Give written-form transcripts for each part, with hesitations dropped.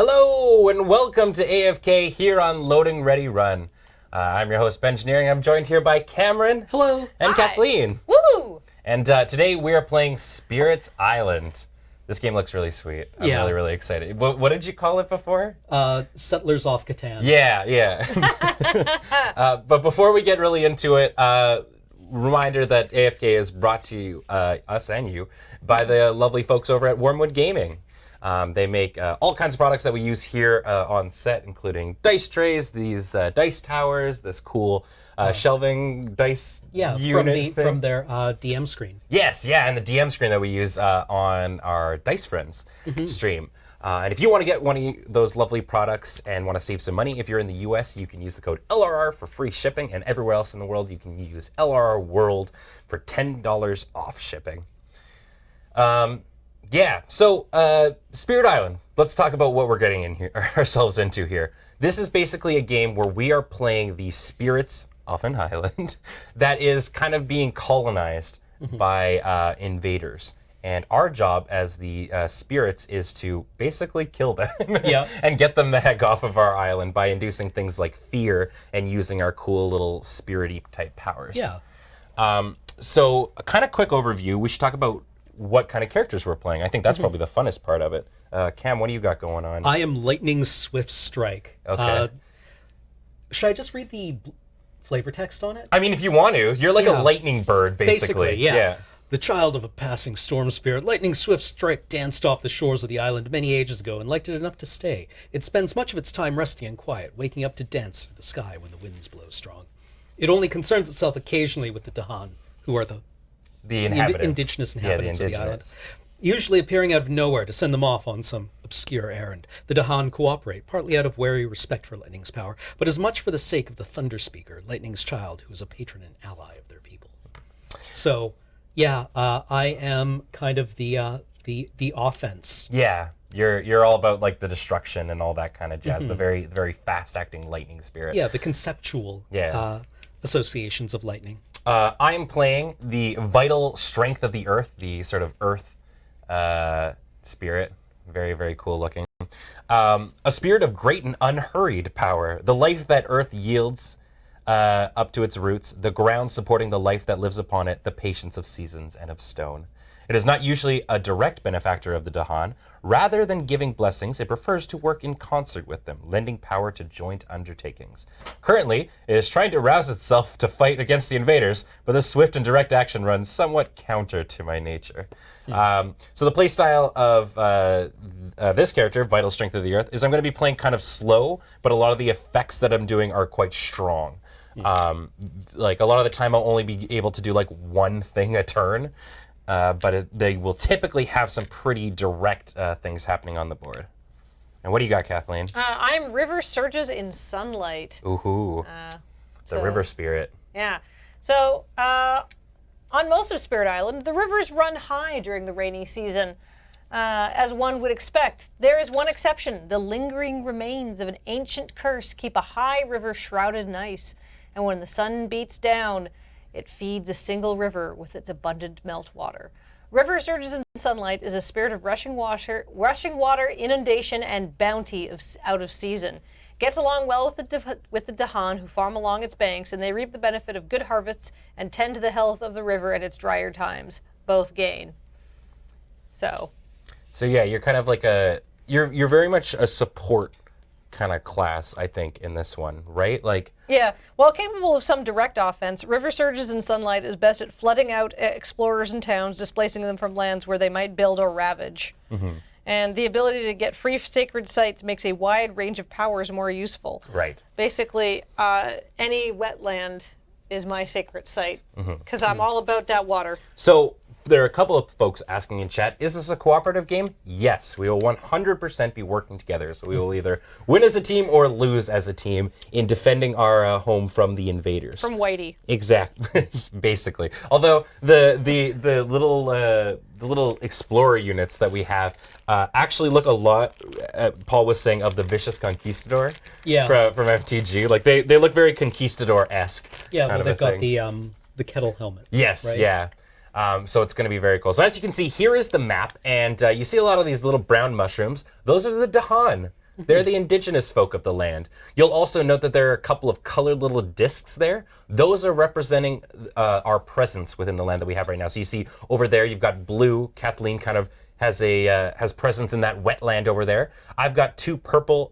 Hello and welcome to AFK here on Loading Ready Run. I'm your host, Bengineering. I'm joined here by Cameron. Hello. And Hi. Kathleen. Woo! And today we are playing Spirits Island. This game looks really sweet. I'm really excited. What did you call it before? Settlers off Catan. Yeah. But before we get really into it, reminder that AFK is brought to you, us and you, by the lovely folks over at Wormwood Gaming. They make all kinds of products that we use here on set, including dice trays, these dice towers, this cool shelving dice unit from their DM screen. Yes, and the DM screen that we use on our Dice Friends stream. And if you want to get one of those lovely products and want to save some money, if you're in the US, you can use the code LRR for free shipping, and everywhere else in the world, you can use LRR World for $10 off shipping. So Spirit Island. Let's talk about what we're getting in here, ourselves into here. This is basically a game where we are playing the spirits of an island that is kind of being colonized by invaders. And our job as the spirits is to basically kill them and get them the heck off of our island by inducing things like fear and using our cool little spirity type powers. So a kind of quick overview. We should talk about what kind of characters we're playing. I think that's probably the funnest part of it. Cam, what do you got going on? I am Lightning Swift Strike. Okay. Should I just read the flavor text on it? I mean, if you want to. You're like a lightning bird, basically. Yeah. The child of a passing storm spirit, Lightning Swift Strike danced off the shores of the island many ages ago and liked it enough to stay. It spends much of its time resting and quiet, waking up to dance through the sky when the winds blow strong. It only concerns itself occasionally with the Dahan, who are the inhabitants. Indigenous inhabitants the of the island, usually appearing out of nowhere to send them off on some obscure errand. The Dahan cooperate, partly out of wary respect for Lightning's power, but as much for the sake of the Thunder Speaker, Lightning's child, who is a patron and ally of their people. So, I am kind of the offense. Yeah, you're all about like the destruction and all that kind of jazz. The very fast acting lightning spirit. Yeah, the conceptual associations of lightning. I am playing the vital strength of the earth, the sort of earth spirit. Very, very cool looking. A spirit of great and unhurried power. The life that earth yields up to its roots, the ground supporting the life that lives upon it, the patience of seasons and of stone. It is not usually a direct benefactor of the Dahan. Rather than giving blessings, it prefers to work in concert with them, lending power to joint undertakings. Currently, it is trying to rouse itself to fight against the invaders, but this swift and direct action runs somewhat counter to my nature. So the playstyle of this character, Vital Strength of the Earth, is I'm going to be playing kind of slow, but a lot of the effects that I'm doing are quite strong. Like a lot of the time I'll only be able to do like one thing a turn. But they will typically have some pretty direct things happening on the board. And what do you got, Kathleen? I'm River Surges in Sunlight. Ooh, the river spirit. Yeah. So, on most of Spirit Island, the rivers run high during the rainy season. As one would expect, there is one exception. The lingering remains of an ancient curse keep a high river shrouded in ice. And when the sun beats down, it feeds a single river with its abundant meltwater. River Surges in Sunlight is a spirit of rushing water, inundation, and bounty out of season. Gets along well with the Dahan, who farm along its banks, and they reap the benefit of good harvests and tend to the health of the river at its drier times. Both gain. So yeah, you're kind of like you're very much a support kind of class, I think, in this one, right? Like, yeah, while capable of some direct offense, River Surges in Sunlight is best at flooding out explorers and towns, displacing them from lands where they might build or ravage. And the ability to get free sacred sites makes a wide range of powers more useful. Right. Basically, any wetland is my sacred site, because I'm all about that water. So there are a couple of folks asking in chat, is this a cooperative game? Yes, we will 100% be working together. So we will either win as a team or lose as a team in defending our home from the invaders. From Whitey. Exactly, basically. Although the little explorer units that we have actually look a lot, Paul was saying, of the Vicious Conquistador from MTG. Like they look very Conquistador-esque. Yeah, well, they've got the kettle helmets. Yes, right? yeah. So it's going to be very cool. So as you can see, here is the map, and you see a lot of these little brown mushrooms. Those are the Dahan. They're the indigenous folk of the land. You'll also note that there are a couple of colored little discs there. Those are representing our presence within the land that we have right now. So you see over there, you've got blue. Kathleen kind of has presence in that wetland over there. I've got three purple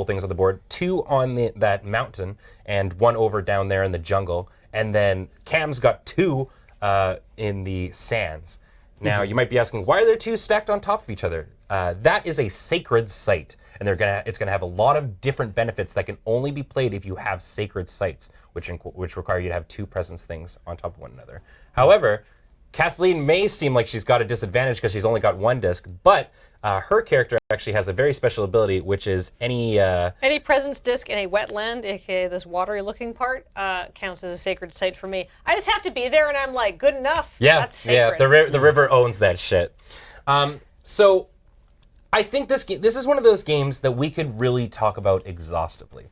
things on the board, two on that mountain, and one over down there in the jungle. And then Cam's got two in the sands. Now, you might be asking, why are there two stacked on top of each other? That is a sacred site, and it's gonna have a lot of different benefits that can only be played if you have sacred sites, which require you to have two presence things on top of one another. However, Kathleen may seem like she's got a disadvantage because she's only got one disc, but her character actually has a very special ability, which is any presence disc in a wetland, aka this watery-looking part, counts as a sacred site for me. I just have to be there, and I'm like, good enough. Yeah, that's sacred. Yeah. The river owns that shit. So I think this is one of those games that we could really talk about exhaustively,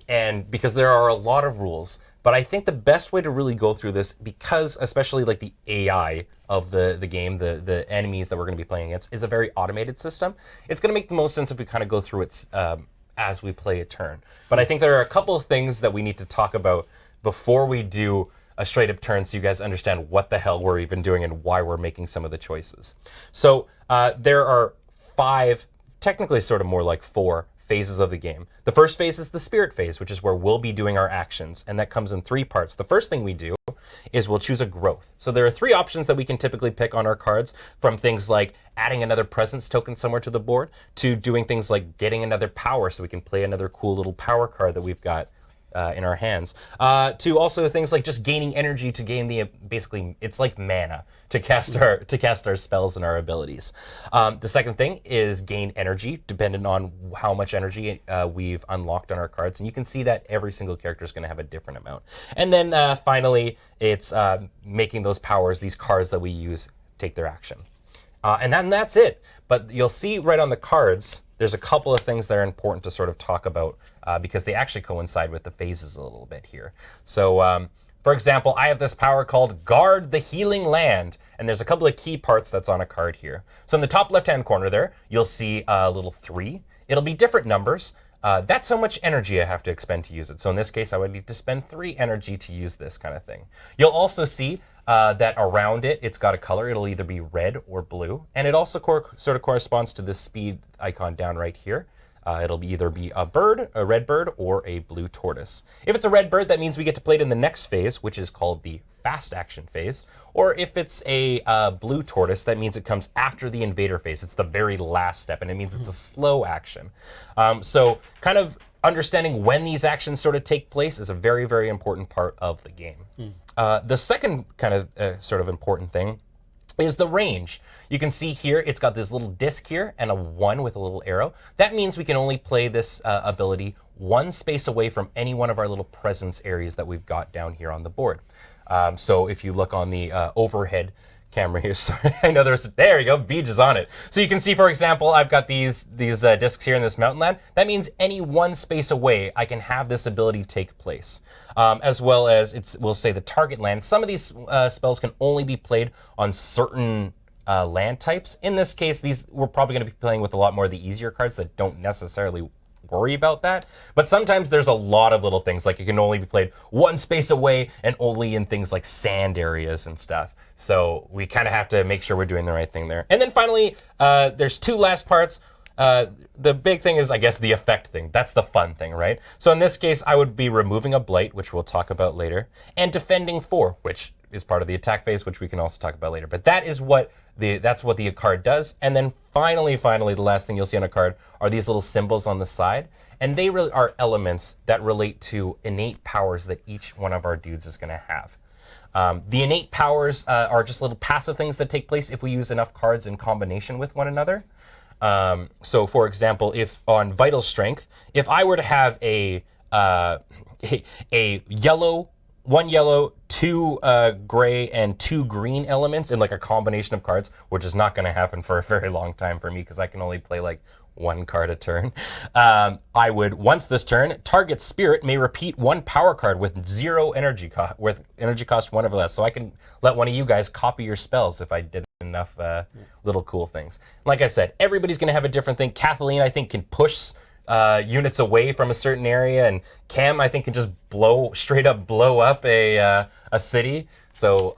and because there are a lot of rules. But I think the best way to really go through this, because especially like the AI of the game, the enemies that we're going to be playing against, is a very automated system. It's going to make the most sense if we kind of go through it as we play a turn. But I think there are a couple of things that we need to talk about before we do a straight up turn, so you guys understand what the hell we're even doing and why we're making some of the choices. So there are 5, technically sort of more like 4 phases of the game. The first phase is the spirit phase, which is where we'll be doing our actions, and that comes in 3 parts. The first thing we do is we'll choose a growth. So there are 3 options that we can typically pick on our cards, from things like adding another presence token somewhere to the board, to doing things like getting another power so we can play another cool little power card that we've got in our hands, to also things like just gaining energy to gain basically it's like mana to cast our spells and our abilities. The second thing is gain energy, depending on how much energy we've unlocked on our cards, and you can see that every single character is going to have a different amount. And then finally, it's making those powers, these cards that we use, take their action. And that's it. But you'll see right on the cards, there's a couple of things that are important to sort of talk about because they actually coincide with the phases a little bit here. So, for example, I have this power called Guard the Healing Land, and there's a couple of key parts that's on a card here. So in the top left-hand corner there, you'll see a little 3. It'll be different numbers. That's how much energy I have to expend to use it. So in this case, I would need to spend 3 energy to use this kind of thing. You'll also see that around it, it's got a color. It'll either be red or blue. And it also sort of corresponds to the speed icon down right here. It'll either be a bird, a red bird, or a blue tortoise. If it's a red bird, that means we get to play it in the next phase, which is called the fast action phase. Or if it's a blue tortoise, that means it comes after the invader phase. It's the very last step, and it means it's a slow action. So kind of understanding when these actions sort of take place is a very, very important part of the game. The second kind of sort of important thing is the range. You can see here, it's got this little disc here and a 1 with a little arrow. That means we can only play this ability 1 space away from any one of our little presence areas that we've got down here on the board. So if you look on the overhead camera here, sorry, I know there you go, Beej is on it. So you can see, for example, I've got these discs here in this mountain land. That means any 1 space away, I can have this ability take place. As well as, we'll say the target land. Some of these spells can only be played on certain land types. In this case, we're probably going to be playing with a lot more of the easier cards that don't necessarily worry about that. But sometimes there's a lot of little things, like it can only be played 1 space away and only in things like sand areas and stuff. So we kind of have to make sure we're doing the right thing there. And then finally, there's 2 last parts. The big thing is, I guess, the effect thing. That's the fun thing, right? So in this case, I would be removing a blight, which we'll talk about later, and defending 4, which is part of the attack phase, which we can also talk about later. But that is that's what the card does. And then finally, the last thing you'll see on a card are these little symbols on the side. And they really are elements that relate to innate powers that each one of our dudes is going to have. The innate powers are just little passive things that take place if we use enough cards in combination with one another. So for example, if on Vital Strength, if I were to have a yellow, 1 yellow, 2 gray, and 2 green elements in like a combination of cards, which is not going to happen for a very long time for me because I can only play like 1 card a turn. I would, once this turn, target spirit may repeat 1 power card with 0 energy cost, with energy cost 1 or less. So I can let one of you guys copy your spells if I did enough little cool things. Like I said, everybody's going to have a different thing. Kathleen, I think, can push units away from a certain area, and Cam, I think, can just straight up blow up a city. So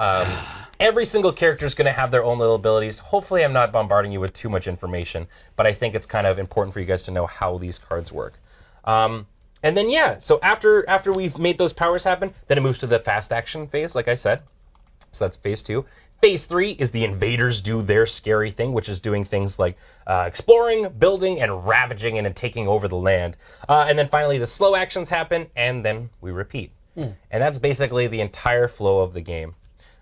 every single character is going to have their own little abilities. Hopefully I'm not bombarding you with too much information, but I think it's kind of important for you guys to know how these cards work. And then, yeah, so after we've made those powers happen, then it moves to the fast action phase, like I said. So that's phase 2. Phase 3 is the invaders do their scary thing, which is doing things like exploring, building, and ravaging and taking over the land. And then finally the slow actions happen, and then we repeat. And that's basically the entire flow of the game.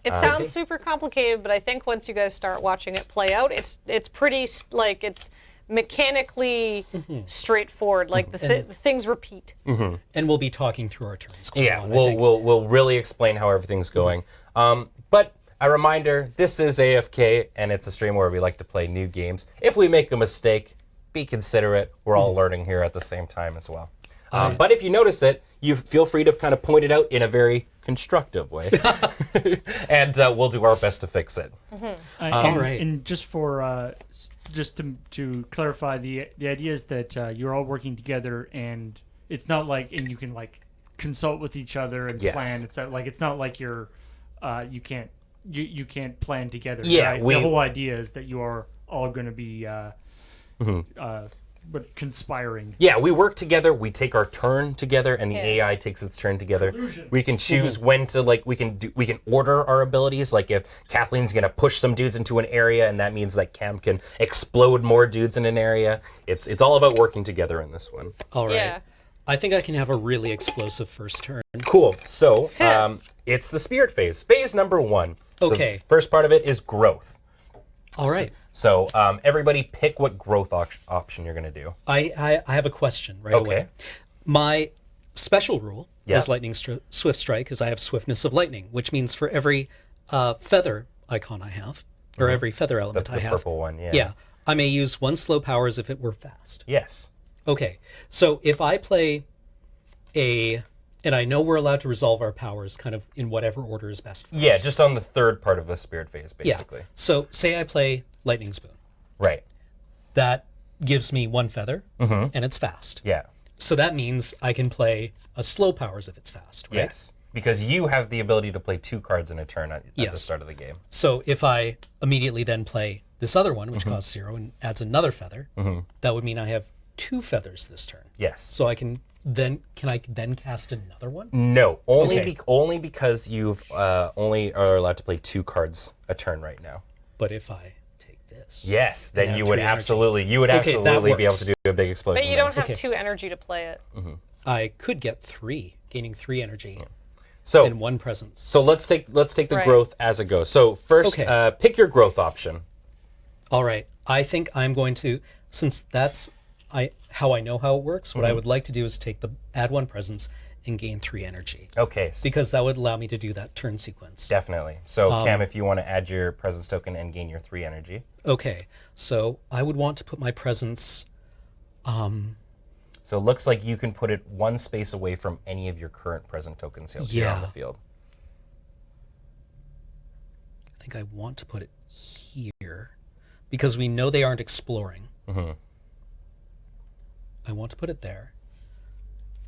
It sounds super complicated, but I think once you guys start watching it play out, it's pretty, like, it's mechanically straightforward. Like, the things repeat. And we'll be talking through our turns. Yeah, we'll really explain how everything's going. But a reminder, this is AFK, and it's a stream where we like to play new games. If we make a mistake, be considerate. We're all learning here at the same time as well. But if you notice it, you feel free to kind of point it out in a very constructive way. And we'll do our best to fix it. All right. And just for just to clarify, the idea is that you're all working together, and it's not like, and you can like consult with each other and plan. It's not like you're you can't plan together. Yeah, right? The whole idea is that you are all going to be but conspiring. Yeah, we work together, we take our turn together, and the AI takes its turn together. Collusion. We can choose when to, like, we can order our abilities. Like, if Kathleen's gonna push some dudes into an area, and that means that Cam can explode more dudes in an area. It's all about working together in this one. All right. Yeah. I think I can have a really explosive first turn. Cool. So it's the spirit phase. Phase number 1. Okay. So first part of it is growth. All right. So everybody pick what growth option you're going to do. I have a question right away. My special rule is Lightning Swift Strike, is I have Swiftness of Lightning, which means for every feather icon I have, or every feather element I The have. purple one, Yeah. I may use 1 slow power as if it were fast. Yes. Okay. So if I play and I know we're allowed to resolve our powers kind of in whatever order is best for us. Yeah, just on the third part of the spirit phase, basically. Yeah. So say I play Lightning Spoon. Right. That gives me 1 feather, and it's fast. Yeah. So that means I can play a slow powers if it's fast, right? Yes. Because you have the ability to play 2 cards in a turn at the start of the game. So if I immediately then play this other one, which costs 0 and adds another feather, that would mean I have 2 feathers this turn. Yes. So I can I then cast another one? No, only because you've only are allowed to play 2 cards a turn right now. But if I take this, Yes, then add you would 3 energy. absolutely Okay, that be able works. to do a big explosion. But you there. don't have Okay. 2 energy to play it. I could get 3, gaining 3 energy So and 1 presence. so let's take the Right. growth as it goes. So first, Okay. pick your growth option. All right. I think I'm going to, since that's how I know how it works, what I would like to do is add 1 presence and gain 3 energy. Okay. Because that would allow me to do that turn sequence. Definitely. So Cam, if you want to add your presence token and gain your 3 energy. Okay. So I would want to put my presence. So it looks like you can put it 1 space away from any of your current present tokens here on the field. I think I want to put it here because we know they aren't exploring. I want to put it there.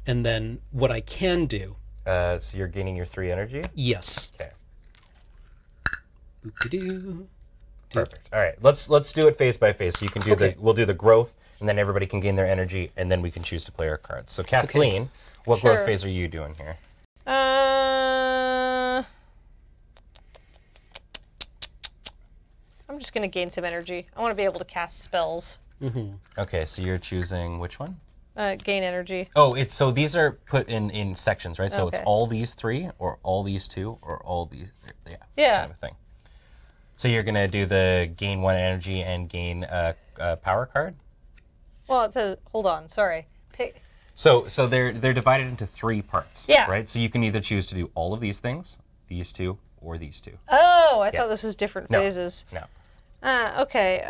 And then what I can do. So you're gaining your 3 energy? Yes. Okay. Boop-de-doo. Perfect. All right. Let's do it phase by phase. So you can do we'll do the growth, and then everybody can gain their energy, and then we can choose to play our cards. So Kathleen, what growth Sure. phase are you doing here? I'm just gonna gain some energy. I want to be able to cast spells. Okay, so you're choosing which one? Gain energy. Oh, it's so these are put in sections, right? So it's Okay. all these 3, or all these 2, or all these. Yeah. Kind of a thing. So you're gonna do the gain 1 energy and gain a power card. Well, it says, hold on, sorry. So they're divided into 3 parts. Yeah. Right. So you can either choose to do all of these things, these 2, or these 2. Oh, I thought this was different No. phases. No. Okay.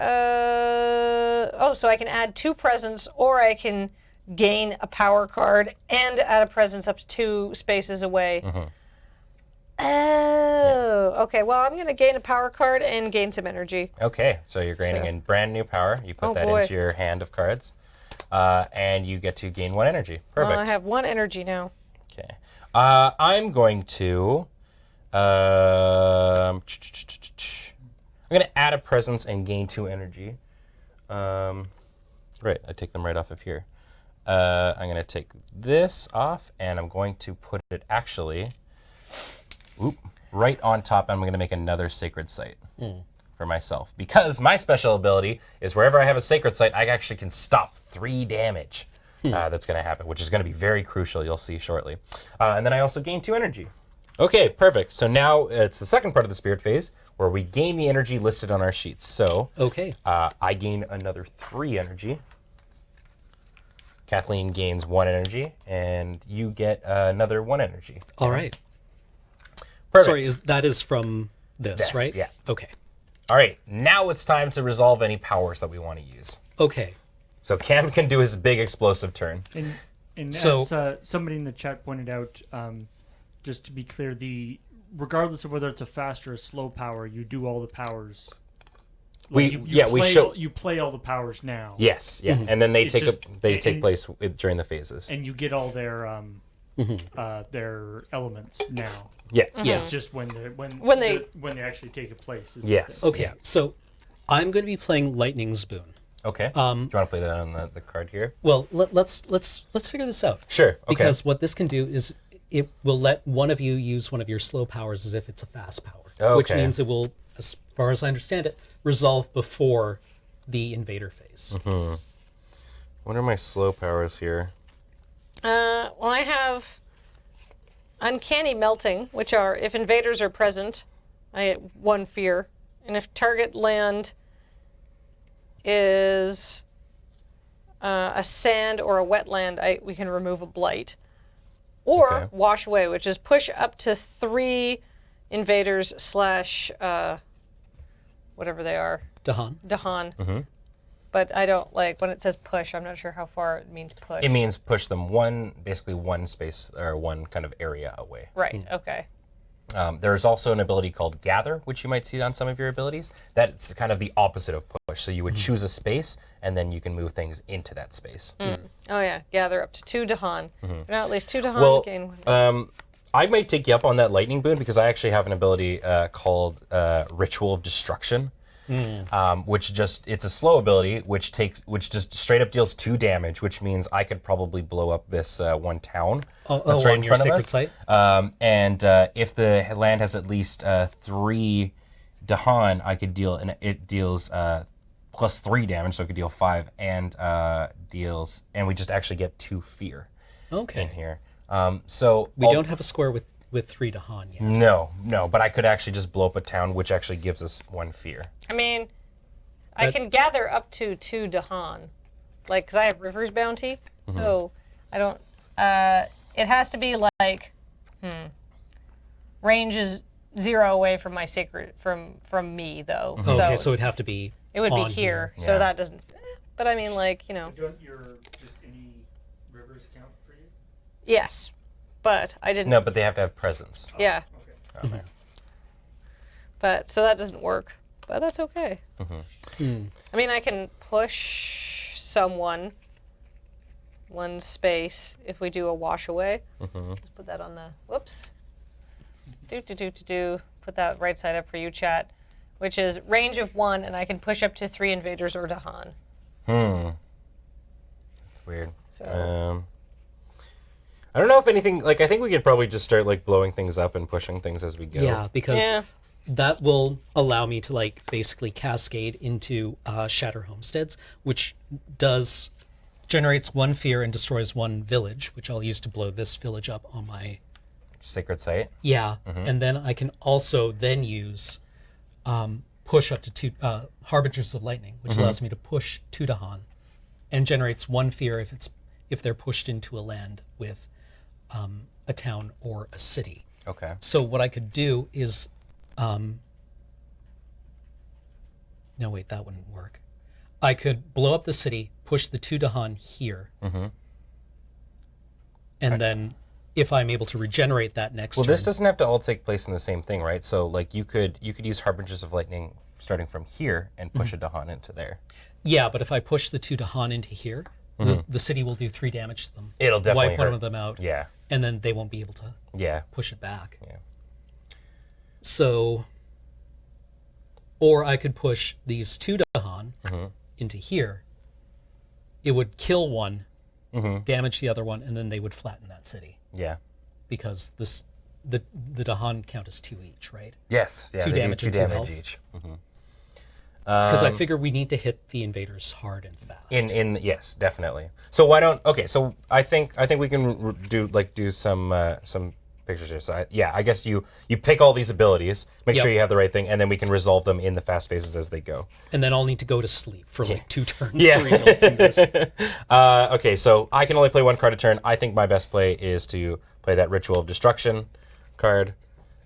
So I can add 2 presents, or I can gain a power card and add a presence up to 2 spaces away. Oh, okay. Well, I'm going to gain a power card and gain some energy. Okay, so you're gaining So- in brand new power. You put Oh, that boy. into your hand of cards, and you get to gain 1 energy. Perfect. Well, I have 1 energy now. Okay. I'm going to. I'm going to add a presence and gain 2 energy. Right, I take them right off of here. I'm going to take this off, and I'm going to put it actually right on top. I'm going to make another sacred site for myself. Because my special ability is wherever I have a sacred site, I actually can stop 3 damage that's going to happen, which is going to be very crucial. You'll see shortly. And then I also gain 2 energy. Okay, perfect. So now it's the second part of the spirit phase where we gain the energy listed on our sheets. So Okay. I gain another 3 energy. Kathleen gains 1 energy, and you get another 1 energy. All right. Perfect. Sorry, that is from this, right? Yeah. Okay. All right, now it's time to resolve any powers that we want to use. Okay. So Cam can do his big explosive turn. And So- as somebody in the chat pointed out, just to be clear, regardless of whether it's a fast or a slow power, you do all the powers. We play all the powers now. Yes, yeah, and then they It's take just- take place during the phases. And you get all their elements now. Yeah, Yeah. It's just when they when they actually take a place. is Yes. the thing. Okay. Yeah. So I'm going to be playing Lightning's Boon. Okay. Do you want to play that on the card here? Well, let's figure this out. Sure. Okay. Because what this can do is it will let one of you use one of your slow powers as if it's a fast power, which Okay. means it will, as far as I understand it, resolve before the invader phase. What are my slow powers here? Well, I have Uncanny Melting, which are if invaders are present, I get 1 fear. And if target land is a sand or a wetland, we can remove a blight. Or Okay. Wash Away, which is push up to 3 invaders / whatever they are, Dahan. Dahan. But I don't like when it says push. I'm not sure how far it means push. It means push them basically one space or one kind of area away. Right. Okay. There's also an ability called Gather, which you might see on some of your abilities. That's kind of the opposite of push. So you would choose a space, and then you can move things into that space. Oh yeah, gather up to 2 Dahan. Now at least 2 Dahan Well, gain 1. I might take you up on that lightning boon because I actually have an ability called Ritual of Destruction, which it's a slow ability which just straight up deals 2 damage, which means I could probably blow up this one town that's right on in your front of us. sacred site? And if the land has at least 3 Dahan, I could deal, and it deals plus 3 damage, so it could deal 5 and we just actually get 2 fear in Okay. here. So We don't have a square with 3 Dahan yet. No, but I could actually just blow up a town, which actually gives us 1 fear. I mean, I can gather up to 2 Dahan, like because I have River's Bounty, so I don't. It has to be like, range is 0 away from my sacred from me though. Okay, so it'd have to be. it would be on here, Yeah. so that doesn't. But I mean, like Don't your just any rivers count for you? yes, but I didn't. No, but they have to have presence. Yeah, Okay. but so that doesn't work. But that's okay. I mean, I can push someone 1 space if we do a wash away. Let's put that on the whoops. Put that right side up for you, chat. Which is range of 1, and I can push up to 3 invaders or Dahan. It's weird. So- I don't know if anything, like, I think we could probably just start, like, blowing things up and pushing things as we go. Yeah, because Yeah. that will allow me to like basically cascade into Shatter Homesteads, which generates 1 fear and destroys 1 village, which I'll use to blow this village up on my Sacred site. yeah, and then I can also then use push up to 2 Harbingers of Lightning, which allows me to push 2 Dahan, and generates 1 fear if they're pushed into a land with a town or a city. Okay. So what I could do is, no wait, that wouldn't work. I could blow up the city, push the 2 Dahan here, and then if I'm able to regenerate that next Well, turn. this doesn't have to all take place in the same thing, right? So, like, you could use Harbingers of Lightning starting from here and push a Dahan into there. Yeah, but if I push the 2 Dahan into here, the city will do 3 damage to them. It'll definitely wipe hurt. one of them out. Yeah. And then they won't be able to Yeah. push it back. Yeah. So, or I could push these 2 Dahan into here. It would kill one, damage the other one, and then they would flatten that city. Yeah. Because the Dahan count as 2 each, right? Yes. Yeah, 2 they do damage 2 and 2 damage health. each. Because I figure we need to hit the invaders hard and fast. Yes, definitely. So why don't? Okay, so I think we can do some pictures here. So I guess you pick all these abilities, make sure you have the right thing, and then we can resolve them in the fast phases as they go. And then I'll need to go to sleep for like 2 turns Yeah. to rebuild through this. Okay, so I can only play 1 card a turn. I think my best play is to play that Ritual of Destruction card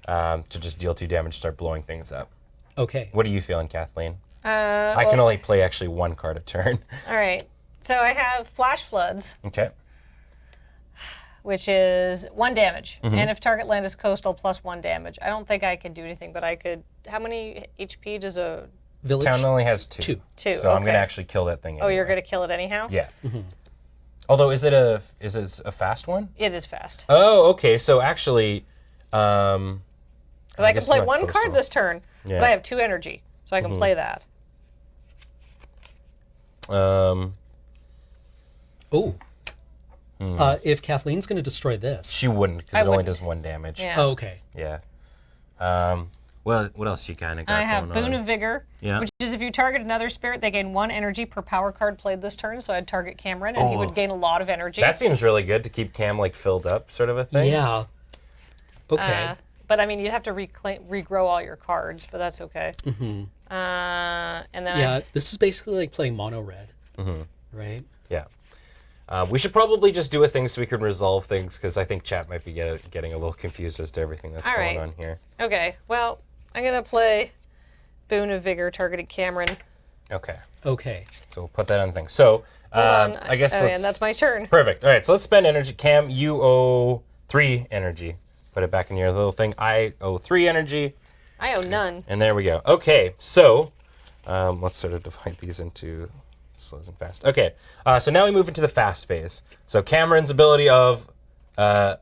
to just deal 2 damage, start blowing things up. Okay. What are you feeling, Kathleen? I can only play actually 1 card a turn. All right. So I have Flash Floods, Okay. which is 1 damage. And if target land is coastal, plus 1 damage. I don't think I can do anything, but I could. How many HP does a Village. Town only has 2. 2. 2? So I'm okay. gonna actually kill that thing. Oh, you're anyway. gonna kill it anyhow? Yeah. Although, is it a fast one? It is fast. Oh, okay. So actually, Because I can guess play not 1 coastal. card this turn, Yeah. but I have 2 energy, so I can play that. Oh. If Kathleen's going to destroy this. she wouldn't because I it only wouldn't. does 1 damage. Yeah. Oh, okay. Yeah. Well, what else you kind of got I have going Boon on? of Vigor, Yeah. which is if you target another spirit, they gain 1 energy per power card played this turn. So I'd target Cameron, and he would gain a lot of energy. That seems really good to keep Cam like filled up, sort of a thing. Yeah. Okay. But I mean, you'd have to regrow all your cards, but that's okay. And then Yeah, this is basically like playing mono red. Right? Yeah. We should probably just do a thing so we can resolve things because I think chat might be getting a little confused as to everything that's All going right. on here. Okay, well, I'm going to play Boon of Vigor targeted Cameron. Okay. Okay. So we'll put that on the thing. So Hold on. I guess and that's my turn. Perfect. All right, so let's spend energy. Cam, you owe 3 energy. Put it back in your little thing. I owe 3 energy, I owe none. and there we go. Okay, so let's sort of divide these into slows and fast. Okay, so now we move into the fast phase. So Cameron's ability of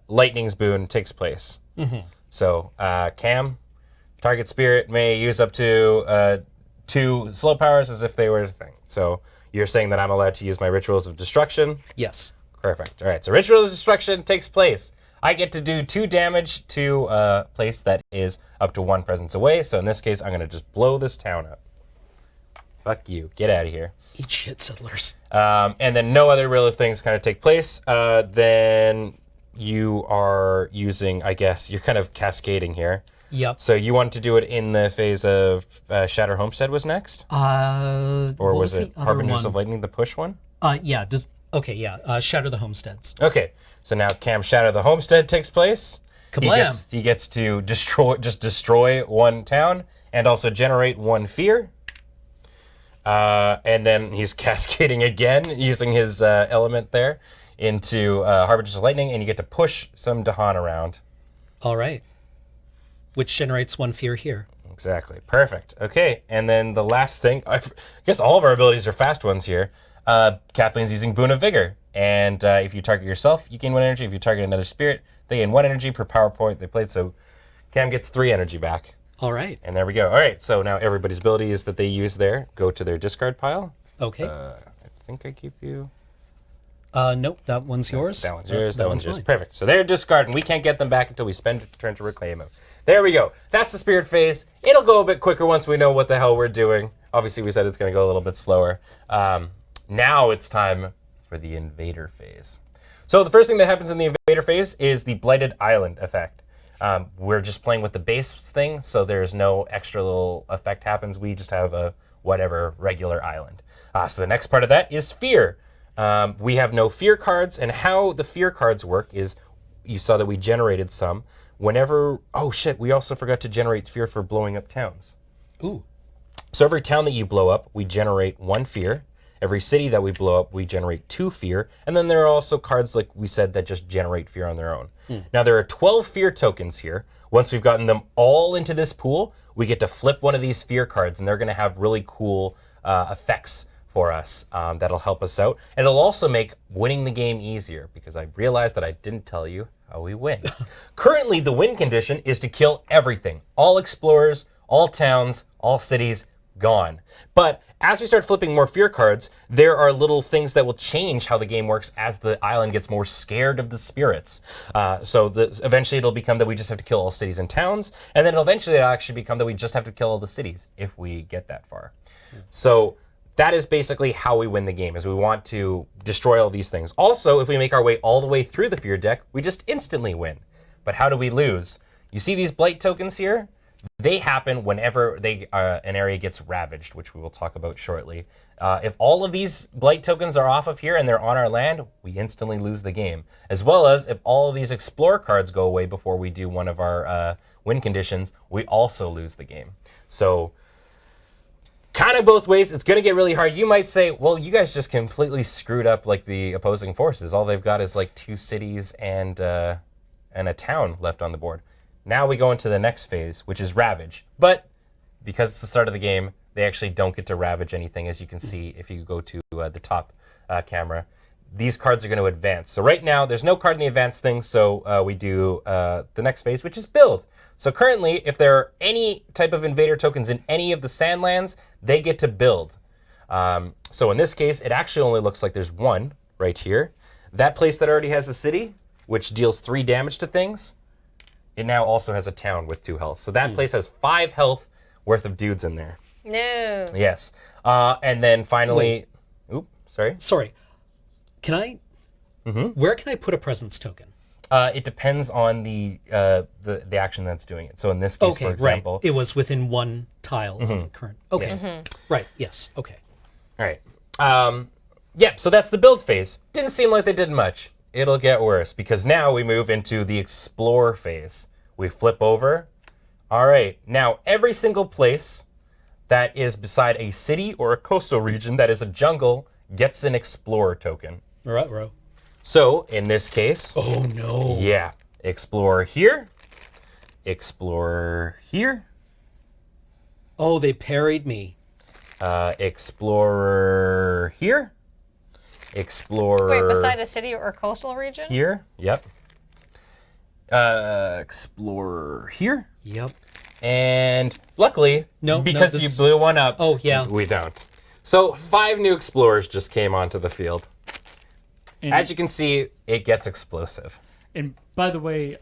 Lightning's Boon takes place. So Cam, target spirit may use up to 2 slow powers as if they were a thing. So you're saying that I'm allowed to use my Rituals of Destruction? Yes. Perfect. All right, so Ritual of Destruction takes place. I get to do 2 damage to a place that is up to 1 presence away. So in this case, I'm going to just blow this town up. Fuck you. Get out of here. Eat shit, settlers. And then no other real things kind of take place. Then you are using, I guess, you're kind of cascading here. Yep. So you want to do it in the phase of Shatter Homestead was next? Or what was it the other Harbingers one? of Lightning, the push one? Yeah. Okay. Yeah. Shatter the homesteads. Okay, so now Cam Shadow the Homestead takes place. Kablam. He gets to destroy 1 town and also generate 1 fear. And then he's cascading again using his element there into Harbingers of Lightning, and you get to push some Dahan around. All right. Which generates 1 fear here. Exactly. Perfect. Okay, and then the last thing, I guess all of our abilities are fast ones here. Kathleen's using Boon of Vigor. And if you target yourself, you gain 1 energy. If you target another spirit, they gain 1 energy per power point they played. So Cam gets 3 energy back. All right. And there we go. All right, so now everybody's abilities that they use there go to their discard pile. Okay. I think I keep you. Nope. That one's yours. That one's yours. That one's yours. mine. Perfect. So they're discarded. We can't get them back until we spend a turn to reclaim them. There we go. That's the spirit phase. It'll go a bit quicker once we know what the hell we're doing. Obviously, we said it's going to go a little bit slower. Now it's time for the invader phase. So the first thing that happens in the invader phase is the Blighted Island effect. We're just playing with the base thing, so there's no extra little effect happens. We just have a whatever regular island. So the next part of that is fear. We have no fear cards, and how the fear cards work is, you saw that we generated some. Whenever, oh shit, we also forgot to generate fear for blowing up towns. Ooh. So every town that you blow up, we generate 1 fear, Every city that we blow up, we generate 2 fear. And then there are also cards, like we said, that just generate fear on their own. Now, there are 12 fear tokens here. Once we've gotten them all into this pool, we get to flip one of these fear cards, and they're going to have really cool effects for us that'll help us out. And it'll also make winning the game easier, because I realized that I didn't tell you how we win. Currently, the win condition is to kill everything. All explorers, all towns, all cities, gone. But as we start flipping more fear cards, there are little things that will change how the game works as the island gets more scared of the spirits. So eventually it'll become that we just have to kill all cities and towns, and then it'll actually become that we just have to kill all the cities if we get that far. So that is basically how we win the game, is we want to destroy all these things. Also, if we make our way all the way through the fear deck, we just instantly win. But how do we lose? You see these blight tokens here? They happen whenever an area gets ravaged, which we will talk about shortly. If all of these blight tokens are off of here and they're on our land, we instantly lose the game. As well as if all of these explore cards go away before we do one of our win conditions, we also lose the game. So kind of both ways. It's going to get really hard. You might say, well, you guys just completely screwed up like the opposing forces. All they've got is like 2 cities and a town left on the board. Now we go into the next phase, which is Ravage. But because it's the start of the game, they actually don't get to ravage anything, as you can see if you go to the top camera. These cards are going to advance. So right now, there's no card in the advance thing, so we do the next phase, which is Build. So currently, if there are any type of invader tokens in any of the Sandlands, they get to build. So in this case, it actually only looks like there's one right here. That place that already has a city, which deals 3 damage to things, it now also has a town with 2 health. So that place has 5 health worth of dudes in there. No. Yes. And then finally... Oop, sorry. Sorry. Can I... Where can I put a presence token? It depends on the action that's doing it. So in this case, for example... Right. It was within 1 tile of the current... Okay. Yeah. Right, yes, okay. All right. Yeah, so that's the build phase. Didn't seem like they did much. It'll get worse, because now we move into the explore phase. We flip over. All right, now every single place that is beside a city or a coastal region that is a jungle gets an explorer token. Right. So in this case... Oh, no. Yeah. Explorer here. Explorer here. Oh, they parried me. Explorer here. Explorer... Wait, beside a city or coastal region? Here. Yep. Explorer here. Yep. And luckily, because you blew one up, we don't. So 5 new explorers just came onto the field. And as you can see, it gets explosive. And by the way,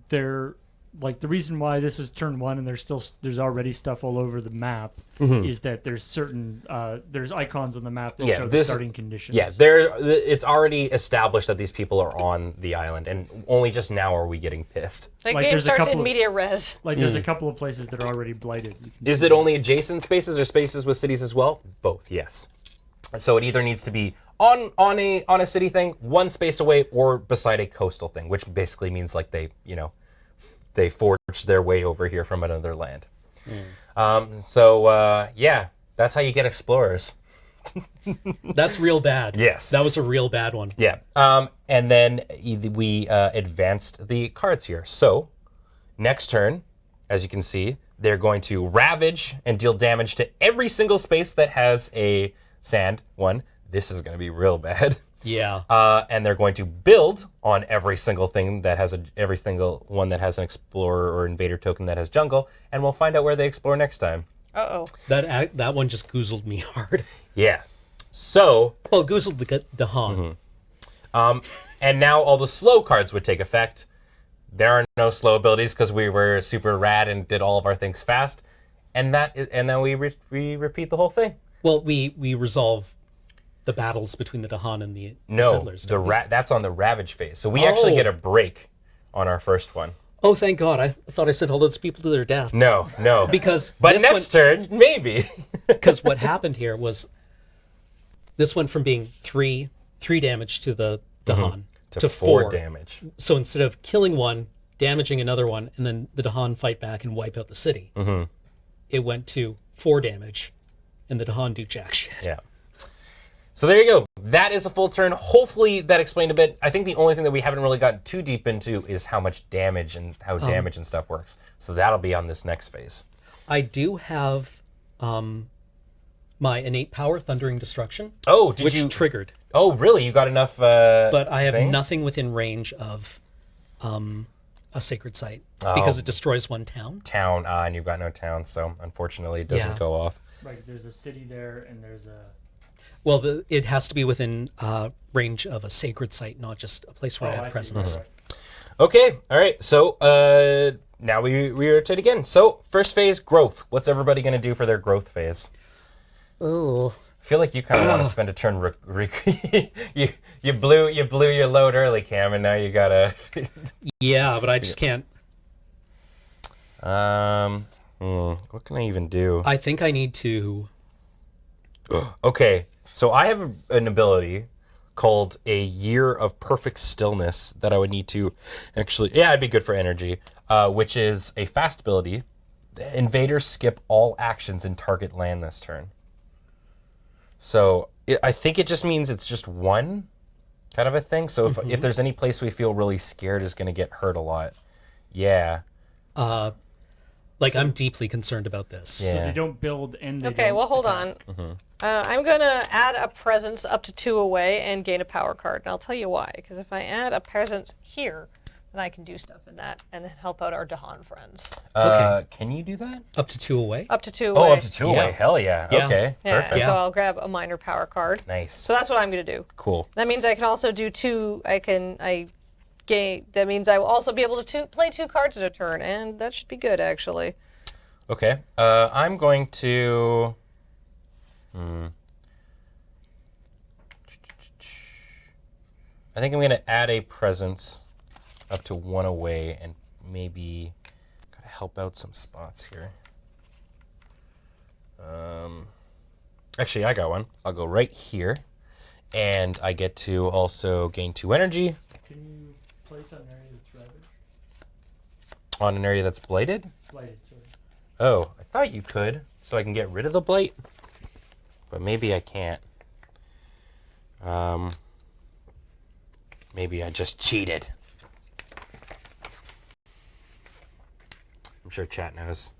they're like the reason why this is turn 1 and there's already stuff all over the map is that there's certain there's icons on the map that show the starting conditions. Yeah, it's already established that these people are on the island, and only just now are we getting pissed. The game starts in media res. Like there's a couple of places that are already blighted. Is it only adjacent spaces or spaces with cities as well? Both, yes. So it either needs to be on a city thing, 1 space away, or beside a coastal thing, which basically means like they forged their way over here from another land. Yeah, that's how you get explorers. That's real bad. Yes. That was a real bad one. Yeah. And then we advanced the cards here. So next turn, as you can see, they're going to ravage and deal damage to every single space that has a sand one. This is going to be real bad. Yeah. And they're going to build on every single thing that has every single one that has an explorer or invader token that has jungle, and we'll find out where they explore next time. Uh-oh. That one just goozled me hard. Yeah. So. Well, it goozled the Dahan. And now all the slow cards would take effect. There are no slow abilities because we were super rad and did all of our things fast, and then we repeat the whole thing. Well, we resolve the battles between the Dahan and the settlers. That's on the Ravage phase. So we actually get a break on our first one. Oh, thank God. I thought I sent all those people to their deaths. No. But next turn, maybe. Because what happened here was this went from being 3 damage to the Dahan to 4 damage. So instead of killing one, damaging another one, and then the Dahan fight back and wipe out the city, it went to 4 damage, and the Dahan do jack shit. Yeah. So there you go. That is a full turn. Hopefully that explained a bit. I think the only thing that we haven't really gotten too deep into is how much damage and how damage and stuff works. So that'll be on this next phase. I do have my innate power, Thundering Destruction. Oh, did which you triggered? Oh, really? You got enough? But I have things? nothing within range of a sacred site because it destroys one town. And you've got no town, so unfortunately it doesn't go off. Right, there's a city there, and there's a... Well, it has to be within range of a sacred site, not just a place where I have presence. Okay, all right. So now we rotate again. So first phase, growth. What's everybody going to do for their growth phase? Ooh. I feel like you kind of want to spend a turn. You blew your load early, Cam, and now you gotta. Yeah, but I just can't. What can I even do? I think I need to. Okay, so I have an ability called a Year of Perfect Stillness that I would need to actually. Yeah, it'd be good for energy. Which is a fast ability. Invaders skip all actions in target land this turn. So I think it just means it's just one kind of a thing. So if there's any place we feel really scared is going to get hurt a lot. Yeah. I'm deeply concerned about this. Yeah. So they don't build and they Okay, don't well, hold attack. on. I'm going to add a presence up to 2 away and gain a power card. And I'll tell you why. Because if I add a presence here, then I can do stuff in that and help out our Dahan friends. Okay. Can you do that? Up to 2 away? Up to 2 away. Oh, up to 2 away. Yeah. Hell yeah. Yeah. Okay. Yeah, Perfect. so I'll grab a minor power card. Nice. So that's what I'm going to do. Cool. That means I can also do 2. That means I will also be able to play 2 cards at a turn, and that should be good, actually. Okay. I'm going to. I think I'm going to add a presence up to 1 away and maybe gotta help out some spots here. Actually, I got one. I'll go right here, and I get to also gain 2 energy Can you place on an area that's ravaged? on an area that's blighted. Blighted, sorry. Oh, I thought you could, so I can get rid of the blight, but maybe I can't. Maybe I just cheated. I'm sure chat knows.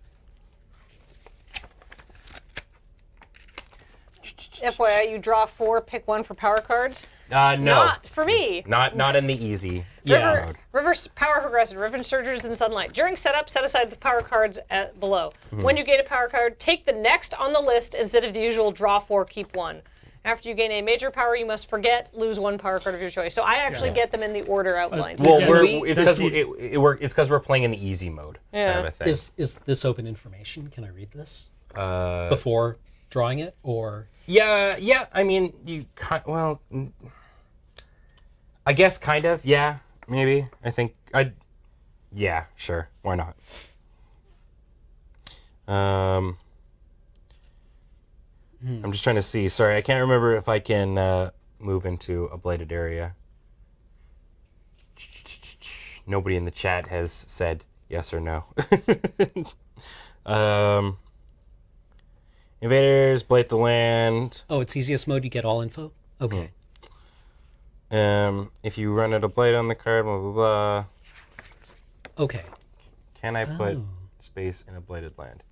FYI, you draw 4, pick 1 for power cards. No. Not for me. Not in the easy. Yeah. River's power progressive. River Surgers and Sunlight. During setup, set aside the power cards below. When you gain a power card, take the next on the list instead of the usual draw 4, keep 1. After you gain a major power, you must lose 1 power card of your choice. So I actually get them in the order outlined. Well, Yeah, it's because we're playing in the easy mode. Yeah. Kind of a thing. Is this open information? Can I read this before drawing it, or? Yeah. I mean, I guess kind of. Yeah, maybe. I think Yeah, sure. Why not? I'm just trying to see. Sorry, I can't remember if I can move into a blighted area. Nobody in the chat has said yes or no. Invaders, blight the land. Oh, it's easiest mode. You get all info. Okay. If you run out of blight on the card, blah blah blah. Okay. Can I put space in a blighted land?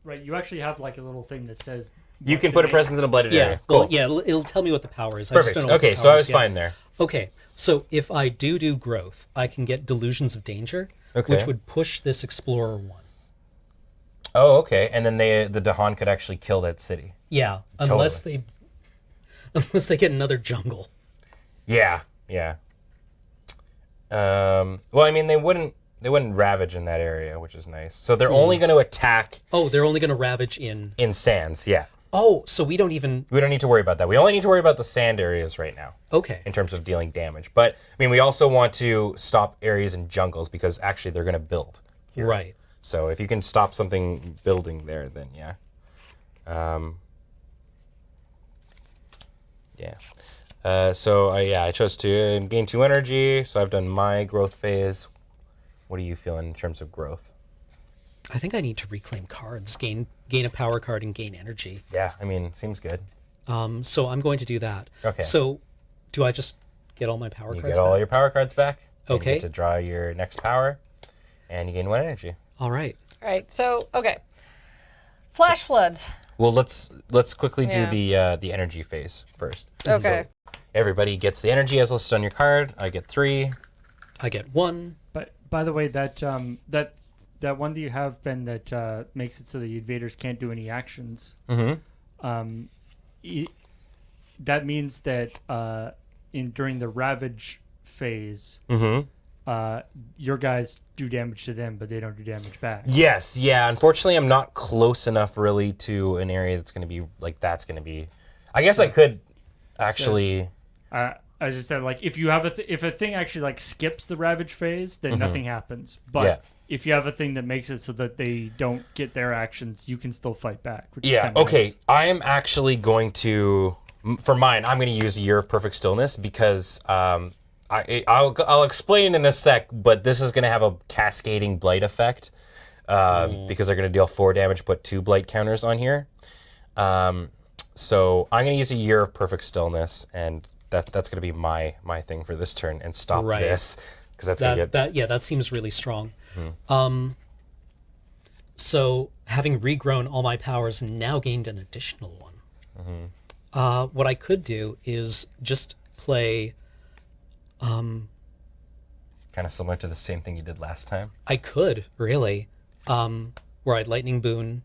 Right, you actually have like a little thing that says... You can put a presence in a blighted area. Well, Cool. yeah, it'll tell me what the power is. I Perfect. just don't know what the Okay, so power I is was yet. fine there. Okay, so if I do growth, I can get Delusions of Danger, Okay. which would push this Explorer 1. Oh, okay. And then the Dahan could actually kill that city. Yeah, unless they get another jungle. Yeah. Well, I mean, they wouldn't ravage in that area, which is nice. So they're only going to attack Oh, they're only going to ravage in. in sands. Yeah. Oh, so we don't even. We don't need to worry about that. We only need to worry about the sand areas right now Okay. in terms of dealing damage. But I mean, we also want to stop areas in jungles because actually they're going to build. Right. So if you can stop something building there, then yeah. I chose to gain 2 energy. So I've done my growth phase. What are you feeling in terms of growth? I think I need to reclaim cards, gain a power card, and gain energy. Yeah, I mean, seems good. So I'm going to do that. Okay. So do I just get all my power You cards get all back? your power cards back. and Okay. You get to draw your next power, and you gain 1 energy. All right. All right. So okay. Flash floods. Well, let's quickly do Yeah. the energy phase first. Okay. Everybody gets the energy as listed on your card. I get 3. I get 1. But by the way, that that one that you have, Ben, that makes it so the invaders can't do any actions. Mm-hmm. That means that during the ravage phase, your guys do damage to them, but they don't do damage back. Yes, yeah. Unfortunately, I'm not close enough really to an area that's going to be like that's going to be. I guess I could actually. I just said, like, if you have if a thing actually like skips the ravage phase, then nothing happens. But Yeah. if you have a thing that makes it so that they don't get their actions, you can still fight back. Which is Yeah. kinda Okay. nice. I am actually going to for mine. I'm going to use a Year of Perfect Stillness because I'll explain in a sec, but this is going to have a cascading blight effect because they're going to deal 4 damage, put 2 blight counters on here. So I'm going to use a Year of Perfect Stillness, and that's going to be my thing for this turn, and stop Right. this because that's going to get. That seems really strong. So having regrown all my powers, now gained an additional one. What I could do is just play. Kind of similar to the same thing you did last time. I could really, where I'd lightning boon.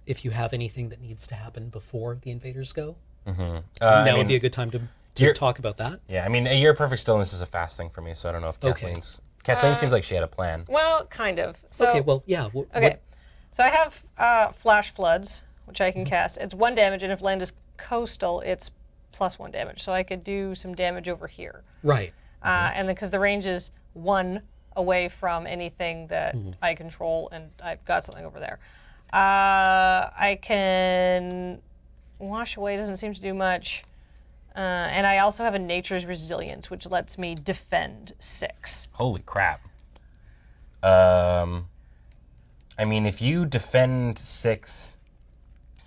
If you have anything that needs to happen before the invaders go, now would be a good time to talk about that. Yeah, I mean, a Year of Perfect Stillness is a fast thing for me, so I don't know if Okay. Kathleen seems like she had a plan. Well, kind of. So, Okay, well, yeah. Okay. So I have Flash Floods, which I can cast. It's 1 damage, and if land is coastal, it's +1 damage. So I could do some damage over here. Right. And then because the range is 1 away from anything that I control, and I've got something over there. I can wash away, doesn't seem to do much. And I also have a Nature's Resilience, which lets me defend 6. Holy crap. I mean, if you defend 6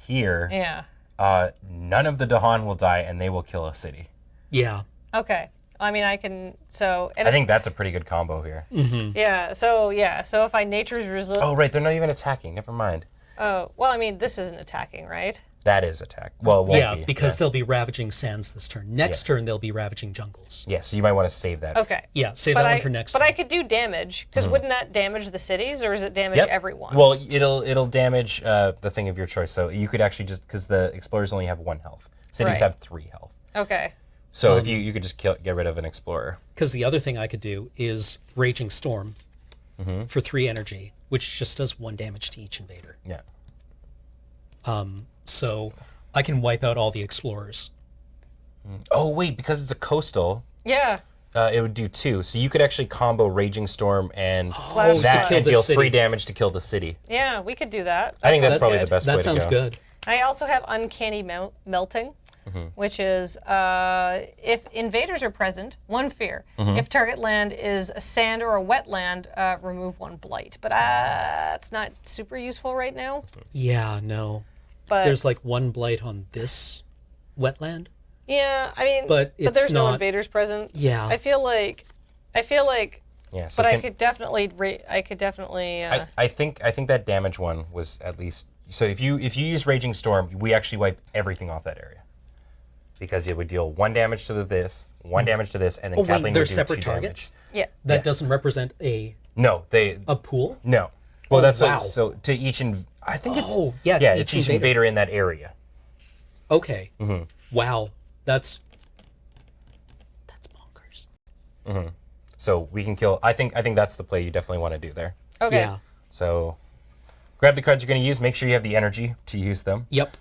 here, Yeah. none of the Dahan will die, and they will kill a city. Yeah. Okay. I mean, I can. So. And I think that's a pretty good combo here. Yeah. So if I Nature's Resilience. Oh, right, they're not even attacking. Never mind. Oh, well, I mean, this isn't attacking, right? That is attack. Well, it won't Yeah, be. because they'll be ravaging sands this turn. Next turn, they'll be ravaging jungles. Yeah, so you might want to save that. Okay. Yeah, save But that one for next But turn. I could do damage, because wouldn't that damage the cities, or does it damage Yep. everyone? Well, it'll damage the thing of your choice. So you could actually just, because the explorers only have 1 health. Cities Right. have 3 health. Okay. So if you could just get rid of an explorer. Because the other thing I could do is Raging Storm for 3 energy, which just does 1 damage to each invader. Yeah. So I can wipe out all the explorers. Oh, wait, because it's a coastal, Yeah. it would do 2. So you could actually combo Raging Storm and Flash that to kill and the deal city. 3 damage to kill the city. Yeah, we could do that. I think that's sounds probably good. the best way That to go. sounds good. I also have Uncanny Melting, which is if invaders are present, 1 fear. If target land is a sand or a wetland, remove 1 blight. But it's not super useful right now. Yeah, no. But There's like 1 blight on this wetland. yeah, I mean, But it's there's no not- invaders present. Yeah. I feel like, Yeah, so but I can- could definitely, I think that damage one was at least so. If you use Raging Storm, we actually wipe everything off that area because it would deal 1 damage to this, 1 damage to this, and then Oh, wait, Kathleen they're would do separate 2 targets? damage. yeah. That Yes. doesn't represent a No, pool? no. Well, Oh, that's wow. so to each I think it's Oh, yeah, to yeah, each it's each invader. invader in that area. Okay. Wow. That's bonkers. So we can kill. I think that's the play you definitely want to do there. Okay. Yeah. So grab the cards you're going to use. Make sure you have the energy to use them, Yep.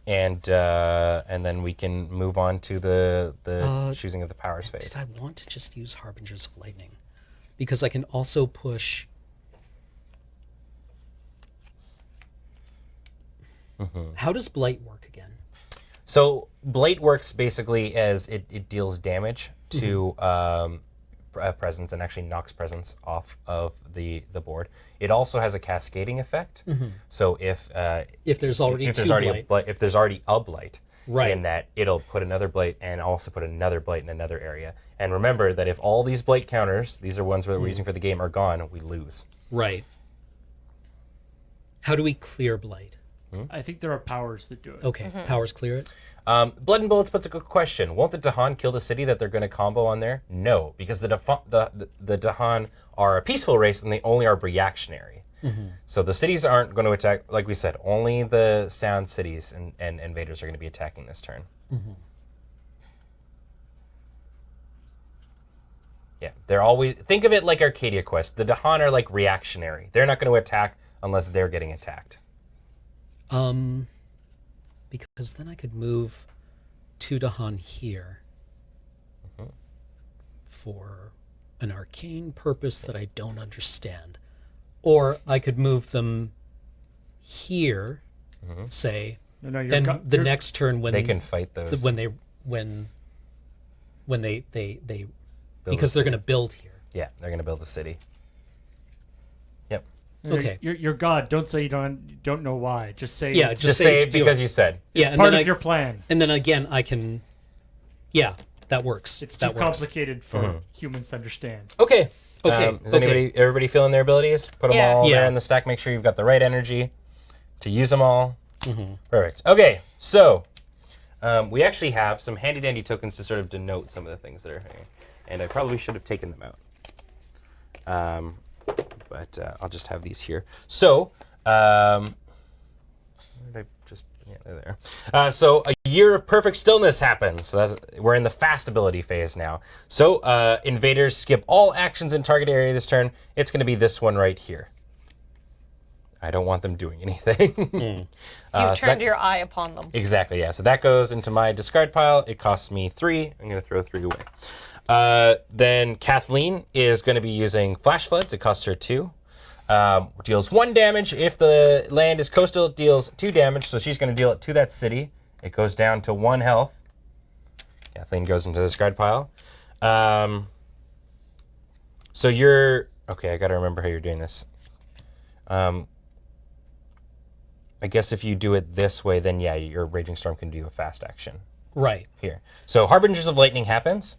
and then we can move on to the choosing of the powers phase. Did I want to just use Harbingers of Lightning? Because I can also push. How does Blight work again? So Blight works basically as it deals damage to presence and actually knocks presence off of the board. It also has a cascading effect. So if If there's already if two there's already Blight. if there's already a blight, Right. in that it'll put another blight and also put another blight in another area. And remember that if all these blight counters, these are ones that we're using for the game, are gone, we lose. Right. How do we clear blight? I think there are powers that do it. Okay, powers clear it. Blood and Bullets puts a good question. Won't the Dahan kill the city that they're going to combo on there? No, because the Dahan are a peaceful race and they only are reactionary. So the cities aren't going to attack. Like we said, only the sound cities and invaders are going to be attacking this turn. Yeah, they're always... Think of it like Arcadia Quest. The Dahan are like reactionary. They're not going to attack unless they're getting attacked. Because then I could move 2 Dahan here for an arcane purpose that I don't understand. Or I could move them here, say, No, you're and the next turn when They can fight those. when they because they're going to build here. Yeah, they're going to build a city. Yep. Okay. You're God. Don't say you don't know why. Just say Yeah, it's just Just say say it because you said. Yeah, and part then of your plan. And then again, I can. Yeah, that works. It's too that works. complicated for humans to understand. Okay. Okay. Is everybody feeling their abilities? Put them Yeah. all there Yeah. in the stack. Make sure you've got the right energy to use them all. Perfect. Okay, so we actually have some handy dandy tokens to sort of denote some of the things that are here, and I probably should have taken them out. But I'll just have these here. So, where did I just? Yeah, they're there. So a year of perfect stillness happens. So we're in the fast ability phase now. So invaders skip all actions in target area this turn. It's going to be this one right here. I don't want them doing anything. You've turned your eye upon them. Exactly, yeah. So that goes into my discard pile. It costs me 3. I'm going to throw 3 away. Then Kathleen is going to be using Flash Floods. It costs her 2. Deals 1 damage. If the land is coastal, it deals 2 damage. So she's going to deal it to that city. It goes down to 1 health. Kathleen goes into the discard pile. So you're... Okay, I got to remember how you're doing this. I guess if you do it this way, then yeah, your Raging Storm can do a fast action Right. here. So Harbingers of Lightning happens.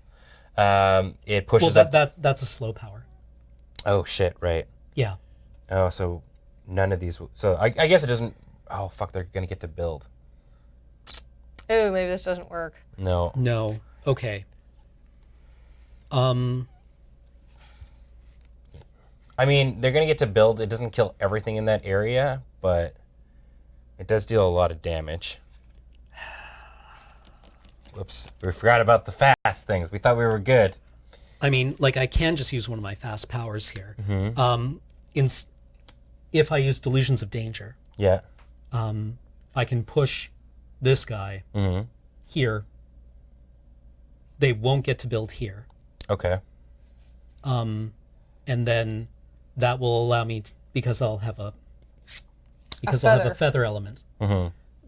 It pushes Well, up. that's a slow power. Oh shit! Right. Yeah. Oh, so none of these. So I guess it doesn't. Oh fuck! They're gonna get to build. Ooh, maybe this doesn't work. No. No. Okay. I mean, they're gonna get to build. It doesn't kill everything in that area, but it does deal a lot of damage. Whoops! We forgot about the fast things. We thought we were good. I mean, like I can just use one of my fast powers here. If I use Delusions of Danger, Yeah. I can push this guy here. They won't get to build here, Okay. and then that will allow me because I'll have a feather element.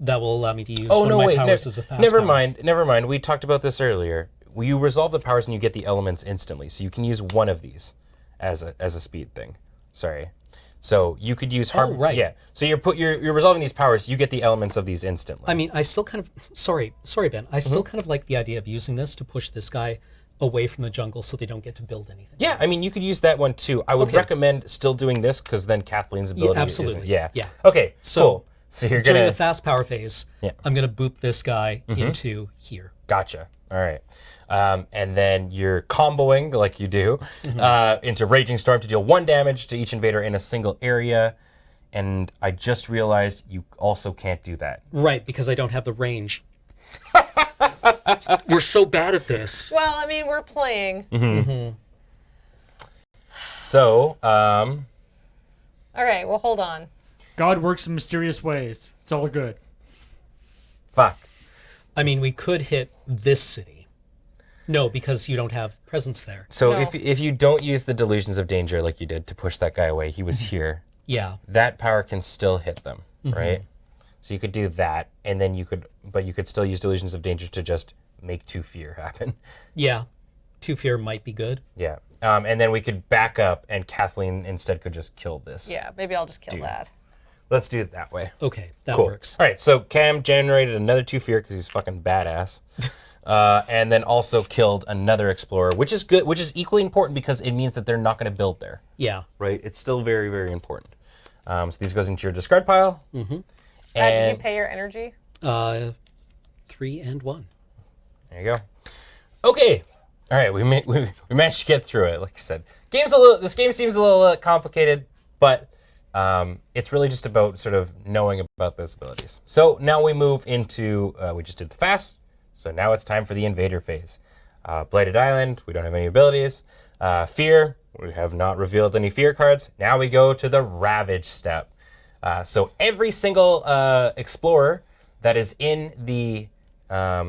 That will allow me to use one of my powers as a fast never power. mind. Never mind. We talked about this earlier. You resolve the powers and you get the elements instantly, so you can use one of these as a speed thing. Sorry. So you could use right. Yeah. So you're resolving these powers. You get the elements of these instantly. I mean, I still kind of sorry, Ben. I still kind of like the idea of using this to push this guy away from the jungle so they don't get to build anything. Yeah, I mean, you could use that one too. I would recommend still doing this because then Kathleen's ability absolutely. is... Yeah. Yeah. Okay, So, cool. So you're During going the to... fast power phase, Yeah. I'm going to boop this guy into here. Gotcha. All right. And then you're comboing, like you do, into Raging Storm to deal 1 damage to each invader in a single area. And I just realized you also can't do that. Right, because I don't have the range. We're so bad at this. Well, I mean, we're playing. So, All right, well, hold on. God works in mysterious ways. It's all good. fuck. I mean, we could hit this city. No, because you don't have presence there. So No. if you don't use the Delusions of Danger like you did to push that guy away, he was here. Yeah. That power can still hit them, right? So you could do that, and then you could still use Delusions of Danger to just make 2 fear happen. Yeah. 2 fear might be good. Yeah. And then we could back up, and Kathleen instead could just kill this. Yeah, maybe I'll just kill that. Let's do it that way. Okay, that Cool. works. All right, so Cam generated another 2 fear because he's fucking badass. And then also killed another explorer, which is good, which is equally important because it means that they're not going to build there. Yeah. Right? It's still very, very important. So these goes into your discard pile. Mm-hmm. Did you pay your energy? 3 and 1. There you go. Okay. All right, we managed to get through it. Like I said, this game seems a little complicated, but it's really just about sort of knowing about those abilities. So now we move into, we just did the fast, so now it's time for the invader phase. Blighted Island, we don't have any abilities. Fear, we have not revealed any fear cards. Now we go to the Ravage step. So every single explorer that is in the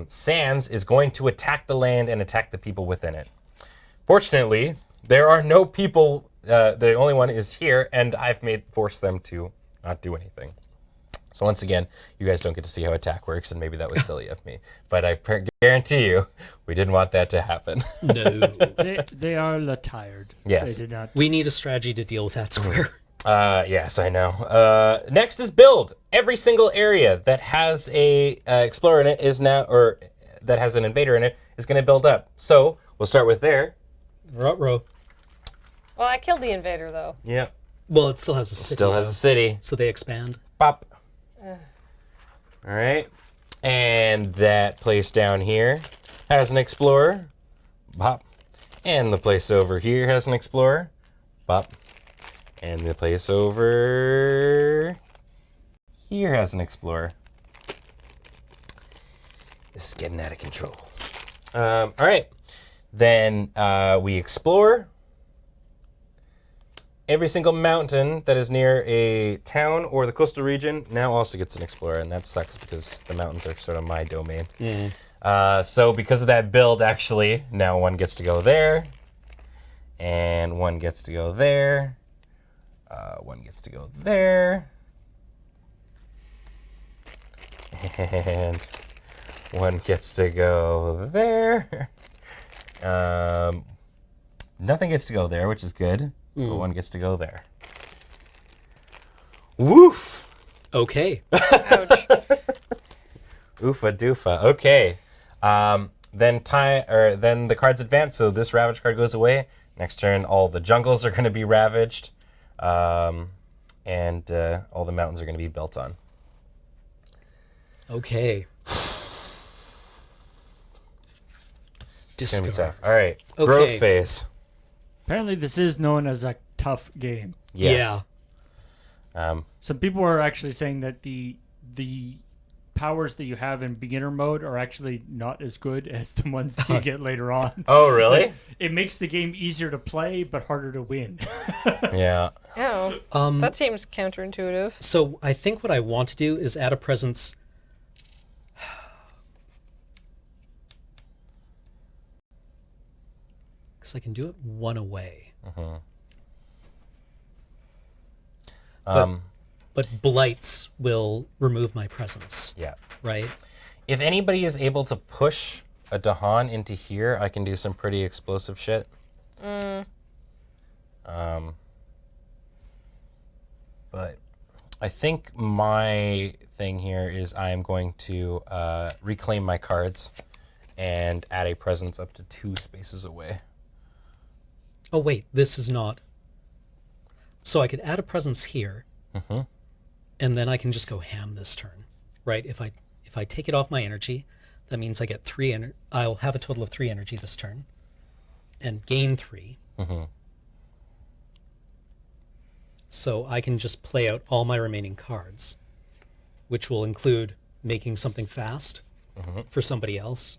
sands is going to attack the land and attack the people within it. Fortunately, there are no people. The only one is here, and I've forced them to not do anything. So once again, you guys don't get to see how attack works, and maybe that was silly of me. But I guarantee you, we didn't want that to happen. No. They are tired. Yes. They did not. We need a strategy to deal with that square. Yes, I know. Next is build. Every single area that has a explorer in it is now, or that has an invader in it, is going to build up. So we'll start with there. Ruh-roh. Well, I killed the invader, though. Yeah. Well, it still has a city. Still has a city. So they expand. Pop. All right. And that place down here has an explorer. Pop. And the place over here has an explorer. Pop. And the place over here has an explorer. This is getting out of control. All right. Then we explore. Every single mountain that is near a town or the coastal region now also gets an explorer, and that sucks because the mountains are sort of my domain. So because of that build, actually, now one gets to go there, and one gets to go there. One gets to go there. And one gets to go there. Nothing gets to go there, which is good. But one gets to go there. Woof! Okay. Ouch. Oofa doofa. Okay. Then the cards advance, so this Ravage card goes away. Next turn, all the jungles are going to be ravaged. And all the mountains are going to be built on. Okay. It's going to be Discard. tough. All right. Okay. Growth phase. Apparently, this is known as a tough game. Yes. Some people are actually saying that the powers that you have in beginner mode are actually not as good as the ones that you get later on. Oh, really? Like, it makes the game easier to play but harder to win. Yeah. Oh, that seems counterintuitive. So I think what I want to do is add a presence. Because I can do it one away. But blights will remove my presence, Yeah. right? If anybody is able to push a Dahan into here, I can do some pretty explosive shit. But I think my thing here is I am going to reclaim my cards and add a presence up to 2 spaces away. Oh, wait, this is not. So I could add a presence here, and then I can just go ham this turn, right? If I take it off my energy, that means I get 3 energy. I'll have a total of 3 energy this turn, and gain 3. So I can just play out all my remaining cards, which will include making something fast for somebody else,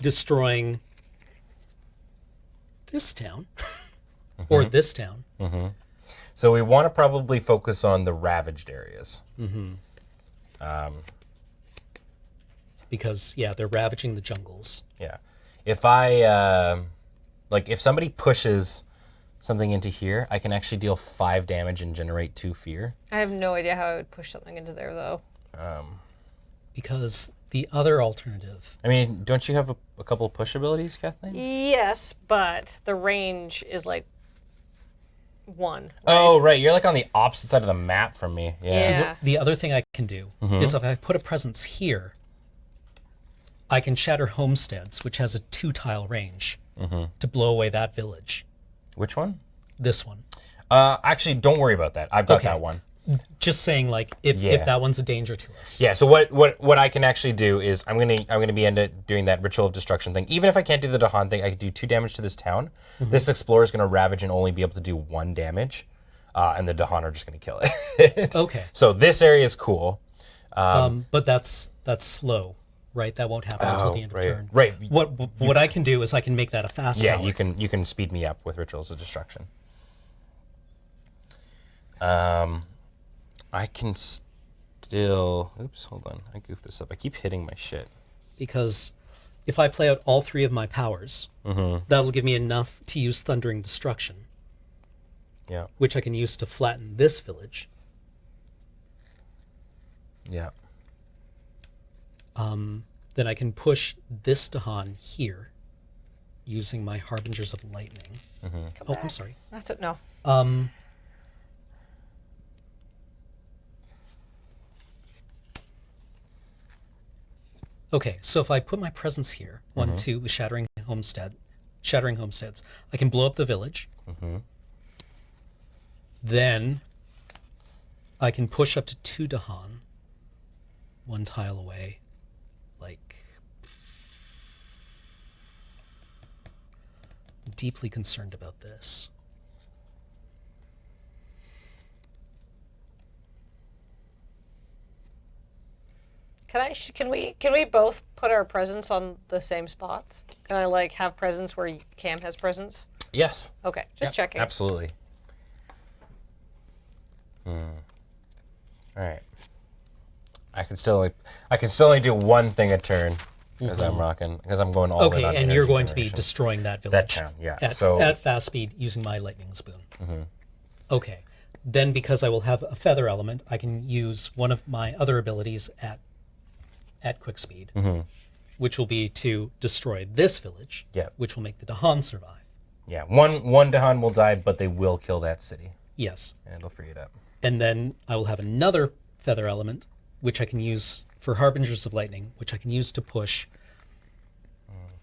destroying this town or this town. So we want to probably focus on the ravaged areas. Because, yeah, they're ravaging the jungles. Yeah. If I, if somebody pushes something into here, I can actually deal 5 damage and generate 2 fear. I have no idea how I would push something into there, though. Because the other alternative... I mean, don't you have a couple push abilities, Kathleen? Yes, but the range is like one. Right? Oh, right. You're like on the opposite side of the map from me. Yeah. Yeah. See, the other thing I can do is if I put a presence here, I can shatter homesteads, which has a 2-tile range, to blow away that village. Which one? This one. Actually, don't worry about that. I've got Okay. that one. Just saying, like, if that one's a danger to us. Yeah. So what I can actually do is I'm gonna be into doing that ritual of destruction thing. Even if I can't do the Dahan thing, I can do 2 damage to this town. This explorer is gonna ravage and only be able to do 1 damage, and the Dahan are just gonna kill it. Okay. So this area is cool. But that's slow, right? That won't happen until the end of turn. Right. What I can do is I can make that a fast Yeah. power. You can speed me up with rituals of destruction. I can still... Oops, hold on. I goofed this up. I keep hitting my shit. Because if I play out all 3 of my powers, that'll give me enough to use Thundering Destruction, Yeah. which I can use to flatten this village. Yeah. Then I can push this Dahan here using my Harbingers of Lightning. Oh, I'm sorry. That's it. No. Okay, so if I put my presence here, 1, 2, with shattering homesteads, I can blow up the village. Then I can push up to 2 Dahan, 1 tile away, like... I'm deeply concerned about this. Can we both put our presence on the same spots? Can I like have presence where Cam has presence? Yes. Okay, just checking. Absolutely. All right. I can still only do 1 thing a turn because I'm going all in Okay, on and you're energy going to be generation. destroying that That village. town, yeah. At fast speed using my lightning spoon. Okay. Then because I will have a feather element, I can use one of my other abilities at quick speed, which will be to destroy this village, which will make the Dahan survive. Yeah, one Dahan will die, but they will kill that city, Yes. and it'll free it up. And then I will have another feather element, which I can use for Harbingers of Lightning, which I can use to push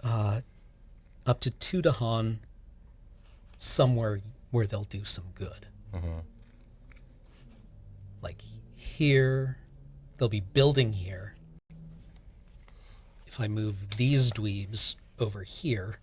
up to 2 Dahan somewhere where they'll do some good. Like here, they'll be building here. If I move these dweebs over here,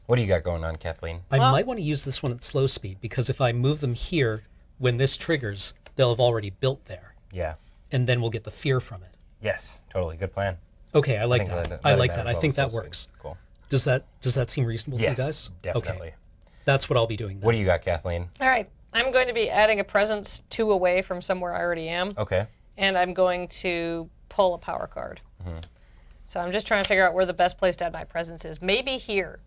What do you got going on, Kathleen? I might want to use this one at slow speed, because if I move them here, when this triggers, they'll have already built there, Yeah. and then we'll get the fear from it. Yes, totally. Good plan. Okay, I like think that. that- I that like advantage that. I level think is that also works. Cool. Does that seem reasonable to you Yes, guys? definitely. Okay, that's what I'll be doing then. What do you got, Kathleen? All right, I'm going to be adding a presence 2 away from somewhere I already am, Okay. and I'm going to pull a power card. So I'm just trying to figure out where the best place to add my presence is. Maybe here,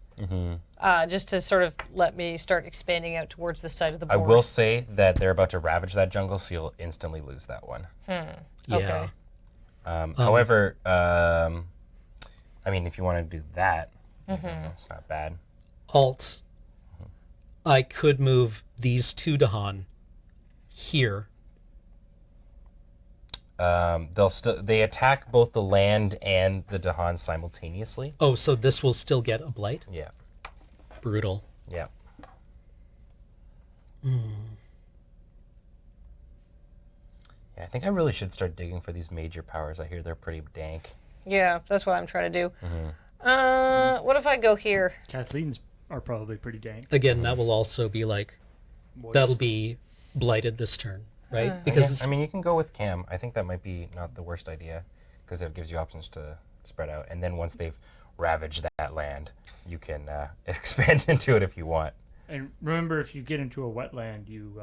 just to sort of let me start expanding out towards the side of the I board. will say that they're about to ravage that jungle, so you'll instantly lose that one. Yeah. Okay. However, I mean, if you want to do that, it's not bad. Alt. I could move these 2 Dahan here. They attack both the land and the Dahan simultaneously. Oh, so this will still get a blight? Yeah. Brutal. Yeah. Yeah, I think I really should start digging for these major powers. I hear they're pretty dank. Yeah, that's what I'm trying to do. What if I go here? Kathleen's are probably pretty dank. Again, that will also be like, Moist. that'll be blighted this turn, right? Yeah, Because I mean, you can go with Cam. I think that might be not the worst idea because it gives you options to spread out. And then once they've ravaged that land, you can expand into it if you want. And remember, if you get into a wetland, you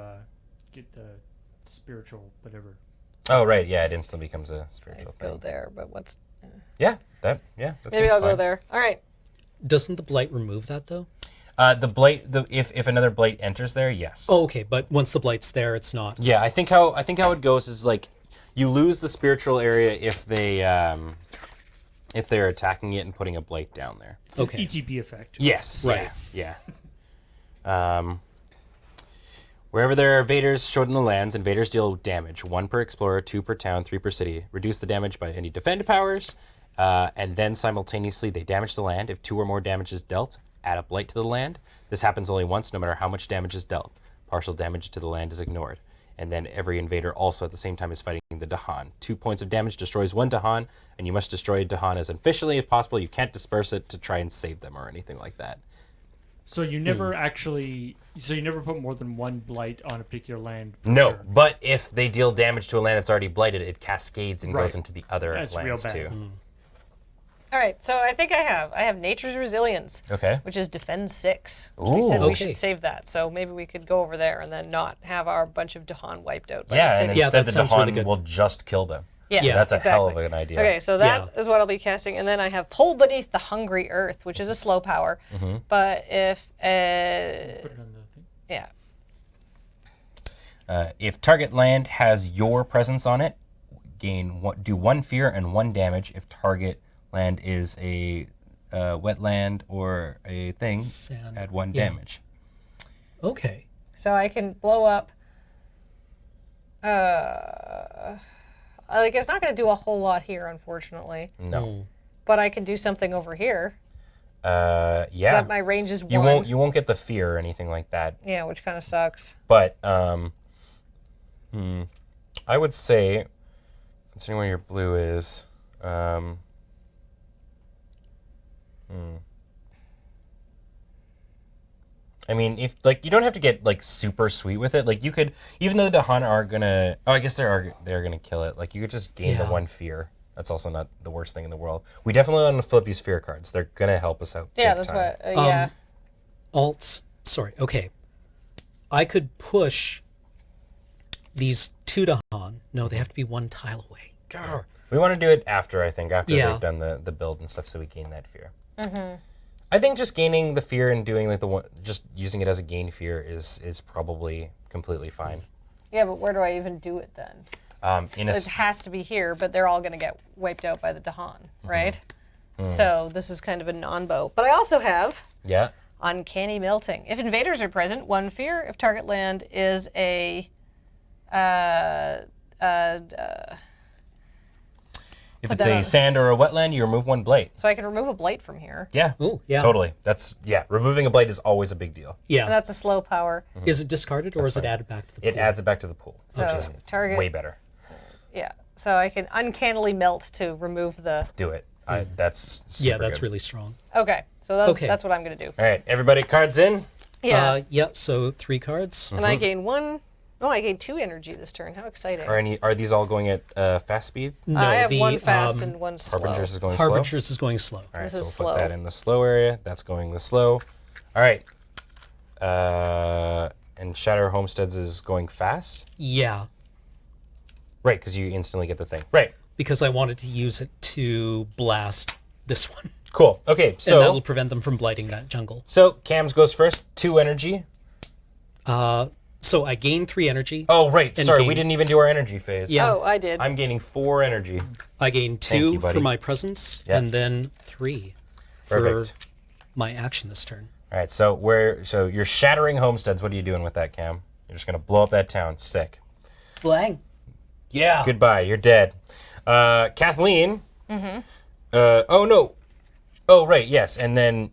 get the spiritual whatever. Oh, right. Yeah, it instantly becomes a spiritual Go thing. there, but what's... That Maybe seems I'll go fine. there. All right. doesn't the blight remove that though? The blight, if another blight enters there, yes. Oh, okay, but once the blight's there, it's not. Yeah, I think how it goes is like you lose the spiritual area if they if they're attacking it and putting a blight down there. It's Okay. an ETB effect. Yes. Right. Yeah. Wherever there are invaders showed in the lands, invaders deal damage. 1 per explorer, 2 per town, 3 per city. Reduce the damage by any defend powers, and then simultaneously they damage the land. If 2 or more damage is dealt, add a blight to the land. This happens only once, no matter how much damage is dealt. Partial damage to the land is ignored. And then every invader also at the same time is fighting the Dahan. 2 points of damage destroys 1 Dahan, and you must destroy Dahan as efficiently as possible. You can't disperse it to try and save them or anything like that. So you never so you never put more than 1 blight on a particular land. per No, turn. but if they deal damage to a land that's already blighted, it cascades and Right. goes into the other That's real lands bad. too. All right, so I think I have Nature's Resilience, Okay. which is Defend 6. Which we Ooh. said we Okay. should save that, so maybe we could go over there and then not have our bunch of Dahan wiped out by the Yeah, city. and Yeah, instead that the sounds Dahan really good. will just kill them. Yes, Yeah. That's a hell of exactly. an idea. Okay, so that is Yeah. what I'll be casting, and then I have Pull Beneath the Hungry Earth, which is a slow power. But if Put it on the thing. yeah, If target land has your presence on it, do 1 fear and 1 damage. If target land is a wetland or a thing, Sand. add 1 Yeah. damage. Okay. so I can blow up. Like it's not going to do a whole lot here, unfortunately. No. But I can do something over here. Yeah. That my range is 1. You won't get the fear or anything like that. Yeah, which kind of sucks. But I would say, considering where your blue is, I mean, if like you don't have to get like super sweet with it. Like you could, even though the Dahan are gonna, I guess they're gonna kill it. Like you could just gain the Yeah. 1 fear. That's also not the worst thing in the world. We definitely want to flip these fear cards. They're gonna help us out. Yeah, big that's time. what. Yeah. Sorry. Okay. I could push these 2 Dahan. No, they have to be 1 tile away. Grr. We want to do it after, I think, after Yeah. they've done the build and stuff, so we gain that fear. I think just gaining the fear and doing like just using it as a gain fear is probably completely fine. Yeah, but where do I even do it then? In a It has to be here, but they're all going to get wiped out by the Dahan, right? So this is kind of a non-bow. But I also have yeah, Uncanny Melting. If invaders are present, 1 fear. If target land is a if Put it's that a on. sand or a wetland, you remove 1 blight. so I can remove a blight from here. Yeah, Ooh, yeah. totally. Removing a blight is always a big deal. Yeah. And that's a slow power. Is it discarded or is it added back to the pool? It adds it back to the pool, which So is target- way better. Yeah. So I can uncannily melt to remove the. Do it. That's super Yeah, that's good. really strong. Okay. So that's Okay. that's what I'm going to do. All right, everybody, cards in. Yeah. Yeah, so 3 cards. And I gain 1. Oh, I gained 2 energy this turn. How exciting! Are these all going at fast speed? No, I have the 1 fast and 1 slow. Harbingers is going slow. Harbingers is going slow. All right, This so is we'll put slow. that in the slow area. That's going the slow. All right. And Shatter Homesteads is going fast. Yeah, Right, because you instantly get the thing. Right. because I wanted to use it to blast this one. Cool. Okay, And that'll so prevent them from blighting that jungle. Cams goes first. 2 energy. So I gain 3 energy. Oh, right. And Sorry, gain- we didn't even do our energy phase. Yeah. Oh, I did. I'm gaining 4 energy. I gain you, 2 buddy. for my presence, Yeah. and then 3 for Perfect. my action this turn. All right, so you're shattering homesteads. What are you doing with that, Cam? You're just gonna blow up that town. Sick. Blang. Yeah. Goodbye. You're dead. Kathleen. Oh no. Oh right. Yes. And then,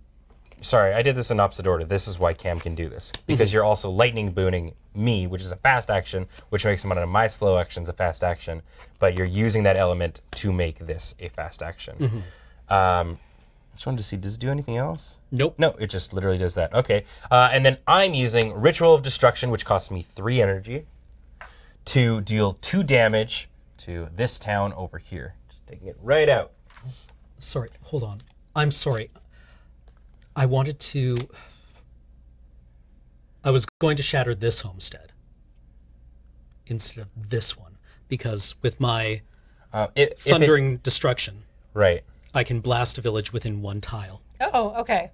sorry, I did this in opposite order. This is why Cam can do this because you're also lightning booning me, which is a fast action, which makes one of my slow actions a fast action. But you're using that element to make this a fast action. I just wanted to see, does it do anything else? Nope. No, it just literally does that. Okay. And then I'm using Ritual of Destruction, which costs me 3 energy, to deal 2 damage to this town over here. Just taking it right out. Sorry, hold on. I'm sorry. I wanted to... I was going to shatter this homestead instead of this one, because with my If it- thundering destruction, right. I can blast a village within 1 tile. Oh, okay.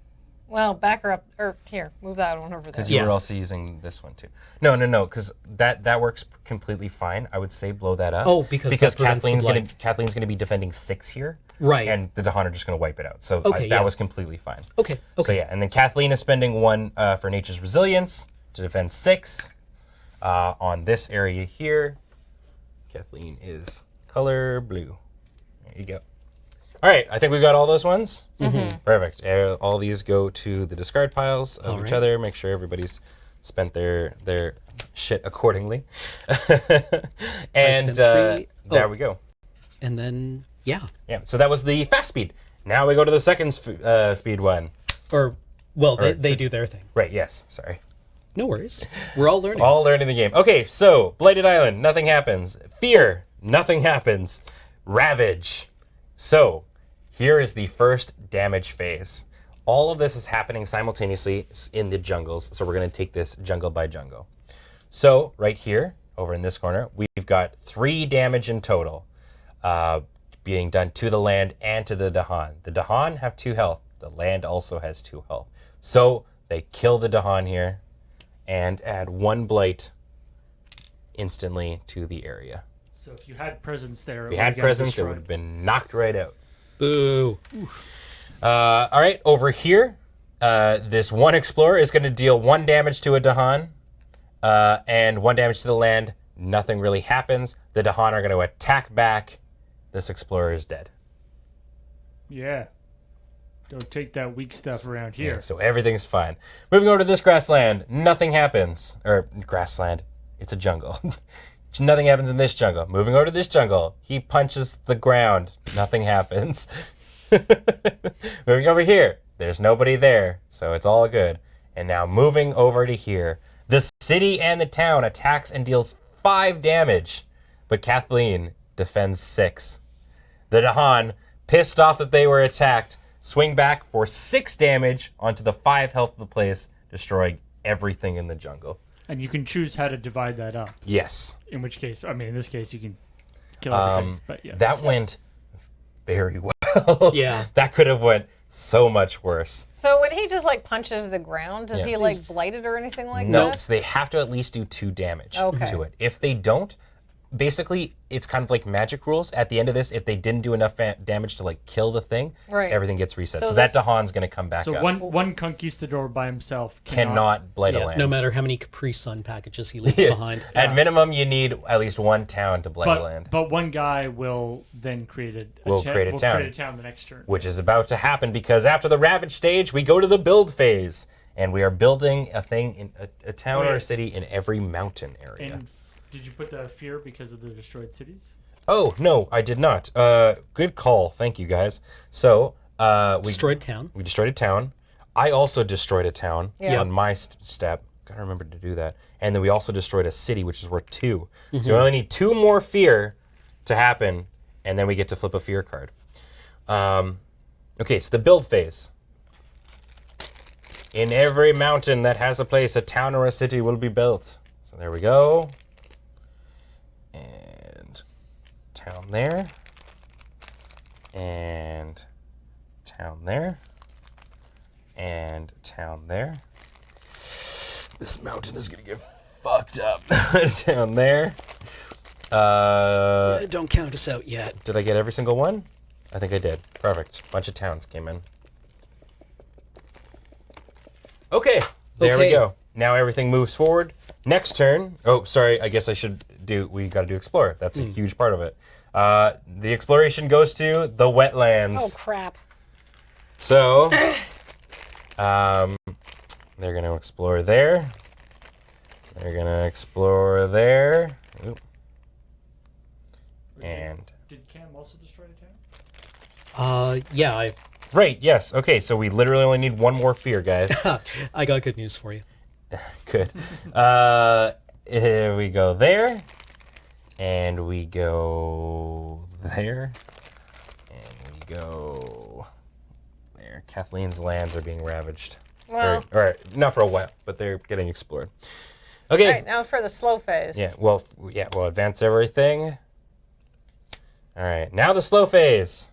Well, back her up, or here, move that one over there. Because you Yeah. were also using this one too. No, because that works completely fine. I would say blow that up. Oh, because that prevents the Kathleen's blight. Kathleen's gonna be defending 6 here. Right. And the Dahan are just going to wipe it out. So Okay, that yeah. was completely fine. Okay. So yeah, and then Kathleen is spending 1 for Nature's Resilience to defend 6 on this area here. Kathleen is color blue. There you go. All right, I think we've got all those ones. Perfect. All these go to the discard piles of each other. Make sure everybody's spent their shit accordingly. And spent 3. there we go. And then, yeah. Yeah, so that was the fast speed. Now we go to the second speed one. They do their thing. Right, yes, sorry. No worries. We're all learning. All learning the game. Okay, so Blighted Island, nothing happens. Fear, nothing happens. Ravage. So, here is the first damage phase. All of this is happening simultaneously in the jungles, so we're going to take this jungle by jungle. So, right here, over in this corner, we've got 3 damage in total being done to the land and to the Dahan. The Dahan have 2 health. The land also has 2 health. So, they kill the Dahan here and add 1 blight instantly to the area. So if you had presence there, If you had presence, it would have been knocked right out. Boo. All right, over here, this one explorer is going to deal 1 damage to a Dahan and 1 damage to the land. Nothing really happens. The Dahan are going to attack back. This explorer is dead. Yeah. Don't take that weak stuff around here. Yeah, so everything's fine. Moving over to this grassland, nothing happens. Or grassland, it's a jungle. Nothing happens in this jungle. Moving over to this jungle, he punches the ground. Nothing happens. Moving over here, there's nobody there, so it's all good. And now moving over to here, the city and the town attacks and deals 5 damage, but Kathleen defends 6. The Dahan, pissed off that they were attacked, swing back for 6 damage onto the 5 health of the place, destroying everything in the jungle. And you can choose how to divide that up. Yes. In which case, I mean, in this case, you can kill everything. But yeah, that went very well. Yeah. That could have went so much worse. So when he just like punches the ground, does he like blight it or anything like No, that? so they have to at least do 2 damage Okay. to it. If they don't, basically it's kind of like magic rules. At the end of this, if they didn't do enough damage to like kill the thing, Right. everything gets reset. So So, that this- Dahan's going to come back so up. one conquistador by himself Cannot blight a Yeah, land. no matter how many Capri Sun packages he leaves behind. At minimum, you need at least 1 town to blight a land, But one guy will then create a Will create a town. Create a town the next turn. which is about to happen because after the Ravage stage, we go to the build phase. And we are building a thing in a town or a city in every mountain area. And did you put the fear because of the destroyed cities? Oh, no, I did not. Good call. Thank you, guys. So, we Destroyed town. We destroyed a town. I also destroyed a town Yeah. on my step. Gotta remember to do that. And then we also destroyed a city, which is worth 2. So we only need 2 more fear to happen, and then we get to flip a fear card. Okay, so the build phase. In every mountain that has a place, a town or a city will be built. So there we go. And town there. And town there. And town there. This mountain is gonna get fucked up. Down there. Don't count us out yet. Did I get every single one? I think I did. Perfect. Bunch of towns came in. Okay, there we Okay. go. Now everything moves forward. Next turn. Oh, sorry. I guess I should do. We got to do explore. That's a huge part of it. The exploration goes to the wetlands. Oh crap! So, they're gonna explore there. They're gonna explore there. Oop. And Did Cam also destroy a town? Yeah, right, yes. Okay, so we literally only need 1 more fear, guys. I got good news for you. Good. Here we go there. And we go there. And we go there. Kathleen's lands are being ravaged. Well, Or not for a while, but they're getting explored. Okay. all right, now for the slow phase. Yeah, we'll advance everything. All right, now the slow phase.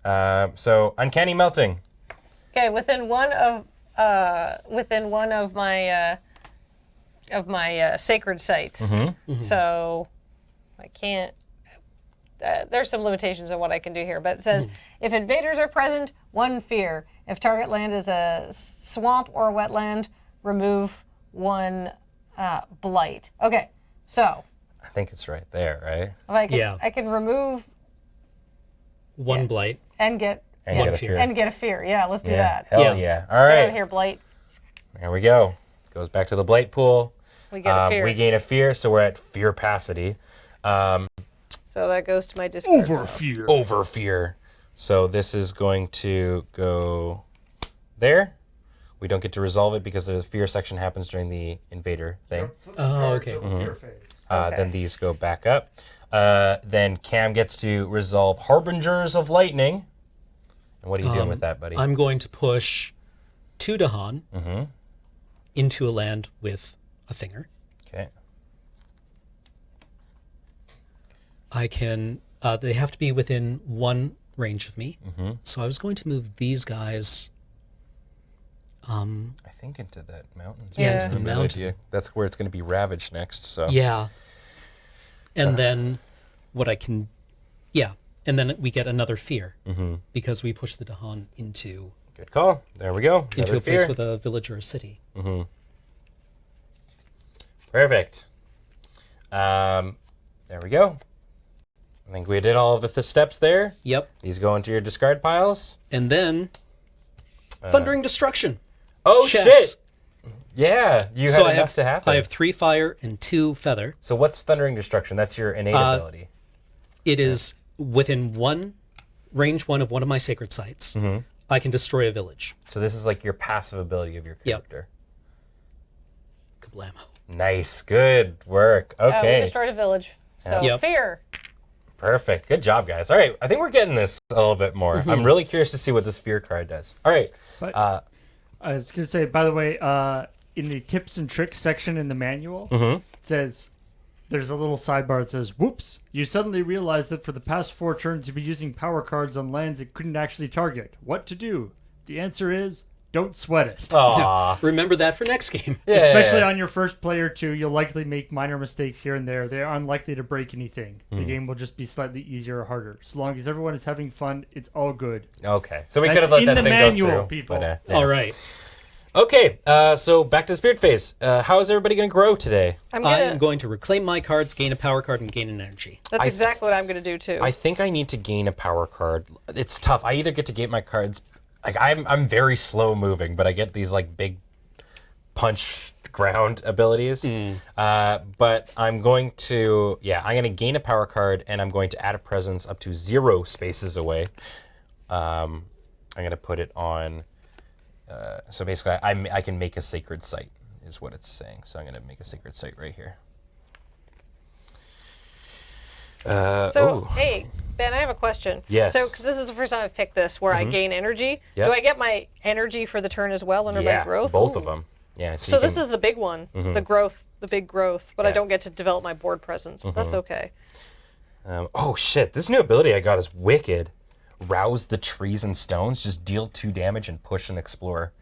So uncanny melting. Okay, within one of my sacred sites. Mm-hmm. So I can't. there's some limitations on what I can do here, but it says if invaders are present, 1 fear. If target land is a swamp or a wetland, remove 1 blight. Okay, so I think it's right there, right? I can remove 1 blight. and get And One get a fear. fear. and get a fear. Yeah, let's do that. Hell Yeah. yeah. All Get right. out here, blight. There we go. Goes back to the blight pool. We get a fear. We gain a fear, so we're at fear opacity. So that goes to my discard. Overfear. Over fear. So this is going to go there. We don't get to resolve it because the fear section happens during the invader thing. Oh, okay. Then these go back up. Then Cam gets to resolve Harbingers of Lightning. And what are you doing with that, buddy? I'm going to push 2 Dahan into a land with a Thinger. Okay. I can. They have to be within 1 range of me. So I was going to move these guys. I think into that mountain. Yeah. Into the mountain. That's where it's going to be ravaged next. So Yeah. And then what I can. Yeah. And then we get another fear because we push the Dahan into good call. There we go. a Another place fear. with a village or a city. Perfect. There we go. I think we did all of the steps there. Yep. These go into your discard piles. And then Thundering Destruction. Oh Checks. shit! Yeah, you So had I enough have to happen. I have 3 fire and 2 feather. So what's Thundering Destruction? That's your innate ability. It is within range 1 of one of my sacred sites. I can destroy a village. So this is like your passive ability of your Yep. character. Kablamo. Nice, good work. We Okay, destroyed a village. So Yep. fear. perfect. Good job, guys. All right, I think we're getting this a little bit more. I'm really curious to see what this fear card does. All right, But I was going to say, by the way, in the tips and tricks section in the manual, it says, there's a little sidebar that says, whoops, you suddenly realize that for the past 4 turns you've been using power cards on lands it couldn't actually target. What to do? The answer is, don't sweat it. Aw. Remember that for next game. Yeah. Especially on your first play or two, you'll likely make minor mistakes here and there. They're unlikely to break anything. The game will just be slightly easier or harder. So long as everyone is having fun, it's all good. Okay, so we That's could have let in that the thing manual, go through. people. But, yeah. All right. Okay, so back to the spirit phase. How is everybody going to grow today? I am going to reclaim my cards, gain a power card, and gain an energy. That's exactly what I'm going to do too. I think I need to gain a power card. It's tough. I either get to gain my cards. Like I'm very slow moving, but I get these like big punch ground abilities. But I'm going to I'm going to gain a power card, and I'm going to add a presence up to 0 spaces away. I'm going to put it on. So basically, I can make a sacred site, is what it's saying. So I'm going to make a sacred site right here. Hey, Ben, I have a question. Yes. So, because this is the first time I've picked this, where I gain energy. Yep. Do I get my energy for the turn as well under my growth? both Ooh. of them. Yeah. So you this can- is the big one, the growth, the big growth. But I Yeah. don't get to develop my board presence. But that's okay. oh shit! This new ability I got is wicked. Rouse the trees and stones. Just deal 2 damage and push and explore.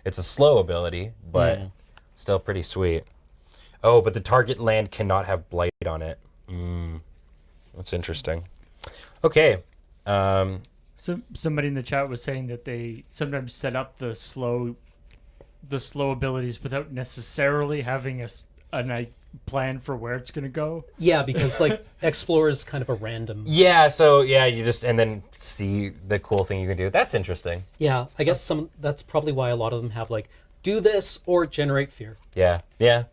It's a slow ability, but still pretty sweet. Oh, but the target land cannot have blight on it. That's interesting. Okay. So somebody in the chat was saying that they sometimes set up the slow abilities without necessarily having a plan for where it's going to go. Yeah, because like Explorer is kind of a random. Yeah. So you just and then see the cool thing you can do. That's interesting. Yeah, I guess that's probably why a lot of them have like do this or generate fear. Yeah. Yeah.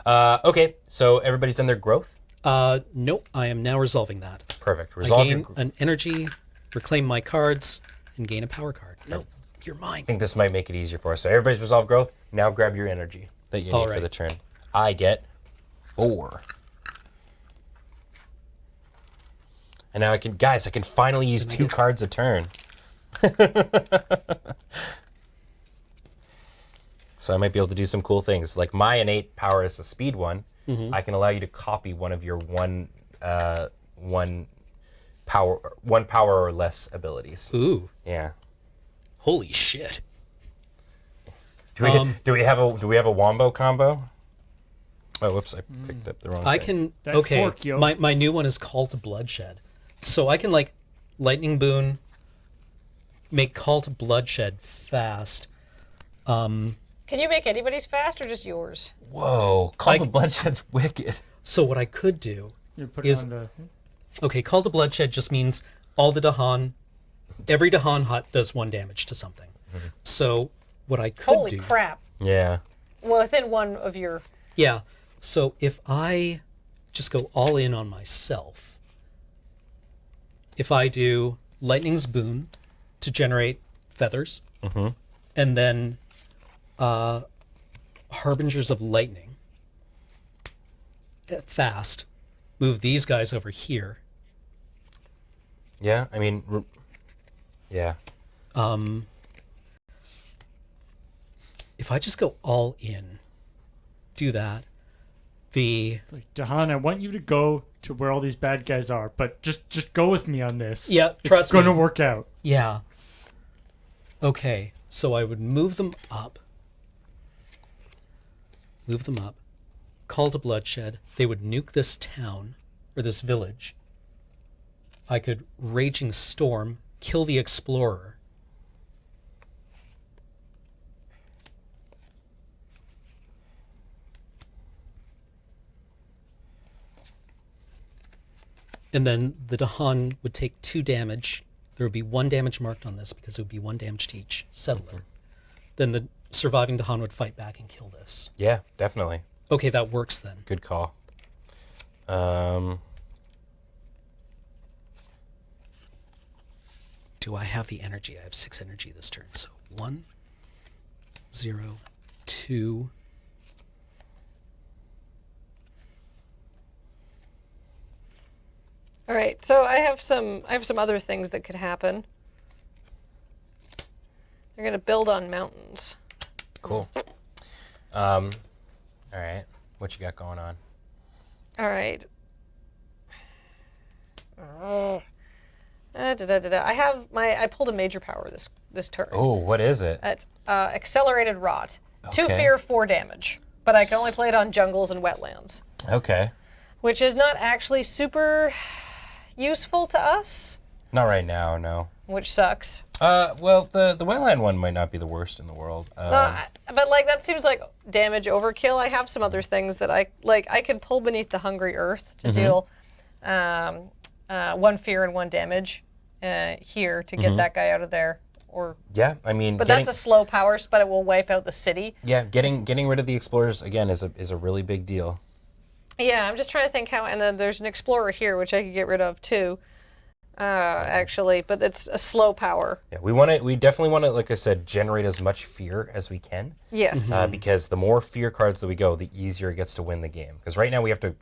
Okay. So everybody's done their growth. Nope, I am now resolving that. Perfect. I Resolve gain your. an energy, reclaim my cards, and gain a power card. Nope, you're mine. I think this might make it easier for us. So everybody's resolved growth. Now grab your energy that you need for right. the turn. I get 4. And now I can finally use 2 cards a turn. So I might be able to do some cool things. Like my innate power is a speed one. I can allow you to copy one of your one power or less abilities. Ooh, Yeah. holy shit. Do we have a wombo combo? Oh, whoops! I picked up the wrong. I thing. can. That Okay, fork, yo. my new one is Call to Bloodshed. So I can, like, Lightning Boon, make Call to Bloodshed fast. Can you make anybody's fast or just yours? Whoa, Call to Bloodshed's wicked. So what I could do You put it is... on the thing. Okay, Call to Bloodshed just means all the Dahan... Every Dahan hut does 1 damage to something. So what I could Holy do... crap. Yeah. Well, within one of your... Yeah, so if I just go all in on myself, if I do Lightning's Boon to generate feathers, and then Harbingers of Lightning, fast, move these guys over here. Yeah, I mean, yeah. If I just go all in, do that, It's like, Dahan, I want you to go to where all these bad guys are, but just go with me on this. Yeah, trust it's gonna me. work out. Yeah. Okay, so I would move them up. Call to Bloodshed. They would nuke this town, or this village. I could Raging Storm, kill the Explorer. And then the Dahan would take 2 damage. There would be 1 damage marked on this because it would be 1 damage to each settler. Then the surviving Dahan would fight back and kill this. Yeah, definitely. Okay, that works then. Good call. Do I have the energy? I have 6 energy this turn. So 1, 0, 2. All right, so I have some other things that could happen. They're gonna build on mountains. Cool. All right. What you got going on? All right. I pulled a major power this turn. Oh, what is it? It's accelerated rot. 2 Okay. fear, 4 damage. But I can only play it on jungles and wetlands, Okay. which is not actually super useful to us, Not right now, no. which sucks. Well, the wetland one might not be the worst in the world. But like that seems like damage overkill. I have some other things that I like. I could pull Beneath the Hungry Earth to deal 1 fear and 1 damage here to get that guy out of there. Or Yeah, I mean, but that's a slow power, but it will wipe out the city. yeah, getting rid of the explorers again is a really big deal. Yeah, I'm just trying to think how. And then there's an explorer here, which I could get rid of too. Actually, but it's a slow power. Yeah, we definitely want to, like I said, generate as much fear as we can. Yes. Because the more fear cards that we go, the easier it gets to win the game. Because right now we have to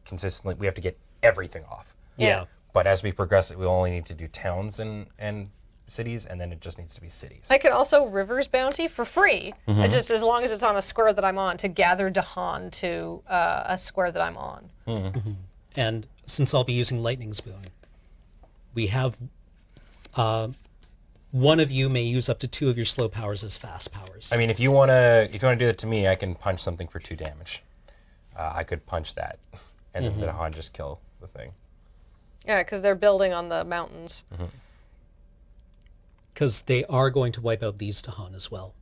get everything off. Yeah. But as we progress, we only need to do towns and cities, and then it just needs to be cities. I could also Rivers Bounty for free, just as long as it's on a square that I'm on, to gather Dahan to a square that I'm on. And since I'll be using Lightning's Boon, we have one of you may use up to 2 of your slow powers as fast powers. I mean, if you wanna do it to me, I can punch something for 2 damage. I could punch that, and then the Han just kill the thing. Yeah, because they're building on the mountains. Because they are going to wipe out these Dahan as well.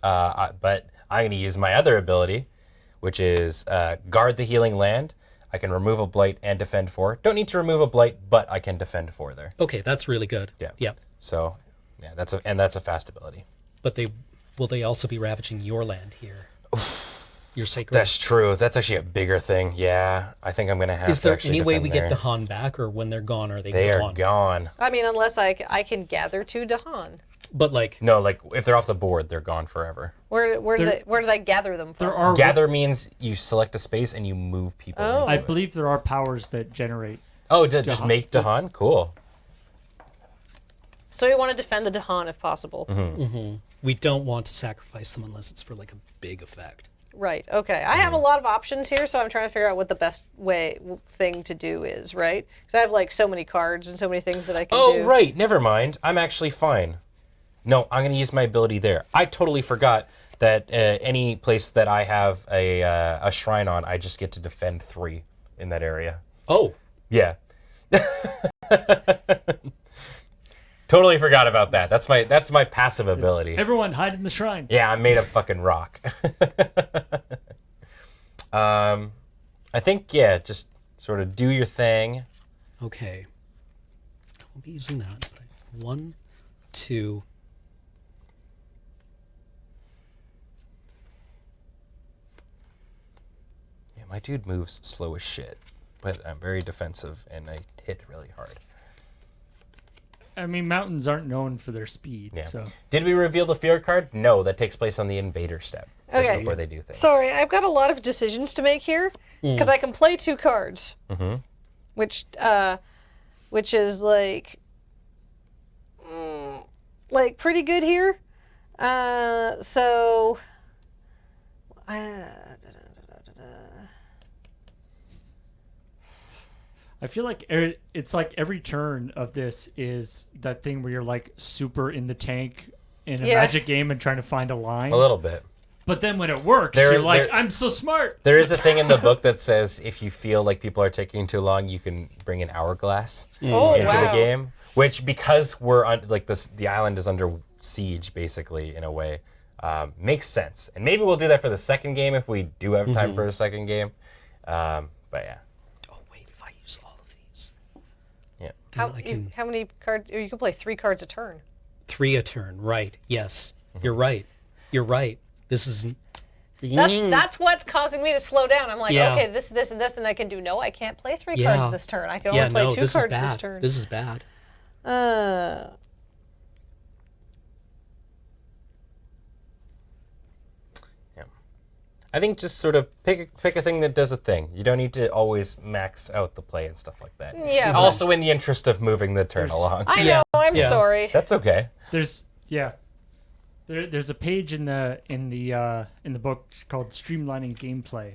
But I'm going to use my other ability, which is guard the healing land. I can remove a blight and defend 4. Don't need to remove a blight, but I can defend 4 there. Okay, that's really good. Yeah. Yep. So, yeah, that's a fast ability. But will they also be ravaging your land here? Your sacred. That's true. That's actually a bigger thing. Yeah, I think I'm going to have Is to there actually any way defend we there. get Dahan back, or when they're gone, are they They gone? are gone. I mean, unless I can gather 2 Dahan. But like, No, like if they're off the board, they're gone forever. Where did I gather them from? There are. Gather means you select a space and you move people. Oh. into I it. believe there are powers that generate. Oh, just Dahan. make Dahan? Cool. So we want to defend the Dahan if possible. we don't want to sacrifice them unless it's for like a big effect. Right. Okay. I have a lot of options here, so I'm trying to figure out what the best thing to do is. Right? Because I have like so many cards and so many things that I can do. Oh, right. Never mind. I'm actually fine. No, I'm going to use my ability there. I totally forgot that any place that I have a shrine on, I just get to defend 3 in that area. Oh, Yeah. Totally forgot about that. That's my passive ability. Everyone hide in the shrine. Yeah, I'm made of fucking rock. I think, yeah, just sort of do your thing. Okay. I won't be using that. But 1, 2. Yeah, my dude moves slow as shit, but I'm very defensive and I hit really hard. I mean, mountains aren't known for their speed. Yeah. So Did we reveal the fear card? No, that takes place on the invader step. Just Okay. before they do things. Sorry, I've got a lot of decisions to make here because I can play 2 cards, which is like pretty good here. So. I feel like it's like every turn of this is that thing where you're like super in the tank in a magic game and trying to find a line. A little bit. But then when it works, you're like, I'm so smart. There is a thing in the book that says if you feel like people are taking too long, you can bring an hourglass Oh, into the wow. game. Which, because we're on like this, the island is under siege, basically, in a way, makes sense. And maybe we'll do that for the second game if we do have time for a second game. But yeah. Oh, wait, if I use all of these. Yeah. Then How many cards? You can play 3 cards a turn. 3 a turn, right. Yes. You're right. You're right. This is... That's what's causing me to slow down. I'm like, Yeah. okay, this, and this, and I can do. No, I can't play 3 Yeah. cards this turn. I can Yeah, only play no, 2 this cards is bad. this turn. This is bad. Yeah. I think just sort of pick a thing that does a thing. You don't need to always max out the play and stuff like that. Yeah, but- Also in the interest of moving the turn along. I Yeah. know. I'm Yeah. sorry. That's okay. There's there's a page in the book called Streamlining Gameplay.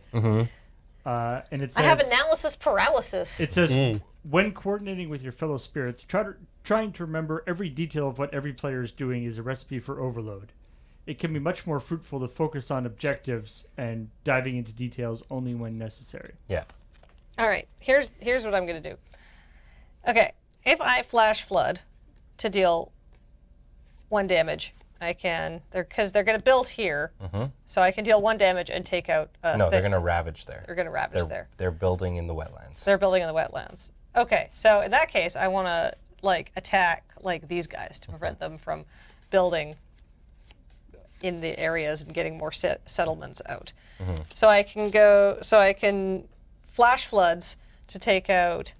And it says I have analysis paralysis. it says when coordinating with your fellow spirits, trying to remember every detail of what every player is doing is a recipe for overload. It can be much more fruitful to focus on objectives and diving into details only when necessary. Yeah. All right. Here's what I'm gonna do. Okay. If I flash flood to deal 1 damage, I can because they're gonna build here, so I can deal 1 damage and take out. No, they're gonna ravage there. They're gonna ravage there. They're building in the wetlands. They're building in the wetlands. Okay, so in that case, I want to attack these guys to prevent them from building in the areas and getting more settlements out. So I can flash floods to take out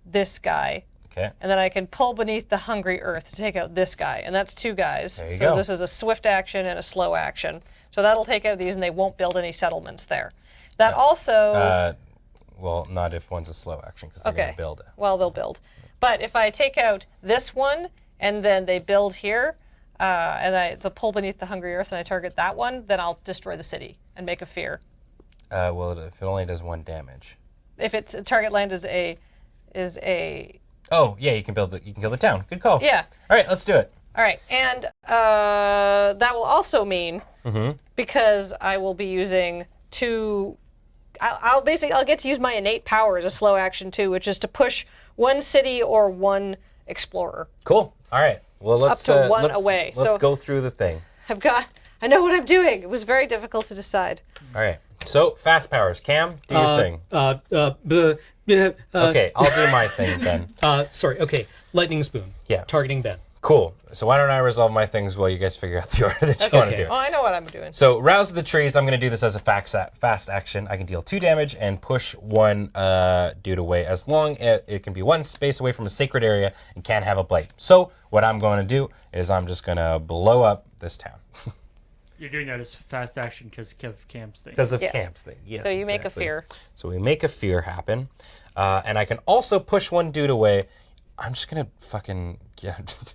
this guy, Okay. and then I can pull beneath the hungry earth to take out this guy, and that's 2 guys. There you so go. this is a swift action and a slow action. So that'll take out these, and they won't build any settlements there. That also. Well, not if one's a slow action because they're Okay. gonna build it. Well, they'll build. But if I take out this one and then they build here, and the pull beneath the hungry earth and I target that one, then I'll destroy the city and make a fear. Well, if it only does 1 damage. If its target land is a Oh yeah, you can kill the town. Good call. yeah. All right, let's do it. All right, and that will also mean because I will be using 2. I'll get to use my innate power as a slow action too, which is to push 1 city or 1 explorer. Cool. All right. Well, let's to 1 let's, away. Let's So- go through the thing. I know what I'm doing. It was very difficult to decide. All right. So fast powers. Cam, do your thing. Okay. Okay, I'll do my thing then. Sorry. Okay. Lightning spoon. Yeah. Targeting Ben. Cool. So why don't I resolve my things while you guys figure out the order that you want to Okay. do? Oh, I know what I'm doing. So rouse the trees. I'm going to do this as a fast action. I can deal 2 damage and push 1 dude away as long as it can be 1 space away from a sacred area and can't have a blight. So what I'm going to do is I'm just going to blow up this town. You're doing that as fast action because of Cam's thing. Because of Yes. Camp's thing. Yes, So you make a exactly. fear. So we make a fear happen. And I can also push 1 dude away. I'm just going to fucking get...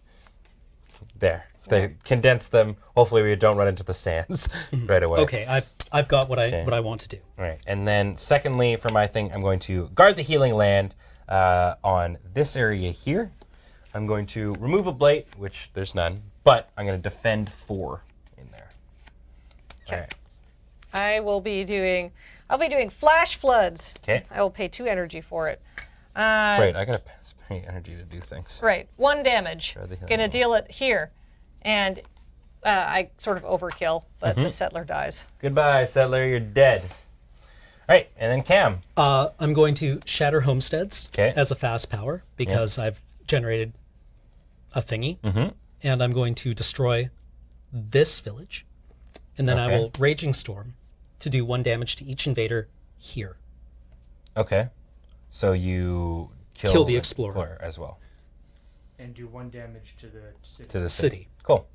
There. They condense them. Hopefully we don't run into the sands right away. Okay. I've got what I want to do. All right. And then secondly, for my thing, I'm going to guard the healing land on this area here. I'm going to remove a blight, which there's none, but I'm going to defend 4 in there. Okay. All right. I'll be doing flash floods. Okay. I will pay 2 energy for it. Right, I gotta spend energy to do things. Right, 1 damage. Try the healing Gonna roll. deal it here. And I sort of overkill, but the settler dies. Goodbye, settler. You're dead. All right, and then Cam. I'm going to shatter homesteads 'Kay. as a fast power because I've generated a thingy. And I'm going to destroy this village. And then I Okay. will Raging Storm to do 1 damage to each invader here. Okay, so you Kill the explorer. as well. And do 1 damage to the city. To the City. Cool.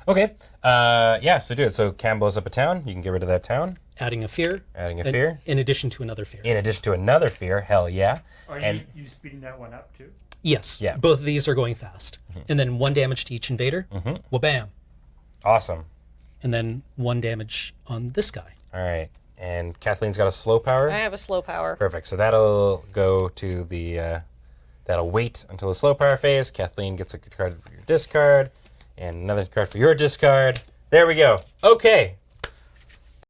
Okay. Yeah. So do it. So Cam blows up a town. You can get rid of that town. Adding a fear. Adding a fear. In addition to another fear. In addition to another fear. Hell yeah. Are And you speeding that one up too? Yes. Yeah. Both of these are going fast. And then 1 damage to each invader. Wabam. awesome. And then 1 damage on this guy. All right. And Kathleen's got a slow power. I have a slow power. Perfect. So that'll go to the. That'll wait until the slow power phase. Kathleen gets a card for your discard, and another card for your discard. There we go. Okay.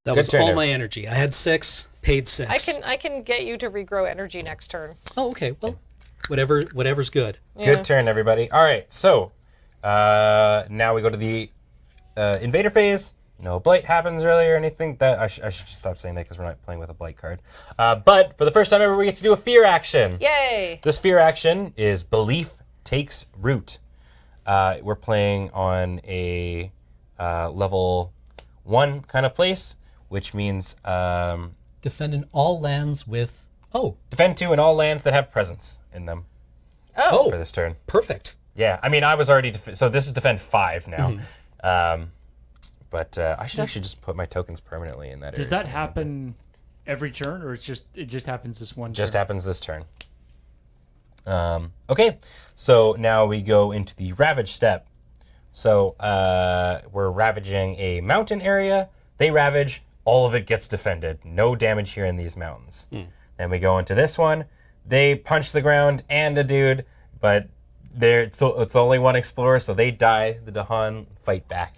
That Good was turn all there. my energy. I had 6, paid 6. I can get you to regrow energy next turn. Oh, okay. Well, whatever's good. Yeah. Good turn, everybody. All right. So now we go to the invader phase. No blight happens really or anything. That I should just stop saying that because we're not playing with a blight card. But for the first time ever, we get to do a fear action. Yay! This fear action is Belief Takes Root. We're playing on a level 1 kind of place, which means Defend in all lands with... Oh, defend 2 in all lands that have presence in them Oh, for this turn. perfect. Yeah, I mean, I was already... so this is defend 5 now. But I should just put my tokens permanently in that Does area. that happen every turn, or it just happens this one Just turn? happens this turn. Okay, so now we go into the Ravage step. So we're ravaging a mountain area. They ravage, all of it gets defended. No damage here in these mountains. Then we go into this one. They punch the ground and a dude, but it's only one explorer, so they die. The Dahan fight back.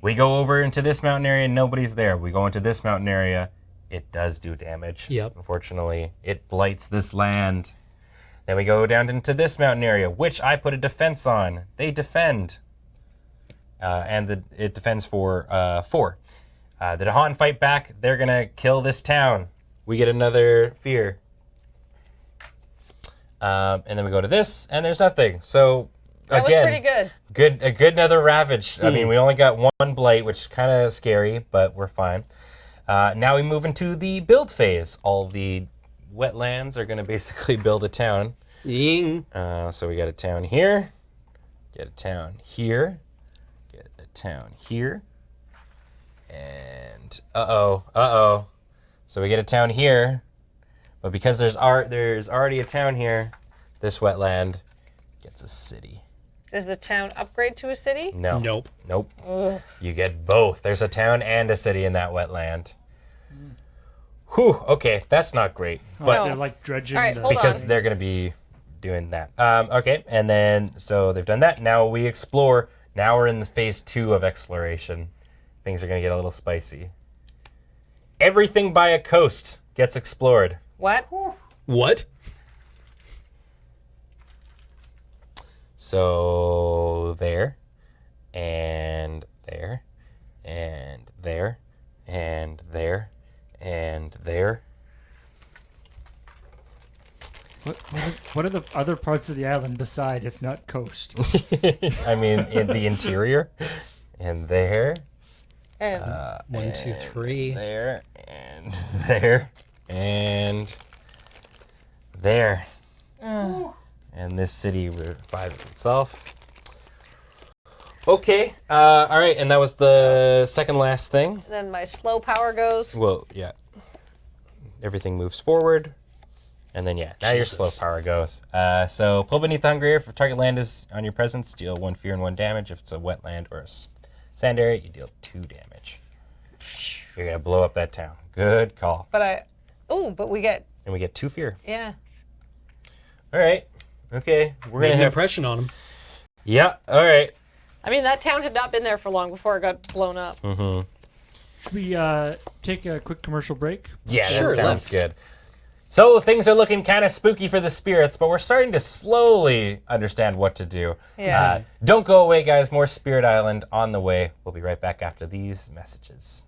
We go over into this mountain area, nobody's there. We go into this mountain area, it does do damage. Yep. Unfortunately, it blights this land. Then we go down into this mountain area, which I put a defense on. They defend. And it defends for 4. The Dahan fight back. They're going to kill this town. We get another fear. And then we go to this, and there's nothing. So, that again, was pretty good. a good another Ravage. I mean, we only got 1 blight, which is kind of scary, but we're fine. Now we move into the build phase. All the wetlands are going to basically build a town. Ying. So we got a town here, get a town here, get a town here, and so we get a town here, but because there's already a town here, this wetland gets a city. Does the town upgrade to a city? No. Nope. Nope. Ugh. You get both. There's a town and a city in that wetland. Whew, okay, that's not great. But No. They're like dredging All right, the... hold because on. they're going to be doing that. Okay, and then, so they've done that. Now we explore. Now we're in the phase 2 of exploration. Things are going to get a little spicy. Everything by a coast gets explored. What? What? So there, and there, and there, and there, and there. What are the other parts of the island beside, if not coast? I mean, in the interior, and there, And 1, 2, 3. there, and there, and there. And this city revives itself. Okay, all right, and that was the second last thing. then my slow power goes. Well, yeah. Everything moves forward. And then, yeah, now your slow Jesus. power goes. So, pull beneath the hungry. If a target land is on your presence, deal 1 fear and 1 damage. If it's a wetland or a sand area, you deal 2 damage. You're going to blow up that town. Good call. But but we get, And we get 2 fear. yeah. All right. Okay. We're Made going an to have... impression on him. Yeah, all right. I mean, that town had not been there for long before it got blown up. Should we take a quick commercial break? Yeah, Sure, that sounds let's. good. So things are looking kind of spooky for the spirits, but we're starting to slowly understand what to do. Yeah. Don't go away, guys. More Spirit Island on the way. We'll be right back after these messages.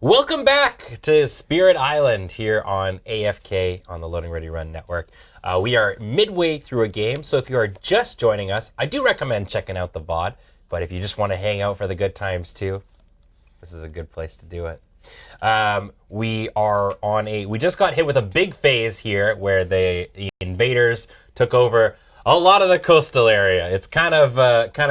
Welcome back to Spirit Island here on AFK on the Loading Ready Run Network. We are midway through a game, so if you are just joining us, I do recommend checking out the VOD, but if you just want to hang out for the good times too, this is a good place to do it. We just got hit with a big phase here where the invaders took over a lot of the coastal area. It's kind of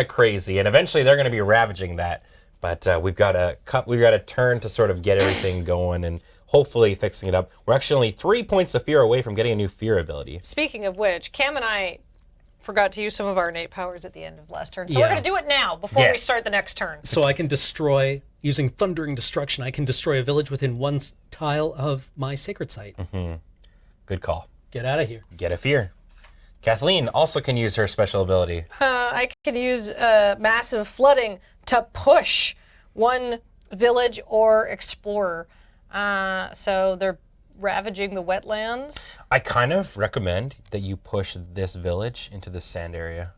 crazy, and eventually they're going to be ravaging that. But we've got a turn to sort of get everything going and hopefully fixing it up. We're actually only 3 points of fear away from getting a new fear ability. Speaking of which, Cam and I forgot to use some of our innate powers at the end of last turn. So we're going to do it now before we start the next turn. So I can destroy, using Thundering Destruction, I can destroy a village within one tile of my sacred site. Good call. Get out of here. Get a fear. Kathleen also can use her special ability. I can use massive flooding to push one village or explorer. So they're ravaging the wetlands. I kind of recommend that you push this village into the sand area.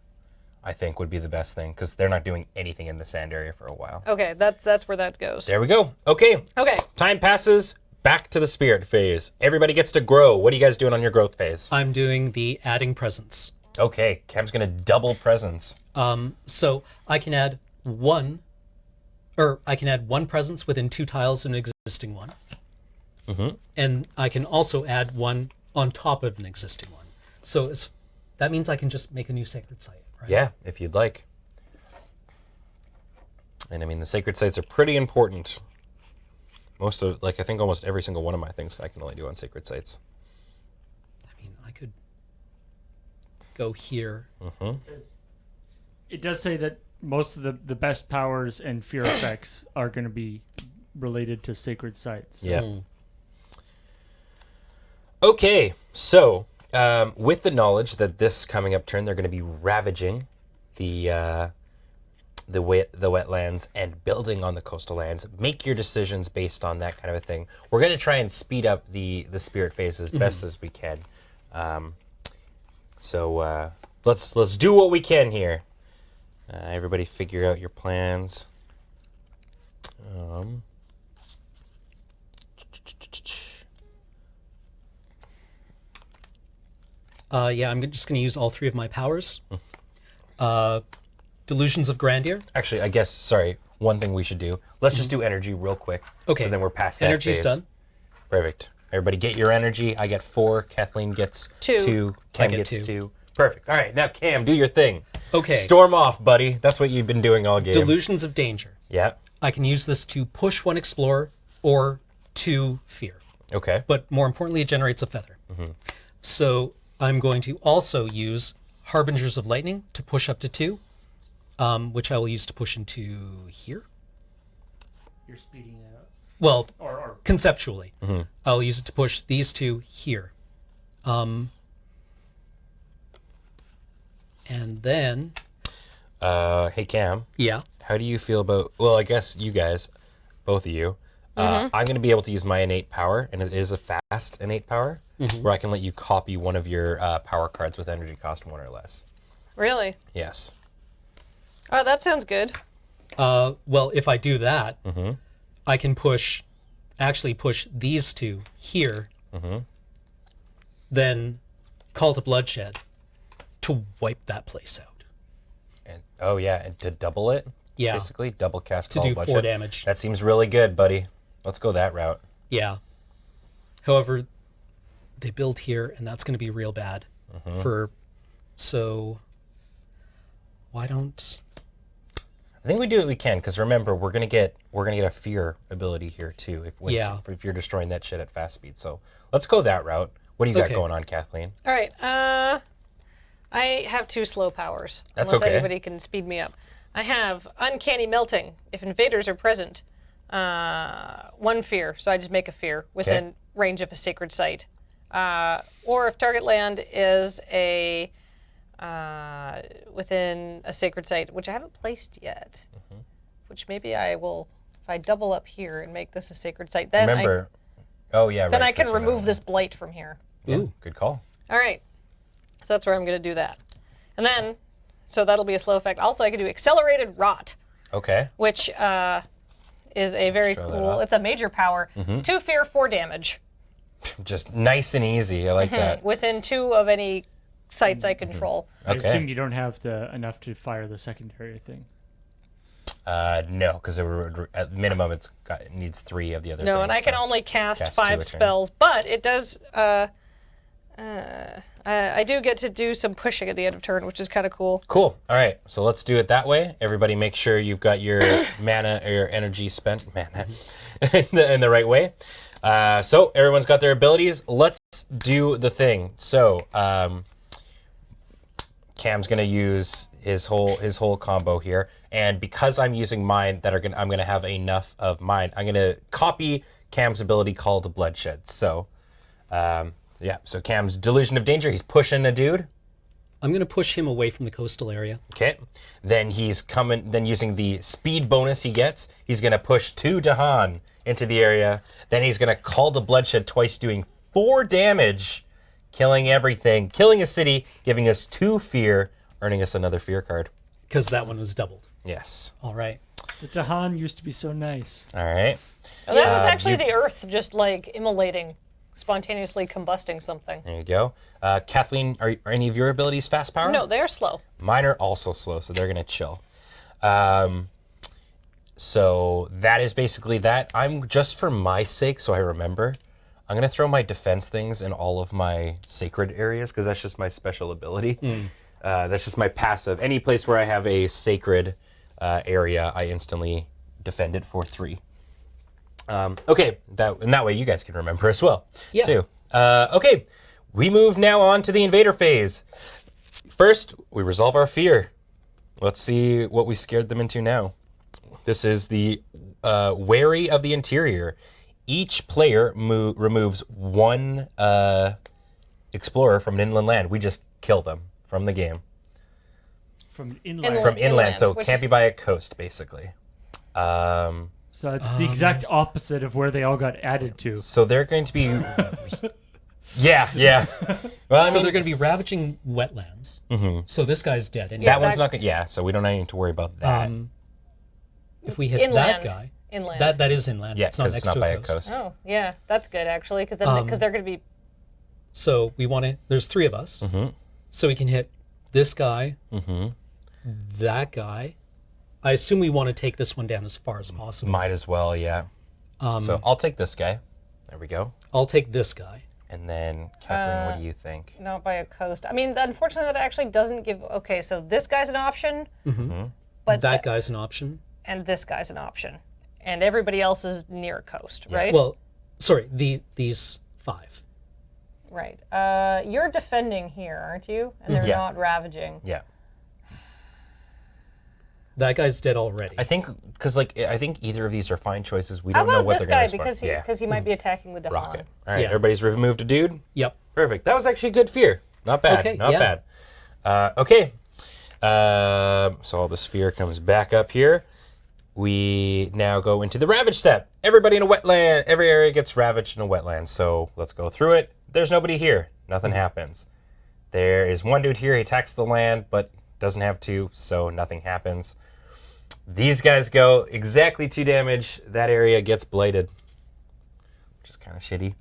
I think would be the best thing because they're not doing anything in the sand area for a while. Okay, that's where that goes. There we go. Okay. Okay. Time passes. Back to the spirit phase. Everybody gets to grow. What are you guys doing on your growth phase? I'm doing the adding presence. Okay, Cam's gonna double presence. So I can add one presence within 2 tiles of an existing one. And I can also add one on top of an existing one. So that means I can just make a new sacred site, right? Yeah, if you'd like. And I mean, the sacred sites are pretty important. I think almost every single one of my things I can only do on sacred sites. I mean, I could go here. It does say that most of the best powers and fear effects are going to be related to sacred sites. Yeah. Okay, so with the knowledge that this coming up turn they're going to be ravaging the wetlands and building on the coastal lands, make your decisions based on that kind of a thing. We're going to try and speed up the spirit phase as best as we can. So let's do what we can here. Everybody figure out your plans. Yeah, I'm just going to use all 3 of my powers. Delusions of Grandeur. Actually, I guess, sorry, one thing we should do. Let's just do energy real quick. Okay. So then we're past that Energy's phase. done. Perfect. Everybody get your energy. I get 4. Kathleen gets 2. Cam get gets 2. 2. Perfect. All right, now Cam, do your thing. Okay. Storm off, buddy. That's what you've been doing all game. Delusions of Danger. Yeah. I can use this to push 1 explorer or 2 fear. Okay. But more importantly, it generates a feather. So I'm going to also use Harbingers of Lightning to push up to 2, which I will use to push into here. You're speeding it up. Well, Or conceptually. I'll use it to push these 2 here. And then... hey, Cam. Yeah. How do you feel about... Well, I guess you guys, both of you, I'm going to be able to use my innate power, and it is a fast innate power, where I can let you copy one of your power cards with energy cost 1 or less. Really? Yes. Oh, that sounds good. Well, if I do that, I can actually push these 2 here, then Call to Bloodshed to wipe that place out. And oh yeah, and to double it. Yeah. Basically, double cast To call do budget. 4 damage. That seems really good, buddy. Let's go that route. Yeah. However, they build here, and that's going to be real bad. So why don't... I think we do what we can, because remember, we're gonna get a fear ability here too if you're destroying that shit at fast speed. So let's go that route. What do you got Okay. going on, Kathleen? All right. I have 2 slow powers. That's unless okay. anybody can speed me up. I have Uncanny Melting. If invaders are present, 1 fear. So I just make a fear within range of a sacred site. Or if target land is within a sacred site, which I haven't placed yet, which maybe I will, if I double up here and make this a sacred site, then Remember, oh yeah, then right, I can 'cause we're remove not- this blight from here. Yeah, Ooh. good call. All right. So that's where I'm going to do that. And then, so that'll be a slow effect. Also, I can do Accelerated Rot, Okay. which is a very Show that cool, off. it's a major power. 2 fear, 4 damage. Just nice and easy. I like that. Within 2 of any sites I control. I Okay. assume you don't have enough to fire the secondary thing. No, because at minimum it needs 3 of the other. No, things, and I can so. only cast Cast 2 a 5 turn. spells, but it does. I do get to do some pushing at the end of turn, which is kind of cool. Cool. All right, so let's do it that way. Everybody, make sure you've got your mana or your energy spent in the right way. So everyone's got their abilities. Let's do the thing. So Cam's gonna use his whole combo here, and because I'm using mine, I'm gonna have enough of mine. I'm gonna copy Cam's ability called Bloodshed. So, yeah. So Cam's Delusion of Danger. He's pushing a dude. I'm going to push him away from the coastal area. Okay. Then he's coming. Then using the speed bonus he gets, he's gonna push 2 Dahan into the area. Then he's gonna call the Bloodshed twice, doing 4 damage, killing everything, killing a city, giving us 2 fear, earning us another fear card. Because that one was doubled. Yes. All right. The Dahan used to be so nice. All right. And that was actually you- the Earth just like immolating, spontaneously combusting something. There you go. Kathleen, are any of your abilities fast power? No, they're slow. Mine are also slow, so they're gonna chill. So that is basically that. I'm just for my sake, so I remember. I'm gonna throw my defense things in all of my sacred areas because that's just my special ability. That's just my passive. Any place where I have a sacred area, I instantly defend it for 3. Okay, that way you guys can remember as well, Yeah. too. Okay, we move now on to the invader phase. First, we resolve our fear. Let's see what we scared them into now. This is the Wary of the Interior. Each player removes 1 explorer from an inland land. We just kill them from the game. From inland. Inland. From inland, so which can't is- be by a coast, basically. So it's the exact opposite of where they all got added to. So they're going to be... yeah. Well, I So mean, they're going to be ravaging wetlands. So this guy's dead. And that one's that- not going to... Yeah, so we don't need to worry about that. if we hit Inland. that guy, Inland. that is inland. Yeah, it's not because next it's not to by a a coast. coast. Oh, yeah, that's good actually, because then because they're going to be So we want to. There's 3 of us. So we can hit this guy, that guy. I assume we want to take this one down as far as possible. Might as well, yeah. So I'll take this guy. There we go. I'll take this guy. And then, Kathleen, what do you think? not by a coast. I mean, unfortunately, that actually doesn't give. Okay, so this guy's an option, but That guy's an option. and this guy's an option, and everybody else is near a coast, right? Well, sorry, these 5. right. You're defending here, aren't you? And they're Yeah. not ravaging. Yeah. That guy's dead already. I think, because, I think either of these are fine choices. We How don't know about what this they're going guy to because he might be attacking the Dahan. Rocket. All right, Yeah. everybody's removed a dude. Yep. Perfect. That was actually good fear. Not bad. Okay, Not yeah. bad. Okay. So all this fear comes back up here. We now go into the ravage step. Everybody in a wetland. Every area gets ravaged in a wetland. So let's go through it. There's nobody here. Nothing happens. There is one dude here. He attacks the land, but doesn't have to, so nothing happens. These guys go exactly 2 damage. That area gets bladed, which is kind of shitty.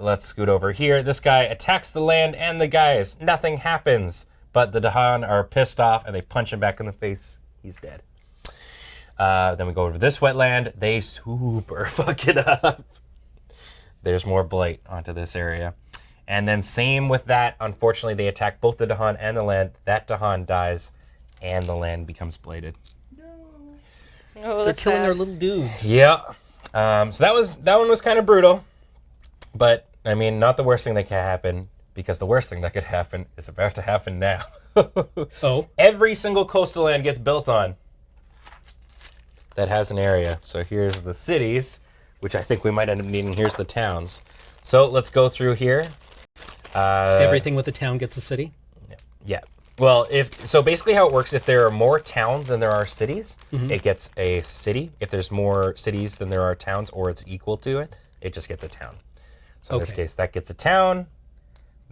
Let's scoot over here. This guy attacks the land and the guys. Nothing happens, but the Dahan are pissed off and they punch him back in the face. He's dead. Then we go over to this wetland. They super fuck it up. There's more blight onto this area. And then same with that. Unfortunately, they attack both the Dahan and the land. That Dahan dies and the land becomes bladed. Oh, They're that's killing bad. our little dudes. Yeah. So that one was kind of brutal, but I mean, not the worst thing that can happen, because the worst thing that could happen is about to happen now. Oh, Every single coastal land gets built on that has an area. So here's the cities, which I think we might end up needing. Here's the towns. So let's go through here. everything with a town gets a city. Yeah. Well, basically how it works, if there are more towns than there are cities, it gets a city. If there's more cities than there are towns, or it's equal to it, it just gets a town. So in this case, that gets a town.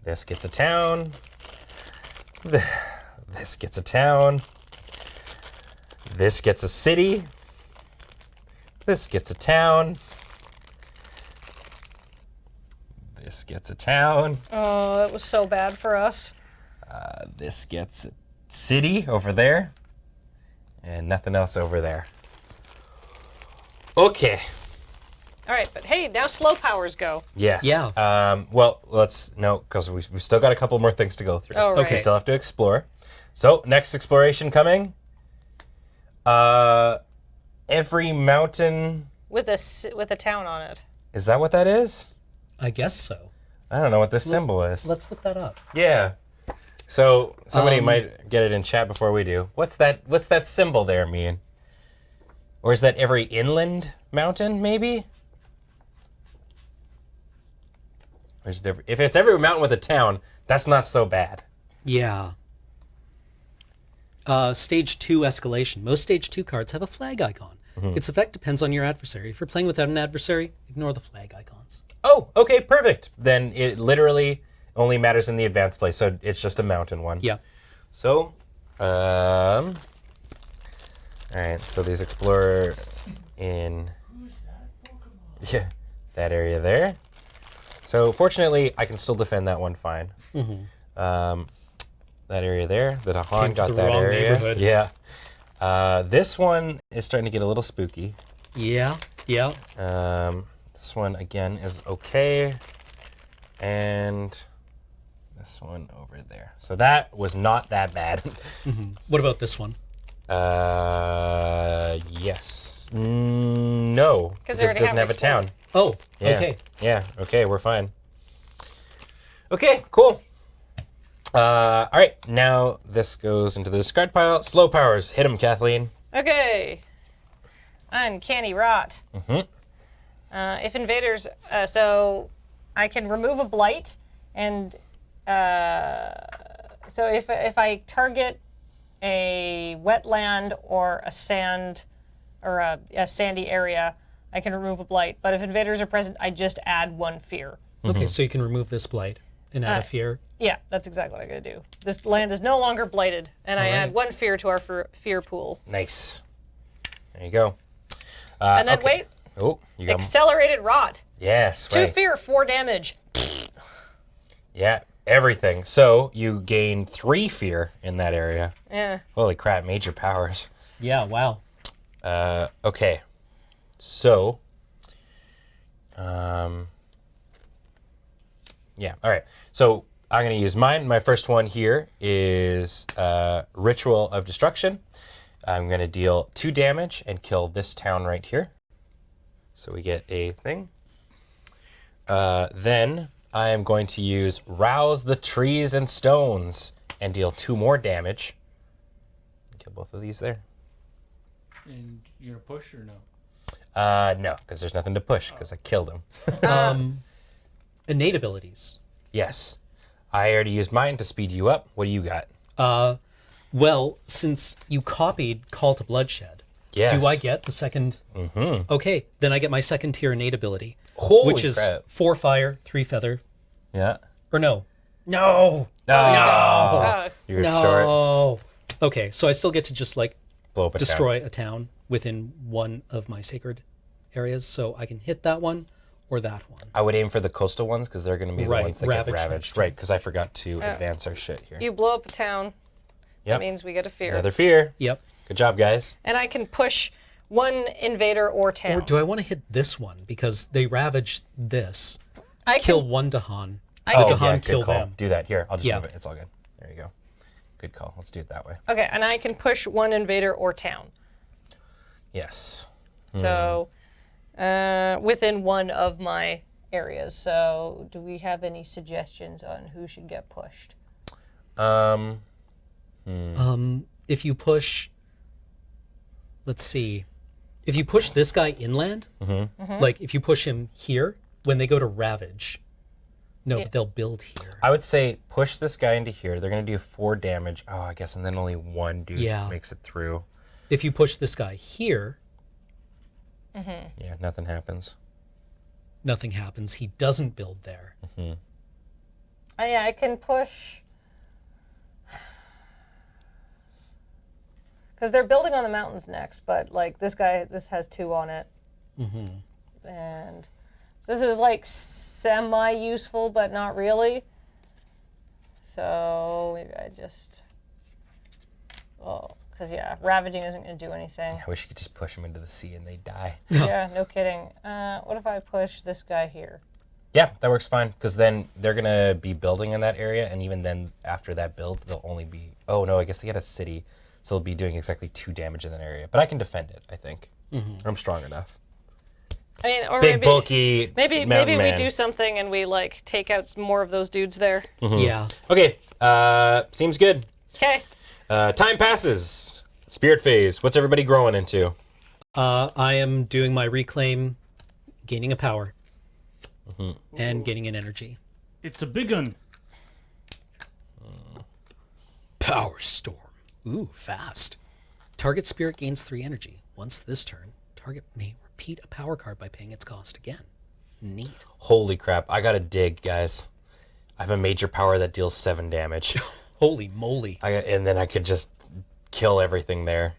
This gets a town. This gets a town. This gets a city. This gets a town. This gets a town. Oh, that was so bad for us. This gets a city over there. And nothing else over there. Okay. All right, but hey, now slow powers go. Yes. Yeah. Well, because we've still got a couple more things to go through. Oh, right. Okay. We still have to explore. So, next exploration coming. Every mountain. With a town on it. Is that what that is? I guess so. I don't know what this symbol is. Let's look that up. Yeah. So somebody might get it in chat before we do. What's that symbol there mean? Or is that every inland mountain, maybe? If it's every mountain with a town, that's not so bad. Yeah. Stage 2 escalation. Most Stage 2 cards have a flag icon. Its effect depends on your adversary. If you're playing without an adversary, ignore the flag icons. Oh, okay, perfect. Then it literally only matters in the advanced play, so it's just a mountain one. Yeah. So, all right, so these explore in that area there. So fortunately, I can still defend that one fine. That area there, the Dahan Came to got the that wrong area. neighborhood. Yeah. This one is starting to get a little spooky. Yeah. Yeah. This one again is okay, and this one over there. So that was not that bad. What about this one? Yes. No, because they it already doesn't have have a town. Oh, Yeah. okay. Yeah, okay, we're fine. Okay, cool. All right, now this goes into the discard pile. Slow powers, hit him, Kathleen. Okay. Uncanny Rot. If invaders, so I can remove a blight, and so if I target a wetland or a sand or a sandy area, I can remove a blight. But if invaders are present, I just add 1 fear. Okay, so you can remove this blight and add a fear. Yeah, that's exactly what I'm going to do. This land is no longer blighted, and I add 1 fear to our fear pool. Nice. There you go. And then okay. wait, Oh, you got accelerated rot. yes. 2 Right. fear, 4 damage. Yeah, everything. So you gain 3 fear in that area. Yeah. Holy crap! Major powers. Yeah, wow. Okay. So. Yeah. All right. So I'm going to use mine. My first one here is Ritual of Destruction. I'm going to deal 2 damage and kill this town right here. So we get a thing. Then I am going to use Rouse the Trees and Stones and deal 2 more damage. Kill both of these there. And you're gonna push or no? No, because there's nothing to push because I killed him. Innate abilities. Yes. I already used mine to speed you up. What do you got? Well, since you copied Call to Bloodshed, Yes. do I get the second? Okay, then I get my second tier innate ability, Holy which is crap. 4 fire, 3 feather, Yeah. or no? No. Oh, You're no. short. Okay, so I still get to just like Blow up a destroy a town within one of my sacred areas, so I can hit that one or that one. I would aim for the coastal ones because they're going to be the Right, ones that ravaged get next ravaged. time. Right, because I forgot to advance our shit here. you blow up a town. Yep. That means we get a fear. Another fear. Yep. Good job, guys. And I can push 1 invader or town. Or do I want to hit this one because they ravage this? I Kill can, 1 Dahan. I The can- Dahan good kill call. them. Do that. Here, I'll just Yeah. move it. It's all good. There you go. Good call. Let's do it that way. Okay, and I can push 1 invader or town. Yes. So within one of my areas. So do we have any suggestions on who should get pushed? If you push, let's see, if you push this guy inland, like if you push him here, when they go to ravage, No, but they'll build here. I would say push this guy into here. They're going to do 4 damage. Oh, I guess, and then only one dude makes it through. If you push this guy here... Yeah, nothing happens. Nothing happens. He doesn't build there. Oh, yeah, I can push... Because they're building on the mountains next, but, like, this has 2 on it. And this is, like, semi-useful, but not really. So maybe I just... Oh, because, yeah, ravaging isn't going to do anything. I wish you could just push them into the sea and they die. Yeah, no kidding. What if I push this guy here? Yeah, that works fine, because then they're going to be building in that area, and even then, after that build, they'll only be... Oh, no, I guess they got a city, so they'll be doing exactly 2 damage in that area. But I can defend it, I think. I'm strong enough. I mean, or Big, bulky maybe mountain we man. do something and we, like, take out more of those dudes there. Yeah. Okay, seems good. Okay. Time passes. Spirit phase. What's everybody growing into? I am doing my reclaim, gaining a power, and gaining an energy. It's a big one. Power storm. Ooh, fast. Target spirit gains 3 energy. Once this turn, target may repeat a power card by paying its cost again. Neat. Holy crap, I gotta dig, guys. I have a major power that deals 7 damage. Holy moly. And then I could just kill everything there.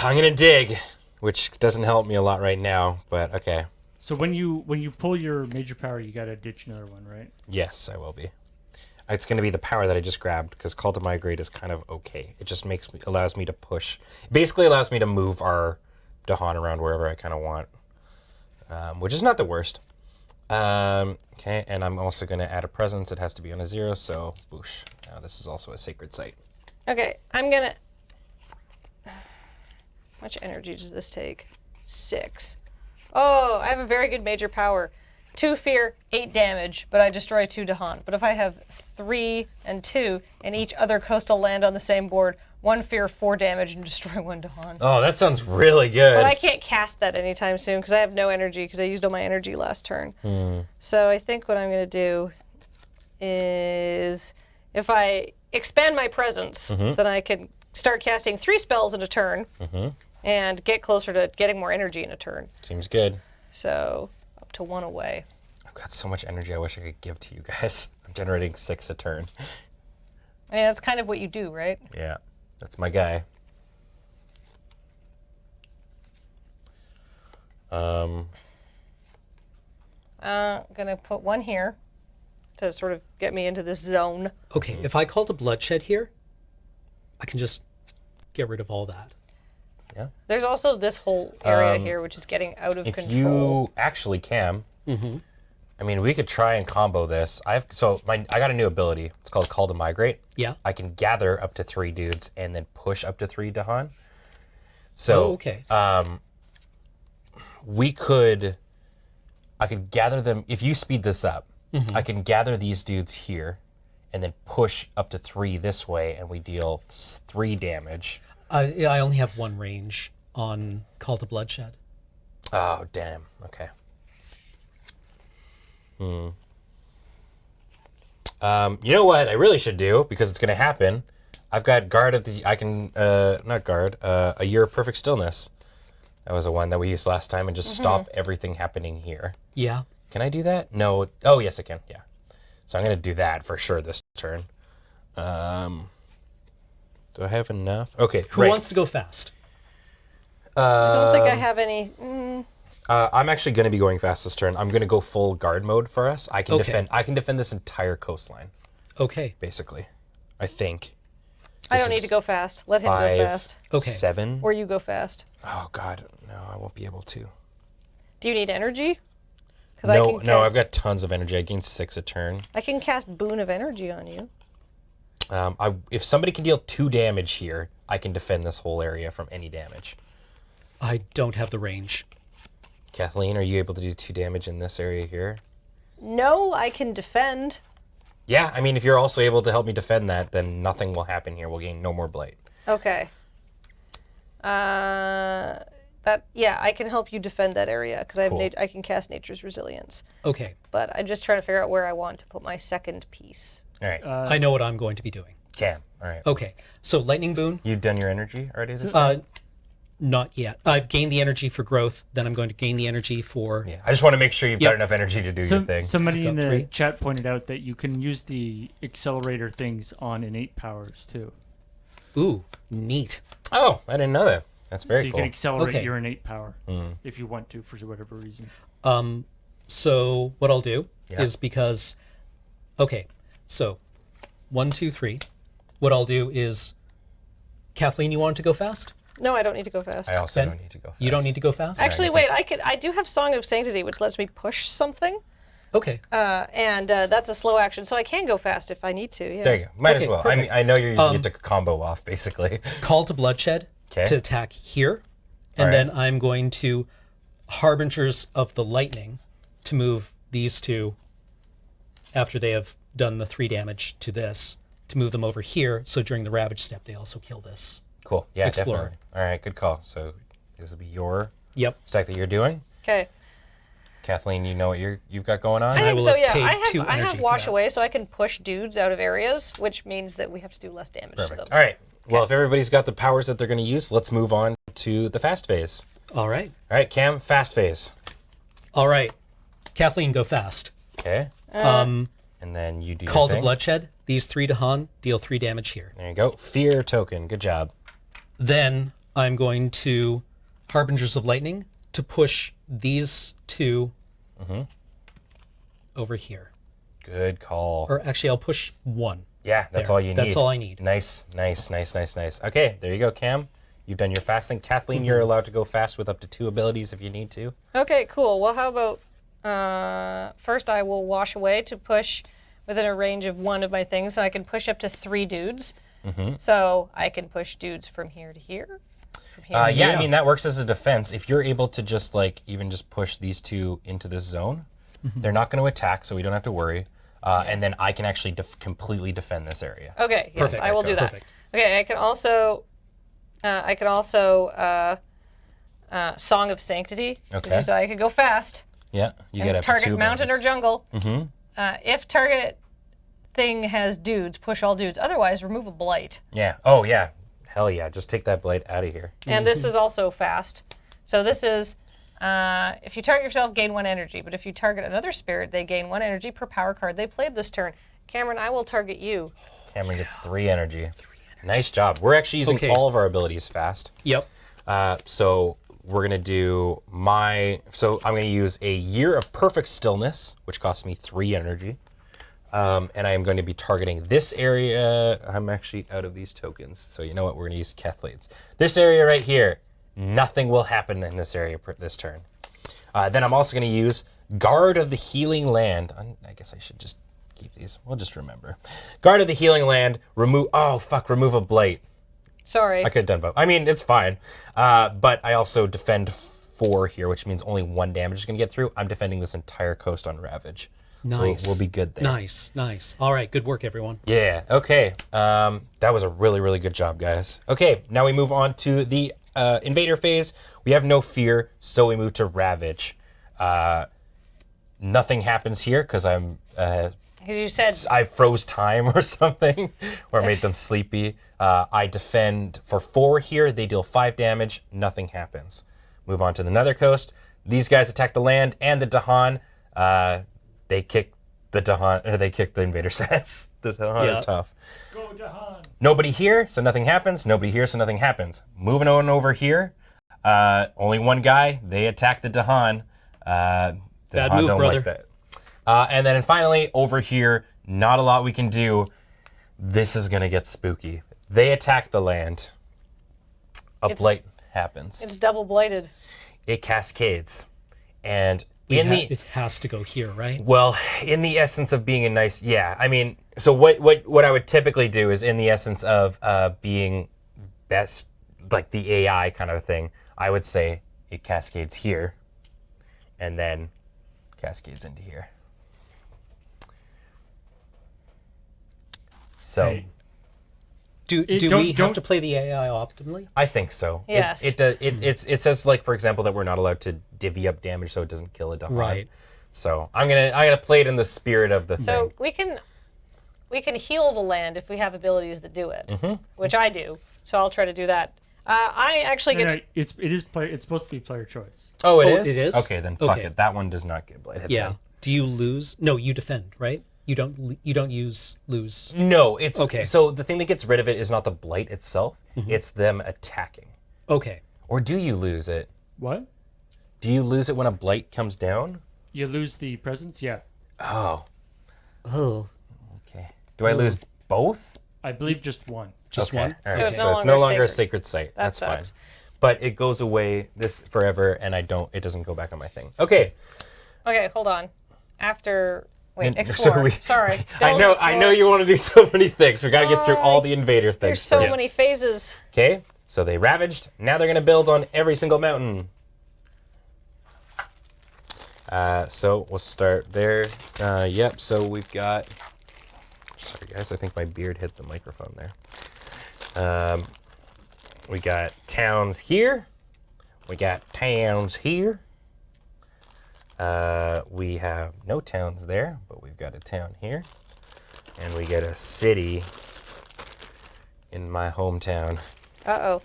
I'm gonna dig, which doesn't help me a lot right now, but okay. So when you pull your major power, you gotta ditch another one, right? Yes, I will be. It's going to be the power that I just grabbed, because Call to Migrate is kind of okay. It just allows me to push. Basically allows me to move our Dahan around wherever I kind of want, which is not the worst. Okay, and I'm also going to add a presence. It has to be on a 0, so boosh. Now this is also a sacred site. Okay, I'm gonna... How much energy does this take? 6. Oh, I have a very good major power. 2 fear, 8 damage, but I destroy 2 Dahan. But if I have 3 and 2, and each other coastal land on the same board, 1 fear, 4 damage, and destroy 1 Dahan. Oh, that sounds really good. But I can't cast that anytime soon because I have no energy because I used all my energy last turn. So I think what I'm going to do is if I expand my presence, then I can start casting 3 spells in a turn and get closer to getting more energy in a turn. Seems good. So up to 1 away. I've got so much energy I wish I could give to you guys. I'm generating 6 a turn. I mean, that's kind of what you do, right? Yeah, that's my guy. Gonna put 1 here to sort of get me into this zone. Okay, if I call to bloodshed here, I can just get rid of all that. Yeah. There's also this whole area here, which is getting out of If control. you actually can, I mean, we could try and combo this. I got a new ability. It's called Call to Migrate. Yeah. I can gather up to 3 dudes and then push up to 3 Dahan. So, okay. I could gather them. If you speed this up, I can gather these dudes here and then push up to 3 this way, and we deal 3 damage. I only have 1 range on Call to Bloodshed. Oh, damn. Okay. You know what I really should do, because it's going to happen. I've got Guard of the... not Guard. A Year of Perfect Stillness. That was the one that we used last time, and just stop everything happening here. Yeah. Can I do that? No. Oh, yes, I can. Yeah. So I'm going to do that for sure this turn. Do I have enough? Okay, Who wants to go fast? I don't think I have any... I'm actually going to be going fast this turn. I'm going to go full guard mode for us. I can defend this entire coastline, Okay. basically. I think. I don't need to go fast. Let him 5, go fast. Okay. 7. Or you go fast. Oh God, no! I won't be able to. Do you need energy? No, I've got tons of energy. I gain 6 a turn. I can cast Boon of Energy on you. If somebody can deal 2 damage here, I can defend this whole area from any damage. I don't have the range. Kathleen, are you able to do 2 damage in this area here? No, I can defend. Yeah, I mean, if you're also able to help me defend that, then nothing will happen here. We'll gain no more blight. Okay. That Yeah, I can help you defend that area because I have Cool. I can cast Nature's Resilience. Okay. But I'm just trying to figure out where I want to put my second piece. All right. I know what I'm going to be doing. Cam. All right. Okay. So lightning boon. You've done your energy already this time? Not yet. I've gained the energy for growth. Then I'm going to gain the energy for. Yeah. I just want to make sure you've Yep. got enough energy to do your thing. Somebody in Got the 3. chat pointed out that you can use the accelerator things on innate powers too. Ooh, neat. Oh, I didn't know that. That's very So you cool. can accelerate Okay. your innate power if you want to for whatever reason. So what I'll do Yeah. is because. Okay. So 1, 2, 3. What I'll do is. Kathleen, you want to go fast? No, I don't need to go fast. I also Ben, don't need to go fast. You don't need to go fast. Actually, because- wait. I do have Song of Sanctity, which lets me push something, Okay. and that's a slow action, so I can go fast if I need to. Yeah. There you go. Might as Okay, well. perfect. I know you're using it to combo off, basically. Call to bloodshed 'Kay. to attack here, and All then right. I'm going to Harbingers of the Lightning to move these two after they have done the 3 damage to this to move them over here. So during the Ravage step, they also kill this. Cool. Yeah, Explorer. definitely. All right, good call. So this will be your Yep. stack that you're doing. Okay. Kathleen, you know what you've got going on? I think will so. have Yeah. paid I 2 have energy for wash that. away, so I can push dudes out of areas, which means that we have to do less damage to them. Perfect. All right. Well, if everybody's got the powers that they're going to use, let's move on to the fast phase. All right. All right, Cam, fast phase. All right. Kathleen, go fast. Okay. And then you do your Call to thing. bloodshed. These 3 to Han deal 3 damage here. There you go. Fear token. Good job. Then I'm going to Harbingers of Lightning to push these 2 over here. Good call. Or actually, I'll push 1. Yeah, that's There. all you need. That's all I need. Nice. Okay, there you go, Cam. You've done your fast thing. Kathleen, you're allowed to go fast with up to 2 abilities if you need to. Okay, cool. Well, how about first I will wash away to push within a range of 1 of my things, so I can push up to 3 dudes. So I can push dudes from here to here. From here to Yeah, here. I mean, that works as a defense. If you're able to just, like, even just push these 2 into this zone, they're not going to attack, so we don't have to worry. And then I can actually completely defend this area. Okay, yes, Perfect. I will do that. Perfect. Okay, I can also Song of Sanctity. 'cause Okay. you said I could go fast. Yeah, you get And up to target 2 mountain or abilities. jungle. If target thing has dudes, push all dudes. Otherwise, remove a blight. Yeah. Oh, yeah. Hell yeah. Just take that blade out of here. And this is also fast. So this is, if you target yourself, gain 1 energy. But if you target another spirit, they gain 1 energy per power card they played this turn. Cameron, I will target you. Cameron gets 3 energy. Nice job. We're actually using Okay. all of our abilities fast. Yep. So we're going to do so I'm going to use a Year of Perfect Stillness, which costs me 3 energy. And I am going to be targeting this area. I'm actually out of these tokens. So you know what? We're going to use Kathleen's. This area right here, nothing will happen in this area this turn. Then I'm also going to use Guard of the Healing Land. I guess I should just keep these. We'll just remember. Guard of the Healing Land, remove a blight. Sorry. I could have done both. I mean, it's fine. But I also defend 4 here, which means only 1 damage is going to get through. I'm defending this entire coast on Ravage. Nice. So we'll be good there. Nice. All right. Good work, everyone. Yeah, okay. That was a really, really good job, guys. Okay, now we move on to the Invader phase. We have no fear, so we move to Ravage. Nothing happens here because Because you said I froze time or something, or made them sleepy. I defend for 4 here. They deal 5 damage. Nothing happens. Move on to the Nether Coast. These guys attack the land and the Dahan. They kick the Dahan, or they kick the Invader sets. The Dahan Yeah. are tough. Go Dahan. Nobody here, so nothing happens. Nobody here, so nothing happens. Moving on over here. Only 1 guy. They attack the Dahan. Bad Dahan move, don't brother. like that. And then finally, over here, not a lot we can do. This is going to get spooky. They attack the land. A blight happens. it's double blighted. It cascades. And it has to go here, right? well, in the essence of being a nice, yeah. I mean, so what I would typically do is in the essence of being best, like the AI kind of thing, I would say it cascades here and then cascades into here. So, Hey. Do we have to play the AI optimally? I think so. Yes. It says, like, for example, that we're not allowed to divvy up damage so it doesn't kill a Dahan. Right. So I'm gonna play it in the spirit of the So thing. we can heal the land if we have abilities that do it, which I do. So I'll try to do that. I actually get. It's supposed to be player choice. Oh, Oh, is? it is? Okay, then fuck Okay. it. That one does not get blight. Hit Yeah. them. Do you lose? No, you defend, right? You don't lose. No, it's Okay. So the thing that gets rid of it is not the blight itself; it's them attacking. Okay. Or do you lose it? What? Do you lose it when a blight comes down? You lose the presence? Yeah. Oh, Oh. okay. Do I lose both? I believe just one. Just Okay, one? all right. So it's So no no longer longer a sacred. sacred site. That That's sucks. fine. But it goes away this forever, and it doesn't go back on my thing. Okay. Okay, hold on. After wait, And explore. Sorry. I Don't know explore. you want to do so many things. We got to get through all the invader things. There's so first. many phases. Okay, so they ravaged. Now they're gonna build on every single mountain. So we'll start there. Yep. So we've got. Sorry guys, I think my beard hit the microphone there. We got towns here. We got towns here. We have no towns there, but we've got a town here. And we get a city in my hometown. Uh-oh.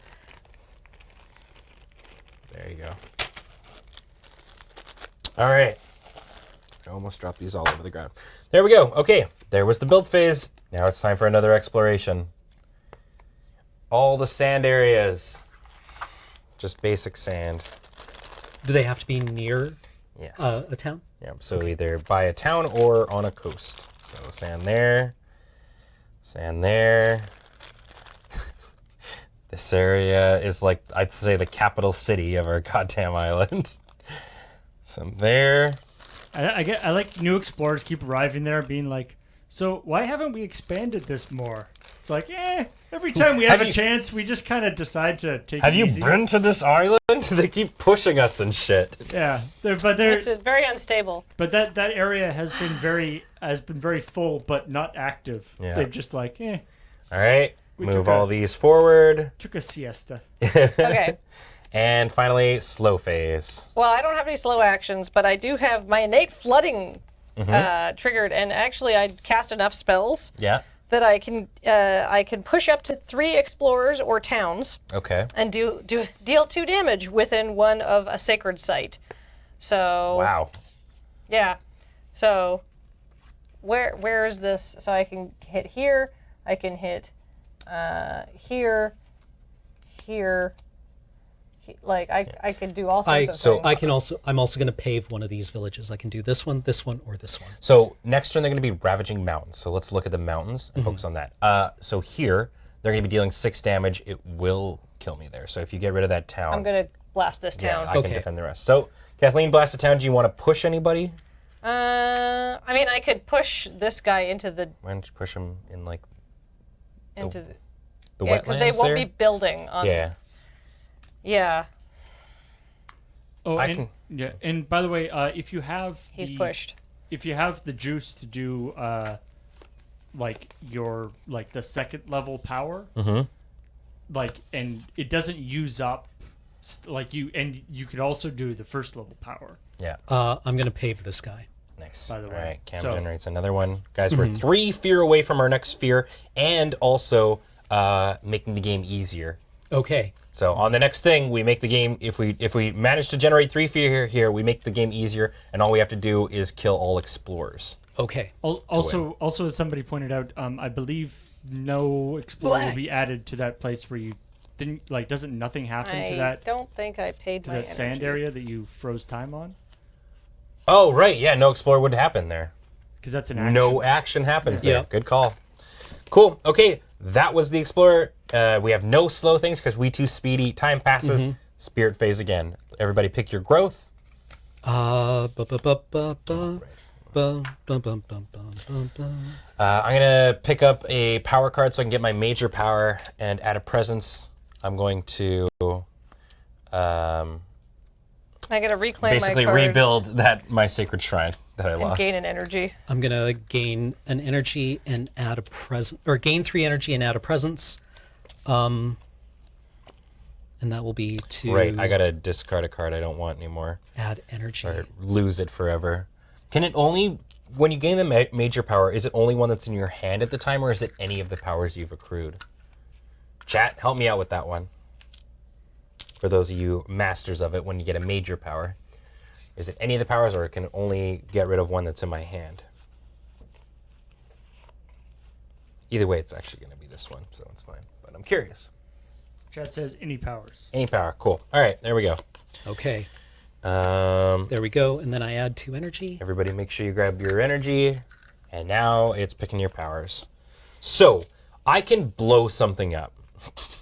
There you go. All right. I almost dropped these all over the ground. There we go. Okay, there was the build phase. Now it's time for another exploration. All the sand areas. Just basic sand. Do they have to be near Yes. a town? Yeah, so either by a town or on a coast. So sand there. Sand there. This area is like, I'd say, the capital city of our goddamn island. Some there. I like new explorers keep arriving there being like, so why haven't we expanded this more? It's like, every time we have a chance, we just kind of decide to take Have it you easy. been to this island? They keep pushing us and shit. Yeah, but It's very unstable. that area has been very full, but not active. Yeah. They've just like, All right, We move took all a- these forward. took a siesta. Okay. And finally, slow phase. Well, I don't have any slow actions, but I do have my innate flooding triggered, and actually I cast enough spells Yeah. that I can push up to 3 explorers or towns Okay. and deal 2 damage within one of a sacred site. So Wow. yeah. So where is this? So I can hit here. I can hit here, here. Like I can do all sorts of things. I'm also going to pave one of these villages. I can do this one, or this one. So next turn they're going to be ravaging mountains. So let's look at the mountains and focus on that. So here they're going to be dealing 6 damage. It will kill me there. So if you get rid of that town, I'm gonna blast this town. I can defend the rest. So Kathleen, blast the town. Do you want to push anybody? I mean, I could push this guy into the Why don't you push him in like the yeah, wetlands because they won't there? be building on. Yeah. Yeah, Oh, I and, can- yeah. And by the way, if you have he's the, pushed. if you have the juice to do like your the second level power, like, and it doesn't use up you could also do the first level power. Yeah. I'm going to pave this guy. Nice. By the way. All right, Cam So- generates another one. Guys, we're 3 fear away from our next fear, and also making the game easier. Okay. So on the next thing, we make the game. If we manage to generate 3 fear here, we make the game easier, and all we have to do is kill all explorers. Okay. Also, as somebody pointed out, I believe no explorer will be added to that place where you didn't doesn't nothing happen to I that don't think I paid my sand energy. area that you froze time on, Oh right, yeah, no explorer would happen there. because that's an action. No action happens there. Yeah. Good call. Cool. Okay, that was the explorer. We have no slow things because we too speedy. Time passes. Spirit phase again. Everybody pick your growth. Ba ba ba ba ba. Ba, ba, ba, ba, ba, ba, ba. I'm gonna pick up a power card so I can get my major power and add a presence. I'm going to I gotta reclaim basically my cards rebuild my sacred shrine that I and lost. gain an energy. I'm going to gain an energy and add a present, or gain 3 energy and add a presence. And that will be to Right, I gotta discard a card I don't want anymore. add energy. Or lose it forever. Can it only, when you gain the major power, is it only one that's in your hand at the time, or is it any of the powers you've accrued? Chat, help me out with that one. For those of you masters of it, when you get a major power, is it any of the powers, or can it only get rid of one that's in my hand? Either way, it's actually going to be this one, so it's fine. But I'm curious. Chat says any powers. Any power, cool. All right, there we go. Okay. Um, There we go. And then I add 2 energy. Everybody make sure you grab your energy. And now it's picking your powers. So, I can blow something up.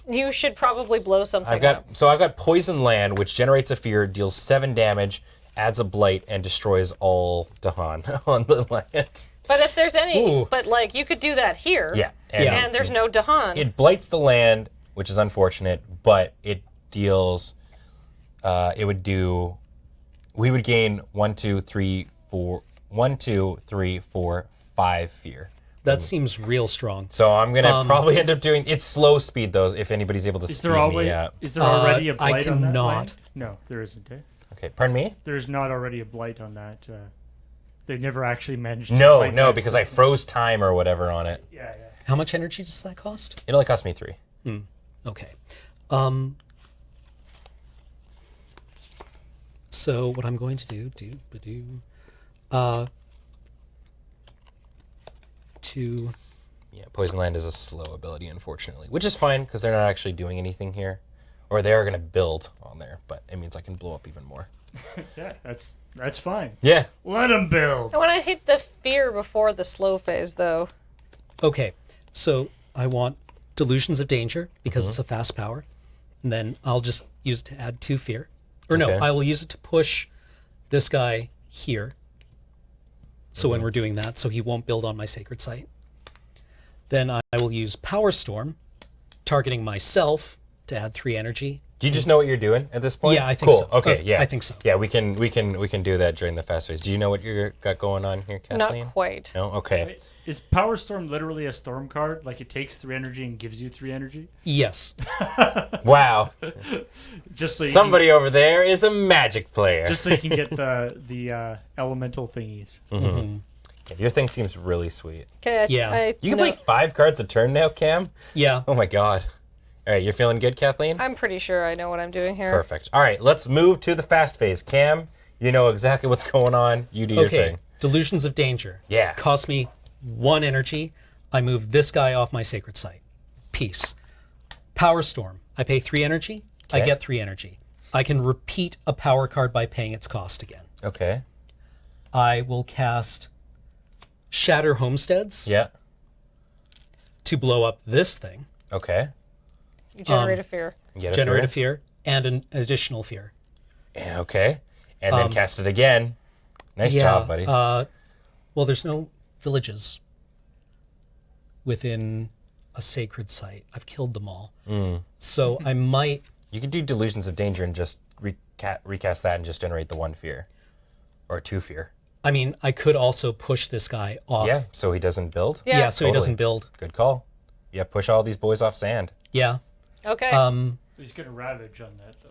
You should probably blow something I've got up. Poison Land, which generates a fear, deals 7 damage, adds a blight, and destroys all Dahan on the land. But if there's any, Ooh. but like you could do that here. Yeah. And there's no Dahan. It blights the land, which is unfortunate, but it deals, it would do, we would gain 1, 2, 3, 4, 5 fear. That seems real strong. So I'm going to probably end up doing, it's slow speed though, if anybody's able to Is speed there already me up. is there already a I blight on that cannot. land? No, there isn't. Eh? Okay, pardon me? There's not already a blight on that. They never actually managed to No, blight no, that, because so- I froze time or whatever on it. Yeah. How much energy does that cost? It only cost me 3. Okay. So what I'm going to do, to Yeah, Poison Land is a slow ability, unfortunately, which is fine because they're not actually doing anything here. Or they are going to build on there, but it means I can blow up even more. Yeah, that's fine. Yeah. Let them build. I want to hit the fear before the slow phase, though. okay. So I want Delusions of Danger because it's a fast power, and then I'll just use it to add 2 fear. Or no, Okay. I will use it to push this guy here. So when we're doing that, so he won't build on my sacred site. Then I will use Power Storm, targeting myself to add 3 energy. Do you just know what you're doing at this point? Yeah, I think cool. so. Okay, yeah. I think so. Yeah, we can do that during the fast phase. Do you know what you got going on here, Kathleen? Not quite. No? Okay. Is Power Storm literally a storm card? Like it takes 3 energy and gives you 3 energy? Yes. Wow. Just so you Somebody over there is a magic player. just so you can get the elemental thingies. Yeah, your thing seems really sweet. Okay. Yeah. You can play 5 cards a turn now, Cam? Yeah. Oh my god. All right, you're feeling good, Kathleen? I'm pretty sure I know what I'm doing here. Perfect. All right, let's move to the fast phase. Cam, you know exactly what's going on. You do your Okay. thing. Delusions of Danger. Yeah. Cost me 1 energy. I move this guy off my sacred site. Peace. Power Storm. I pay 3 energy. I Okay. get 3 energy. I can repeat a power card by paying its cost again. Okay. I will cast Shatter Homesteads Yeah. to blow up this thing, Okay. You generate a fear. Get generate a fear. fear, and an additional fear. Yeah, okay. And then cast it again. Nice job, buddy. Well, there's no villages within a sacred site. I've killed them all. So I might. You could do Delusions of Danger and just recast that and just generate the 1 fear. Or 2 fear. I mean, I could also push this guy off. Yeah, so he doesn't build? Yeah. So he doesn't build. Good call. Yeah, push all these boys off sand. Yeah. Okay. He's gonna ravage on that though.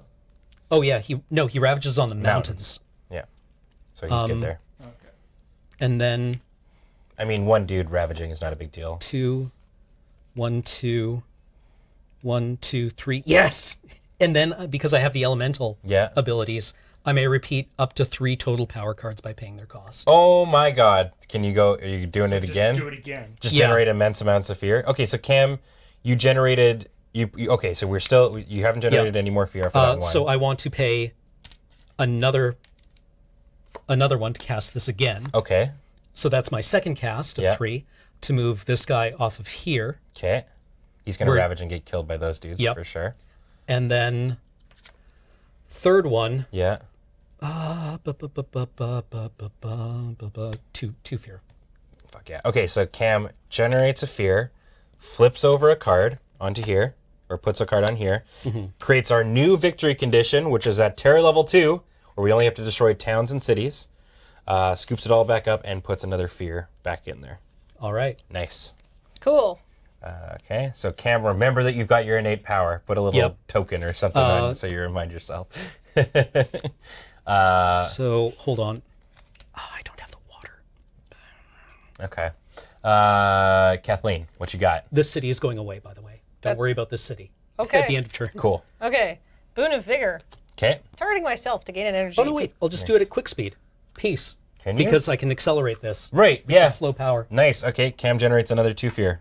Oh yeah. He ravages on the mountains. Yeah. So he's good there. Okay. And then I mean, 1 dude ravaging is not a big deal. 2, 1, 2, 1, 2, 3. Yes. And then because I have the elemental Yeah. abilities, I may repeat up to 3 total power cards by paying their cost. Oh my god. Can you go? Are you doing it Just again? do it again. Just Yeah. generate immense amounts of fear. Okay, so Cam, you generated okay, so you haven't generated any more fear for that one. So I want to pay another one to cast this again. Okay. So that's my second cast of Yeah. 3 to move this guy off of here. Okay. He's gonna We're- ravage and get killed by those dudes Yep. for sure. And then third one, Yeah. 2 fear. Fuck yeah. Okay, so Cam generates a fear, flips over a card onto here, or puts a card on here, creates our new victory condition, which is at terror level 2, where we only have to destroy towns and cities, scoops it all back up, and puts another fear back in there. All right. Nice. cool. Okay, so Cam, remember that you've got your innate power. Put a little Yep. token or something on so you remind yourself. So hold on. Oh, I don't have the water. Okay. Kathleen, what you got? This city is going away, by the way. Don't worry about this city. Okay. At the end of turn. Cool. Okay. Boon of Vigor. Okay. Targeting myself to gain an energy. Oh no, wait. I'll just do it at quick speed. Peace. Can you? Because I can accelerate this. Right, It's yeah. a slow power. Nice. Okay, Cam generates another 2 fear.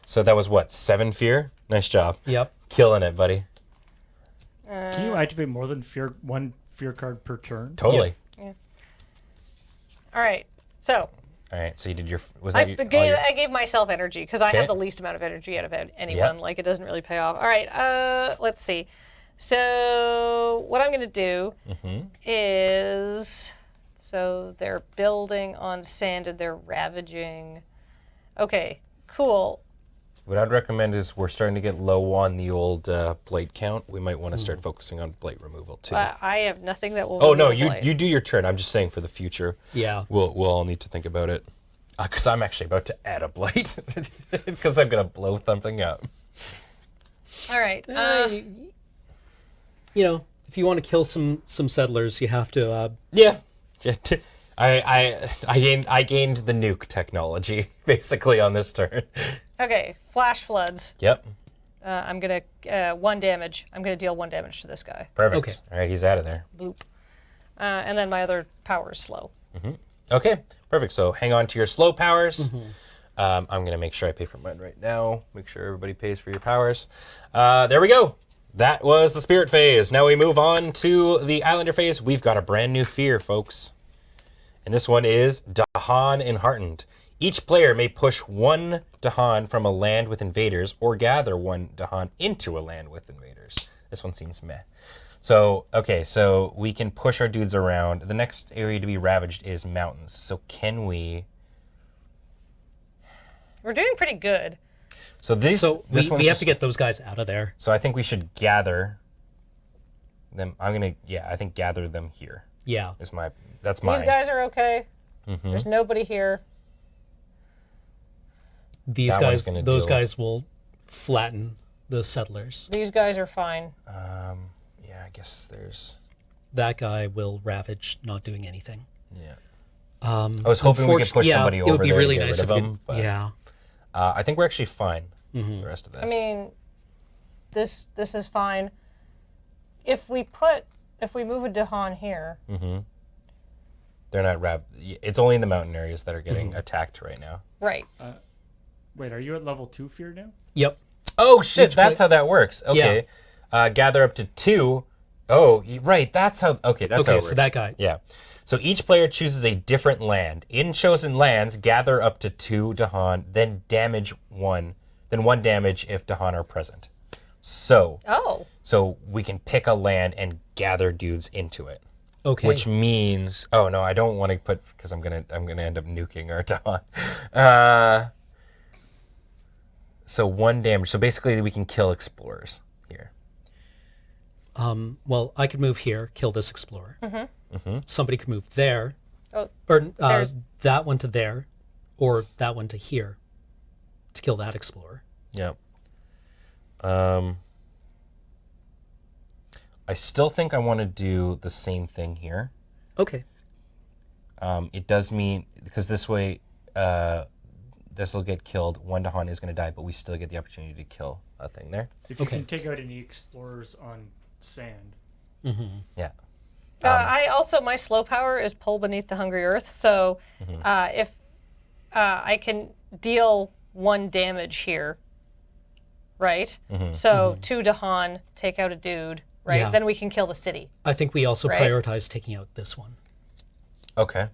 So that was what, 7 fear? Nice job. Yep. Killing it, buddy. Can you activate more than one fear card per turn? Totally. All right. So All right, so you did your. Was I that your, all I gave myself energy because I Okay. have the least amount of energy out of anyone. Yep. Like it doesn't really pay off. All right. Let's see. So what I'm going to do is, so they're building on sand and they're ravaging. Okay. Cool. What I'd recommend is we're starting to get low on the old blight count. We might want to start focusing on blight removal too. I have nothing that will. Oh no, remove blight. you do your turn. I'm just saying for the future. Yeah. We'll all need to think about it. Because I'm actually about to add a blight because I'm gonna blow something up. All right. You know, if you want to kill some settlers, you have to. Yeah. I gained the nuke technology basically on this turn. Okay. Flash floods. Yep. I'm gonna 1 damage. I'm gonna deal 1 damage to this guy. Perfect. Okay. All right, he's out of there. Boop. And then my other power is slow. Okay, perfect. So hang on to your slow powers. I'm going to make sure I pay for mine right now. Make sure everybody pays for your powers. There we go. That was the spirit phase. Now we move on to the islander phase. We've got a brand new fear, folks. And this one is Dahan Enheartened. Each player may push 1 Dahan from a land with invaders or gather 1 Dahan into a land with invaders. This one seems meh. So, okay, so we can push our dudes around. The next area to be ravaged is mountains. So can we... We're doing pretty good. So this we one's have just- to get those guys out of there. So I think we should gather them. I think gather them here. Yeah. That's mine. These guys are okay. There's nobody here. These That one's guys, gonna those deal- guys will flatten the settlers. These guys are fine. Yeah, I guess there's... That guy will ravage, not doing anything. Yeah. I was hoping we could push somebody it over would be there really to get nice rid if of we them. could- But, yeah. I think we're actually fine. The rest of this. I mean, this is fine. If we move a Dahan here, they're not It's only in the mountain areas that are getting attacked right now. right? Wait, are you at level 2 fear now? Yep. Oh shit! That's how that works. Okay. Yeah. Gather up to 2. Oh, right. That's how. Okay, that's how it Okay, works. so that guy. Yeah. So each player chooses a different land. In chosen lands, gather up to 2 Dahan, then damage 1. Then 1 damage if Dahan are present. So we can pick a land and gather dudes into it. Okay. Which means, oh no, I don't want to put because I'm gonna end up nuking our Dahan. So 1 damage. So basically, we can kill explorers here. Well, I could move here, kill this explorer. Somebody could move there, Oh, or there's- that one to there, or that one to here, to kill that explorer. Yeah. I still think I want to do the same thing here. Okay. It does mean because this way, this will get killed. 1 Dahan is going to die, but we still get the opportunity to kill a thing there. If you Okay. can take out any explorers on sand. Yeah. I also my slow power is pull beneath the hungry earth. So if I can deal 1 damage here, right? So 2 Dahan take out a dude, right? Yeah. Then we can kill the city. I think we also Right. prioritize taking out this one Okay.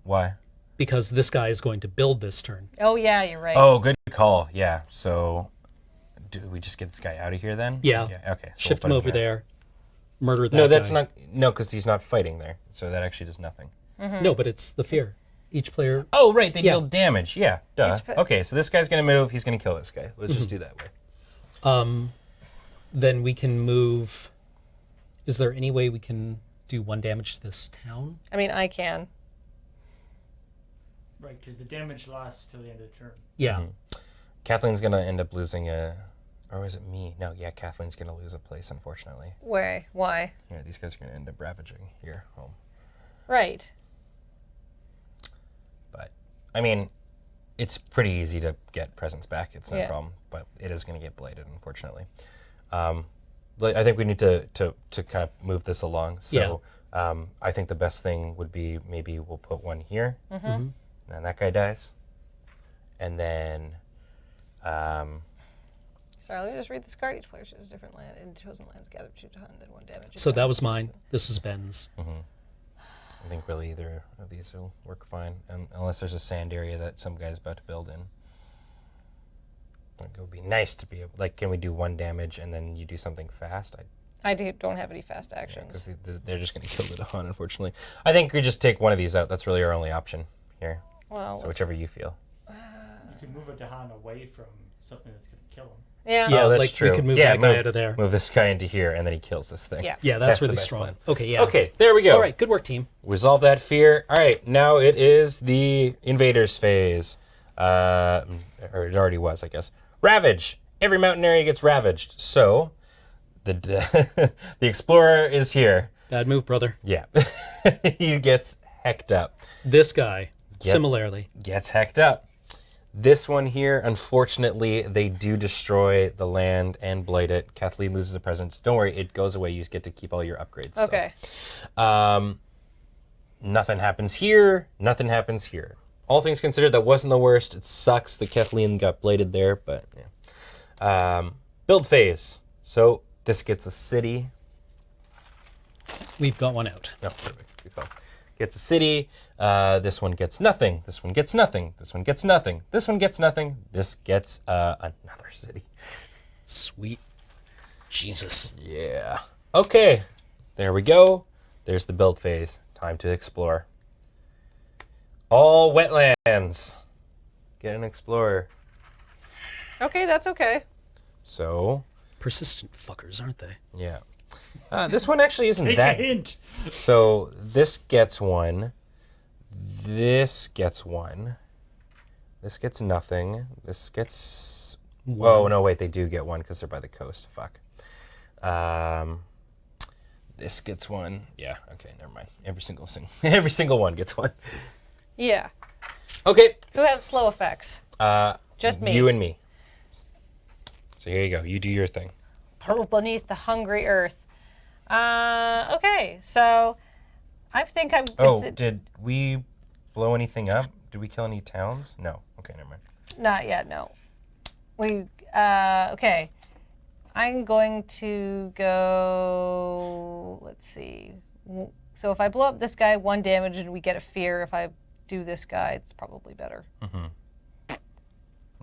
Why? because this guy is going to build this turn. Oh yeah, you're right. Oh, good call. Yeah. So, do we just get this guy out of here then? Yeah. Okay. So Shift we'll him put over here. there, murder that No, that's guy. not. No, because he's not fighting there. So that actually does nothing. No, but it's the fear. Each player. Oh, right. They Yeah. deal damage. Yeah. Duh. Each Okay. So this guy's gonna move. He's gonna kill this guy. Let's just do that way. Then we can move. Is there any way we can do 1 damage to this town? I mean, I can. Right, because the damage lasts till the end of the turn. Yeah. Kathleen's gonna end up losing or is it me? No, yeah, Kathleen's gonna lose a place, unfortunately. Why? Yeah, these guys are gonna end up ravaging your home. Right. But, I mean, it's pretty easy to get presents back. It's no Yeah. problem. But it is gonna get bladed, unfortunately. I think we need to kind of move this along. So I think the best thing would be maybe we'll put one here, and then that guy dies, and then. Sorry, let me just read this card. Each player chooses a different land. In chosen lands, gather 2 ton, then 1 damage. So that was mine. This is Ben's. I think really either of these will work fine, unless there's a sand area that some guy's about to build in. Like, it would be nice to be able, like, can we do 1 damage and then you do something fast? don't have any fast actions. Because they're just going to kill the Dahan, unfortunately. I think we just take one of these out. That's really our only option here. Well, So whichever you feel. You can move a Dahan away from something that's going to kill him. yeah. Yeah, Oh, that's like true. we could move Yeah, that guy out of there. Move this guy into here, and then he kills this thing. Yeah. Yeah, that's the really best strong. plan. Okay, yeah. Okay, there we go. All right, good work, team. Resolve that fear. All right, now it is the invaders phase. Or it already was, I guess. Ravage. Every mountain area gets ravaged. So, the the explorer is here. Bad move, brother. Yeah. He gets hecked up. This guy, Yep. similarly. Gets hecked up. This one here, unfortunately, they do destroy the land and blight it. Kathleen loses the presents. Don't worry, it goes away. You get to keep all your upgrades. Okay. Nothing happens here. Nothing happens here. All things considered, that wasn't the worst. It sucks that Kathleen got blighted there, but yeah. Build phase. So this gets a city. We've got one out. Oh, perfect. Good call. Gets a city. This one gets nothing. This one gets nothing. This one gets nothing. This one gets nothing. This gets another city. Sweet Jesus. Yeah. Okay. There we go. There's the build phase. Time to explore. All wetlands. Get an explorer. Okay, that's okay. So, Persistent fuckers, aren't they? yeah. This one actually isn't Take that. a hint. So this gets one. This gets one. This gets nothing. This gets. Oh no! Wait, they do get one because they're by the coast. Fuck. This gets one. Yeah. Okay. Never mind. Every single one gets one. Yeah. Okay. Who has slow effects? Just me. You and me. So here you go. You do your thing. Beneath the hungry earth. Okay, so I think I'm. Oh, did we blow anything up? Did we kill any towns? No. Okay, never mind. Not yet, no. Okay. I'm going to go. Let's see. So if I blow up this guy, 1 damage, and we get a fear. If I do this guy, it's probably better. There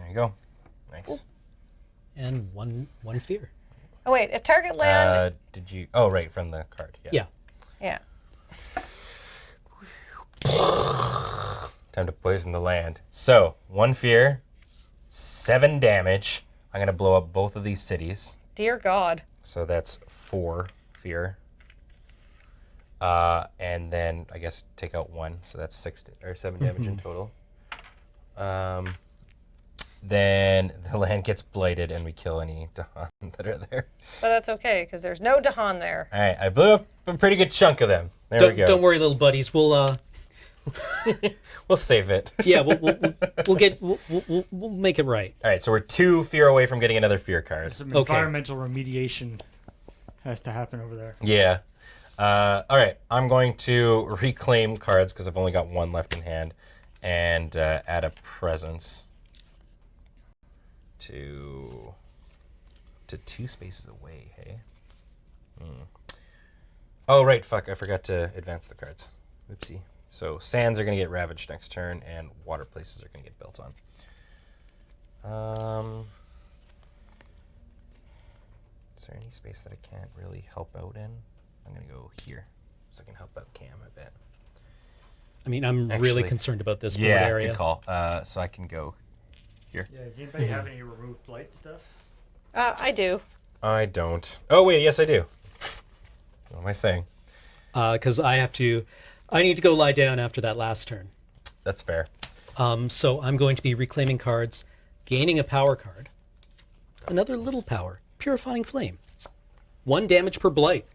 you go. Nice. And one fear. Oh wait, if target land. Did you? Oh, right, from the card. Yeah. Yeah. Yeah. Time to poison the land. So 1 fear, 7 damage. I'm gonna blow up both of these cities. Dear God. So that's 4 fear. And then I guess take out 1, so that's 7 damage in total. Then the land gets blighted and we kill any Dahan that are there. But that's okay because there's no Dahan there. All right, I blew up a pretty good chunk of them. There we go. Don't worry, little buddies. We'll We'll save it. yeah, we'll make it right. All right, so we're 2 fear away from getting another fear card. Some Okay. environmental remediation has to happen over there. Yeah. All right, I'm going to reclaim cards because I've only got 1 left in hand, and add a presence to 2 spaces away. Hey. Oh right, fuck! I forgot to advance the cards. Oopsie. So sands are gonna get ravaged next turn, and water places are gonna get built on. Is there any space that I can't really help out in? I'm gonna go here, so I can help out Cam a bit. I mean, I'm really Actually, concerned about this board Yeah, area. good call. So I can go here. Yeah, does anybody have any removed blight stuff? I do. I don't. Oh wait, yes I do. What am I saying? Because I need to go lie down after that last turn. That's fair. So I'm going to be reclaiming cards, Gaining a power card. Another little power. Purifying Flame. 1 damage per blight.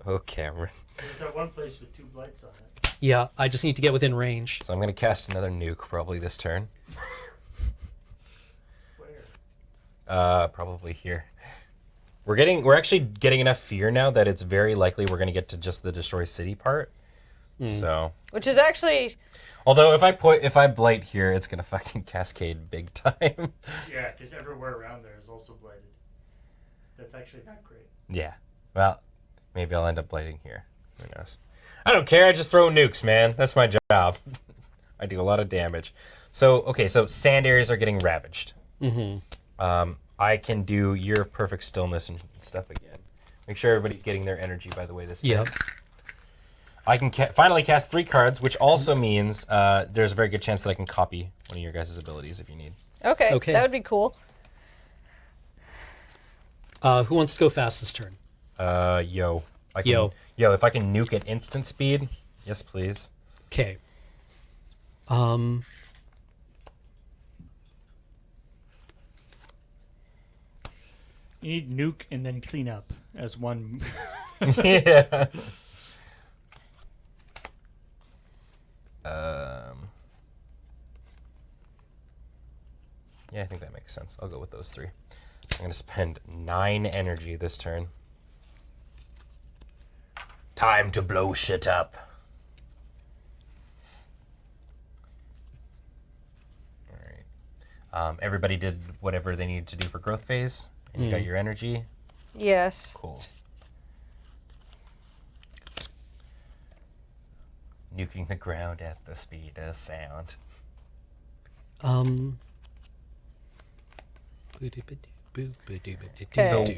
Oh, Cameron. There's that one place with 2 blights on it. Yeah, I just need to get within range. So I'm going to cast another nuke probably this turn. Where? Probably here. We're actually getting enough fear now that it's very likely we're going to get to just the destroy city part. So, Which is actually although if I blight here, it's going to fucking cascade big time. Yeah, because everywhere around there is also blighted. That's actually not great. Yeah. Well, maybe I'll end up blighting here. Who knows? I don't care. I just throw nukes, man. That's my job. I do a lot of damage. So, okay, so sand areas are getting ravaged. I can do Year of Perfect Stillness and stuff again. Make sure everybody's getting their energy, by the way, this time. Yep. I can finally cast 3 cards, which also means there's a very good chance that I can copy one of your guys' abilities if you need. okay. Okay. That would be cool. Who wants to go fast this turn? Yo. Yo, if I can nuke at instant speed, yes, please. Okay. You need nuke and then clean up as one. Yeah. Yeah, I think that makes sense. I'll go with those 3. I'm going to spend 9 energy this turn. Time to blow shit up. All right. Everybody did whatever they needed to do for growth phase, and you got your energy. Yes. Cool. Nuking the ground at the speed of sound.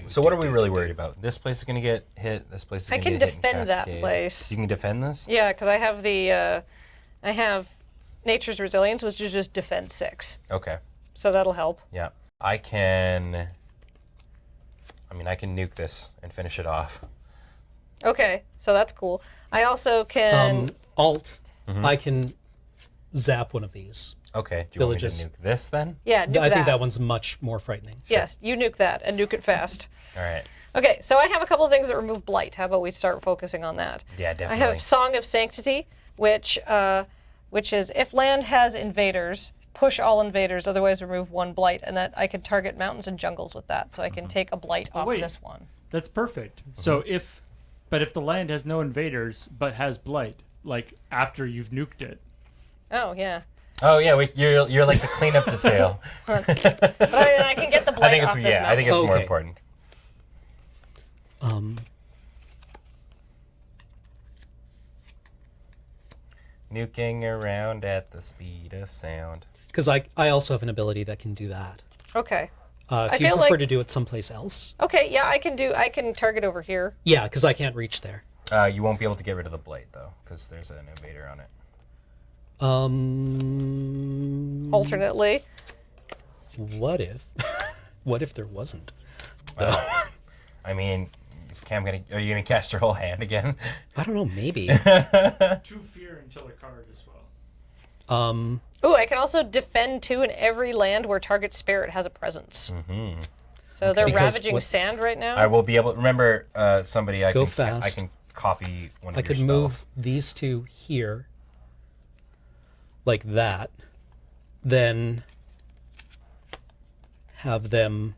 So what are we really worried about? This place is going to get hit. This place is I going to can get hit. defend that place. You can defend this? Yeah, because I have I have Nature's Resilience, which is just defend 6. Okay. So that'll help. Yeah. I can nuke this and finish it off. Okay, so that's cool. I also can. Alt. I can zap one of these. Okay. Do you Villages. want me to nuke this then? Yeah, nuke I think that. that one's much more frightening. Yes, you nuke that and nuke it fast. All right. Okay, so I have a couple of things that remove blight. How about we start focusing on that? Yeah, I definitely. have Song of Sanctity, which is if land has invaders, push all invaders, otherwise remove 1 blight, and that I can target mountains and jungles with that, so I can take a blight off wait. this one. That's perfect. So if the land has no invaders but has blight, like after you've nuked it. Oh yeah. Oh yeah, you're like the cleanup detail. But I can get the blight I think it's off this I think it's more Okay. important. Nuking around at the speed of sound. Because I also have an ability that can do that. Okay. If I you feel prefer like- to do it someplace else. Okay, yeah, I can target over here. Yeah, because I can't reach there. You won't be able to get rid of the blight though, because there's an invader on it. Alternately. What if? What if there wasn't? I mean, are you gonna cast your whole hand again? I don't know. Maybe. 2 fear until a card as well. Ooh, I can also defend 2 in every land where target spirit has a presence. Mm-hmm. So they're Because ravaging what- sand right now. I will be able. Remember, somebody. I Go can fast. I can copy one of I your could spells. move these 2 here, like that, then have them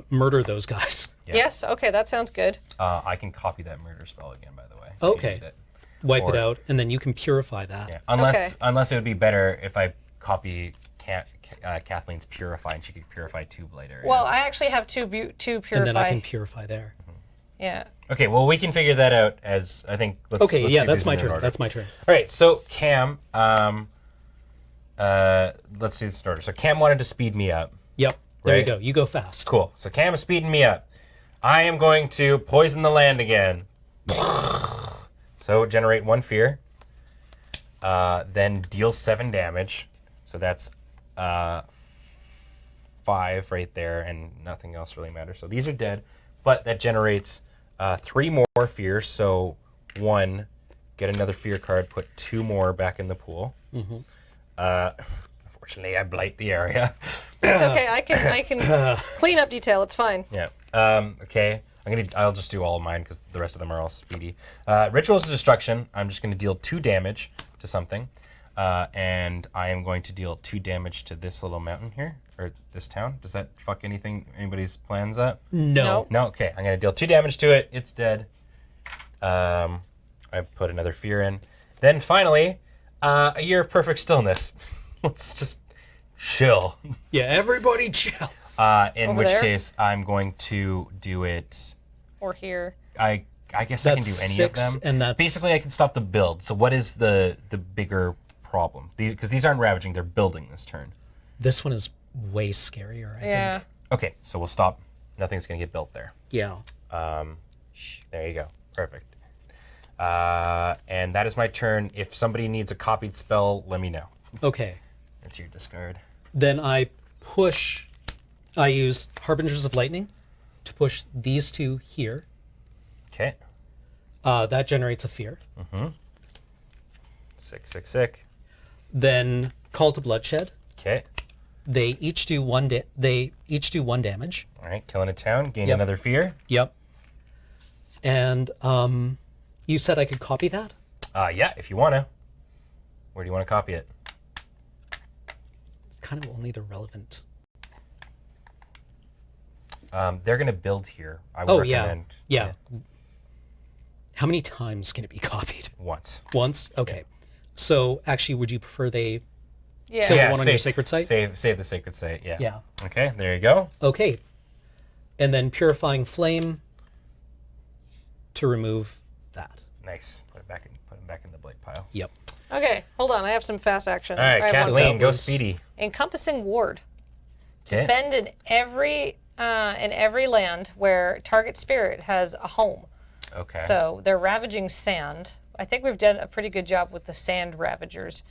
murder those guys. Yeah. Yes. Okay, that sounds good. I can copy that murder spell again, by the way. if you Okay. need it. Wipe it Or- out, and then you can purify that. Yeah. Okay. Unless it would be better if I copy Kathleen's purify and she could purify 2 blight areas. Well, I actually have two purify. And then I can purify there. Yeah. Okay, well, we can figure that out as I think. Let's Okay, let's yeah, do that's these my in turn. order. That's my turn. All right, so Cam, let's see this in order. So Cam wanted to speed me up. Yep. There Right. you go. You go fast. Cool. So Cam is speeding me up. I am going to poison the land again. So generate 1 fear. Then deal 7 damage. So that's 5 right there, and nothing else really matters. So these are dead, but that generates 3 more fears. So 1, get another fear card, put 2 more back in the pool. Unfortunately, I blight the area. It's okay. I can clean up detail. It's fine. Yeah. Okay. I'll just do all of mine because the rest of them are all speedy. Rituals of Destruction. I'm just gonna deal 2 damage to something, and I am going to deal 2 damage to this little mountain here or this town. Does that fuck anybody's plans up? No. No. Okay. I'm gonna deal 2 damage to it. It's dead. I put another fear in. Then finally, a year of perfect stillness. Let's just chill. Yeah, everybody chill. In Over which there? case, I'm going to do it. Or here. I guess I can do That's any 6, of them. and that's- Basically, I can stop the build. So what is the bigger problem? Because these aren't ravaging; they're building this turn. This one is way scarier, I Yeah. think. Okay, so we'll stop. Nothing's going to get built there. Yeah. There you go. Perfect. And that is my turn. If somebody needs a copied spell, let me know. Okay. It's your discard. Then I use Harbingers of Lightning to push these 2 here. Okay. That generates a fear. Sick. Then Call to Bloodshed. Okay. They each do 1 damage. All right. Killing a town. Gain Yep. another fear. Yep. And you said I could copy that? Yeah, if you want to. Where do you want to copy it? Kind of only the relevant. They're going to build here. I would Oh, yeah. recommend. Yeah. How many times can it be copied? Once. Once? Okay. So actually, would you prefer they Yeah. kill the one on your sacred site? Save the sacred site. Yeah. Yeah. Okay. There you go. Okay. And then Purifying Flame to remove that. Nice. Put him back in the blight pile. Yep. Okay, hold on. I have some fast action. All right, I have one. Kathleen, go was- speedy. Encompassing ward. Okay. Defend in every land where target spirit has a home. Okay. So they're ravaging sand. I think we've done a pretty good job with the sand ravagers,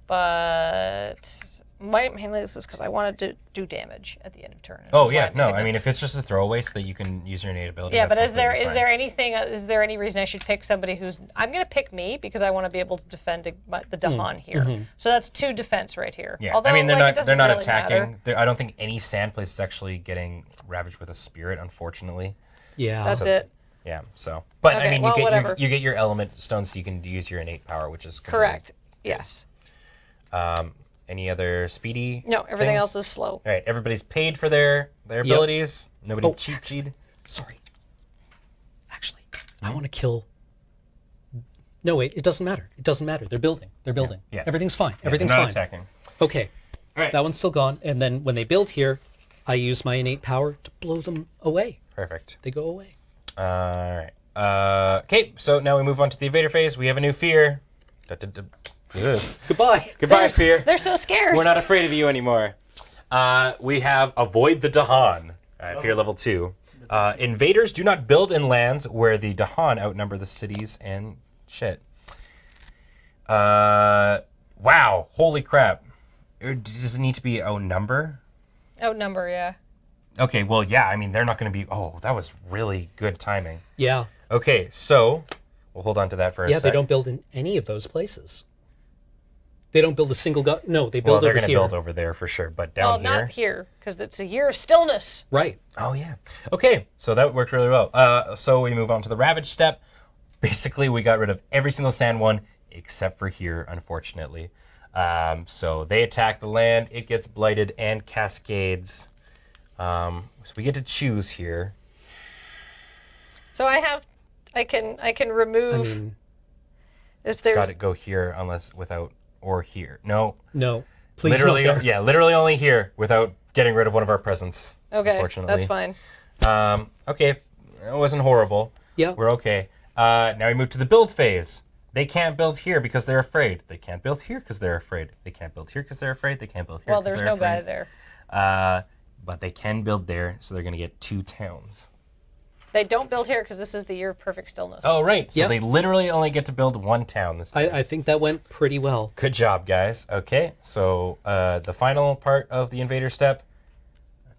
but mainly this is because I wanted to do damage at the end of turn. Oh Which is why yeah, I'm no. using I this. mean, if it's just a throwaway so that you can use your innate ability. Yeah, that's but is there completely fine. is there any reason I should pick somebody who's? I'm going to pick me because I want to be able to defend the Dahan here. So that's 2 defense right here. Yeah, Although, I mean like, it they're doesn't not really attacking. matter. I don't think any sand place is actually getting ravaged with a spirit, unfortunately. Yeah. That's it. Yeah. So, but I Okay, mean, well, you whatever. get your element stones, so you can use your innate power, which is completely- Correct. Yes. Any other speedy? No, everything things? else is slow. All right, everybody's paid for their abilities. Nobody Oh, cheat actually- seed. Sorry. Actually, I want to kill. No, wait. It doesn't matter. It doesn't matter. They're building. They're building. Yeah. Everything's fine. Yeah, Everything's they're fine. not attacking. Okay. All right. That one's still gone. And then when they build here, I use my innate power to blow them away. Perfect. They go away. All right. Okay, so now we move on to the invader phase. We have a new fear. Ugh. Goodbye. Goodbye, fear. They're so scared. We're not afraid of you anymore. We have Avoid the Dahan. Fear level 2. Invaders do not build in lands where the Dahan outnumber the cities and shit. Wow. Holy crap. Does it need to be outnumber? Outnumber, yeah. Okay, well, yeah, I mean, they're not going to be... Oh, that was really good timing. Yeah. Okay, so we'll hold on to that for a Yeah, sec. they don't build in any of those places. They don't build a single No, they Well, build they're over going to here. build over there for sure, but Well, down here... not here, because it's a year of stillness. Right. Oh, yeah. Okay, so that worked really well. So we move on to the Ravage step. Basically, we got rid of every single sand one, except for here, unfortunately. So they attack the land, it gets blighted and cascades. So we get to choose here. So I can remove. I mean, if there's Got to go here unless without or here. No, no. Please literally, not there. yeah, literally only here without getting rid of one of our presents. okay, Unfortunately, that's fine. Okay, it wasn't horrible. Yeah. We're okay. Now we move to the build phase. They can't build here because they're afraid. They can't build here because they're afraid. They can't build here because they're afraid. They can't build here Well, because there's they're no afraid. guy there. But they can build there, so they're going to get 2 towns. They don't build here because this is the year of perfect stillness. Oh, right. So Yep. they literally only get to build 1 town this time. I think that went pretty well. Good job, guys. Okay, so the final part of the invader step,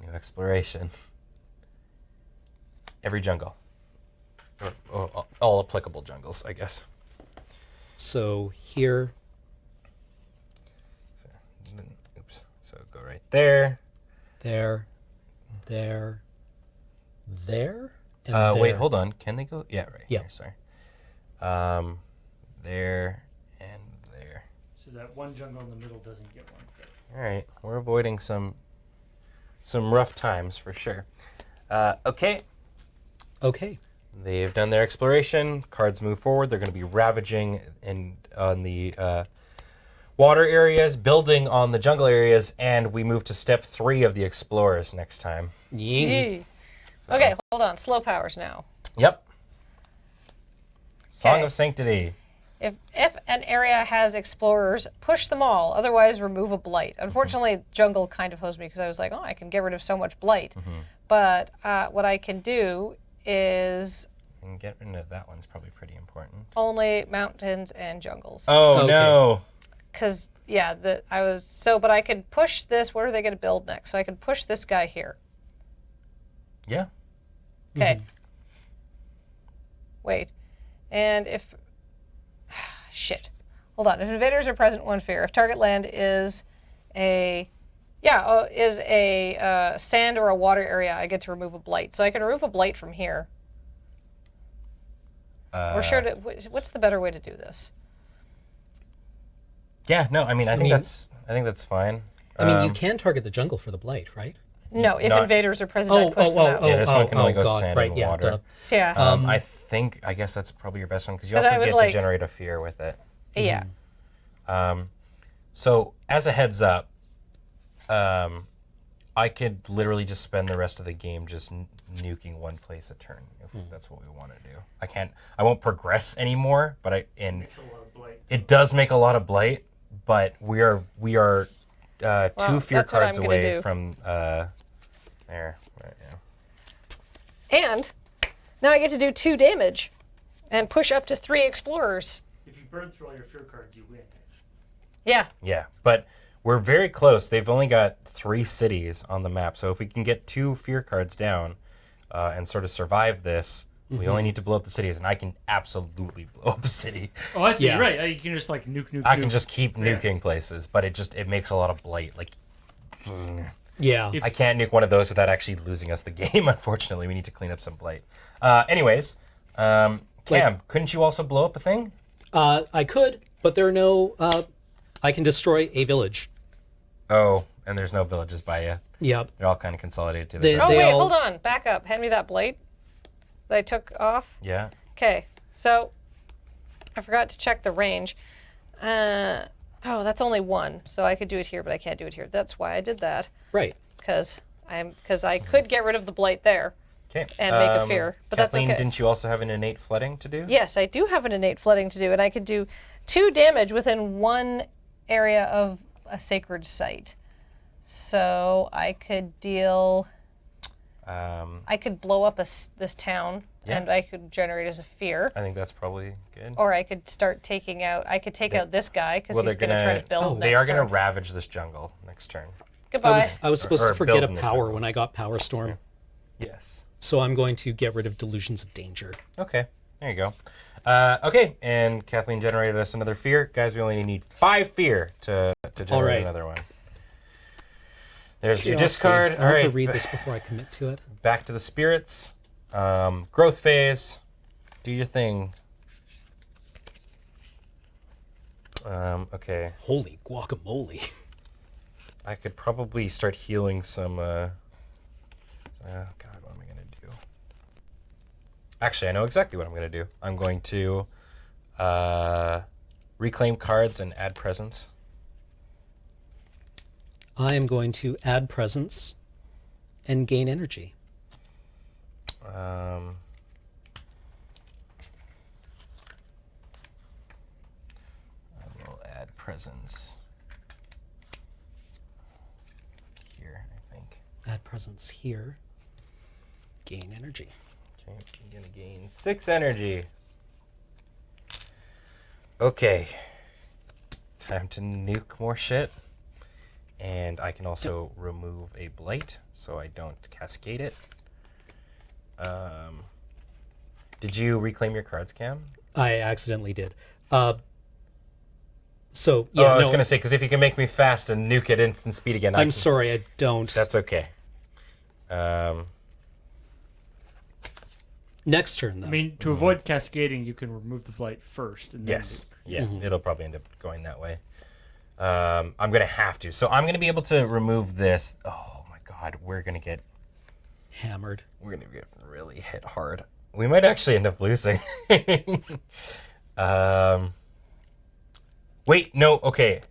new exploration. Every jungle. Or all applicable jungles, I guess. So here. Oops. So go right there. There. And Wait, there. hold on. Can they go? Yeah, right Yeah. here. Sorry. There and there. So that one jungle in the middle doesn't get one. All right, we're avoiding some rough times for sure. Okay, Okay. they've done their exploration. Cards move forward. They're going to be ravaging on the water areas, building on the jungle areas, and we move to step 3 of the explorers next time. Yee. Okay, hold on. Slow powers now. Yep. Song Okay. of Sanctity. If an area has explorers, push them all. Otherwise, remove a blight. Unfortunately, jungle kind of hosed me because I was like, oh, I can get rid of so much blight. But what I can do is And get rid of that one's probably pretty important. only mountains and jungles. Oh Okay. no! Because yeah, but I could push this. What are they going to build next? So I can push this guy here. Yeah. Okay. Wait, and if shit, hold on. If invaders are present, 1 fear. If target land is a sand or a water area, I get to remove a blight. So I can remove a blight from here. Or sure, what's the better way to do this? Yeah. No. I think mean- that's fine. I mean, you can target the jungle for the blight, right? No, if Not- invaders are present, I push them out. Yeah, this one can only go God, sand right, and yeah, water. duh. So, yeah, I guess that's probably your best one because you 'Cause also I was get like- to generate a fear with it. yeah. So as a heads up, I could literally just spend the rest of the game just nuking one place a turn if that's what we want to do. I won't progress anymore, but Makes a lot of blight. it does make a lot of blight. But we are 2 fear that's what cards I'm gonna away do. from there. Right, yeah. And now I get to do 2 damage, and push up to 3 explorers. If you burn through all your fear cards, you win. Yeah. Yeah, but we're very close. They've only got 3 cities on the map, so if we can get 2 fear cards down and sort of survive this, we only need to blow up the cities, and I can absolutely blow up a city. Oh, I see. Yeah. Right. You can just like nuke. I can just keep nuking places, but it makes a lot of blight. Like, Yeah. If- I can't nuke one of those without actually losing us the game. Unfortunately, we need to clean up some blight. Anyways, Cam, couldn't you also blow up a thing? I could, but there are no. I can destroy a village. Oh, and there's no villages by you. Yep. They're all kind of consolidated to They- this. Oh, they wait, all- hold on. Back up. Hand me that blight that I took off. Yeah. Okay, so I forgot to check the range. Oh, that's only 1, so I could do it here, but I can't do it here. That's why I did that, Right. because I could get rid of the blight there Okay. and make a fear, but Kathleen, that's okay. didn't you also have an innate flooding to do? Yes, I do have an innate flooding to do, and I could do 2 damage within 1 area of a sacred site. So I could deal. I could blow up this town, Yeah. and I could generate as a fear. I think that's probably good. Or I could start taking out. I could take out this guy because Well, he's they're going to try to build. oh, next They are going to turn. ravage this jungle next turn. Goodbye. I was supposed or to forget a building the power jungle. when I got Power Storm, Yes. so I'm going to get rid of Delusions of Danger. Okay. There you go. Okay, and Kathleen generated us another fear. Guys, we only need 5 fear to generate right. another one. There's your Curiosity. discard. I All want to right. read this before I commit to it. Back to the spirits. Growth phase. Do your thing. Okay. Holy guacamole! I could probably start healing some. God, what am I gonna do? Actually, I know exactly what I'm gonna do. I'm going to reclaim cards and add presence. I am going to add presence and gain energy. I will add presence here, I think. Add presence here. Gain energy. Okay, I'm gonna gain 6 energy. Okay. Time to nuke more shit. And I can also remove a blight so I don't cascade it. Did you reclaim your cards, Cam? I accidentally did. So Oh, yeah, I was no, gonna say because if you can make me fast and nuke at instant speed again, I'm sorry, I don't. That's okay. Next turn, though. I mean, to avoid cascading, you can remove the blight first. And then Yes. Yeah, it'll probably end up going that way. I'm going to have to. So I'm going to be able to remove this. Oh, my God. We're going to get Hammered. really hit hard. We might actually end up losing. Wait, no. Okay.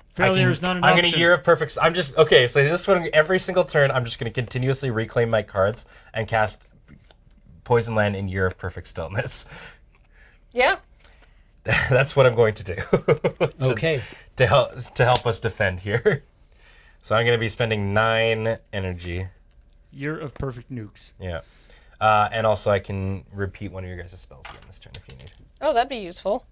Failure is not an I'm option. going to Year of Perfect... I'm just... Okay, so this one, every single turn, I'm just going to continuously reclaim my cards and cast Poison Land in Year of Perfect Stillness. Yeah. That's what I'm going to do. Okay. To help us defend here. So I'm going to be spending 9 energy. Year of Perfect Nukes. Yeah. And also I can repeat one of your guys' spells again this turn if you need. Oh, that'd be useful.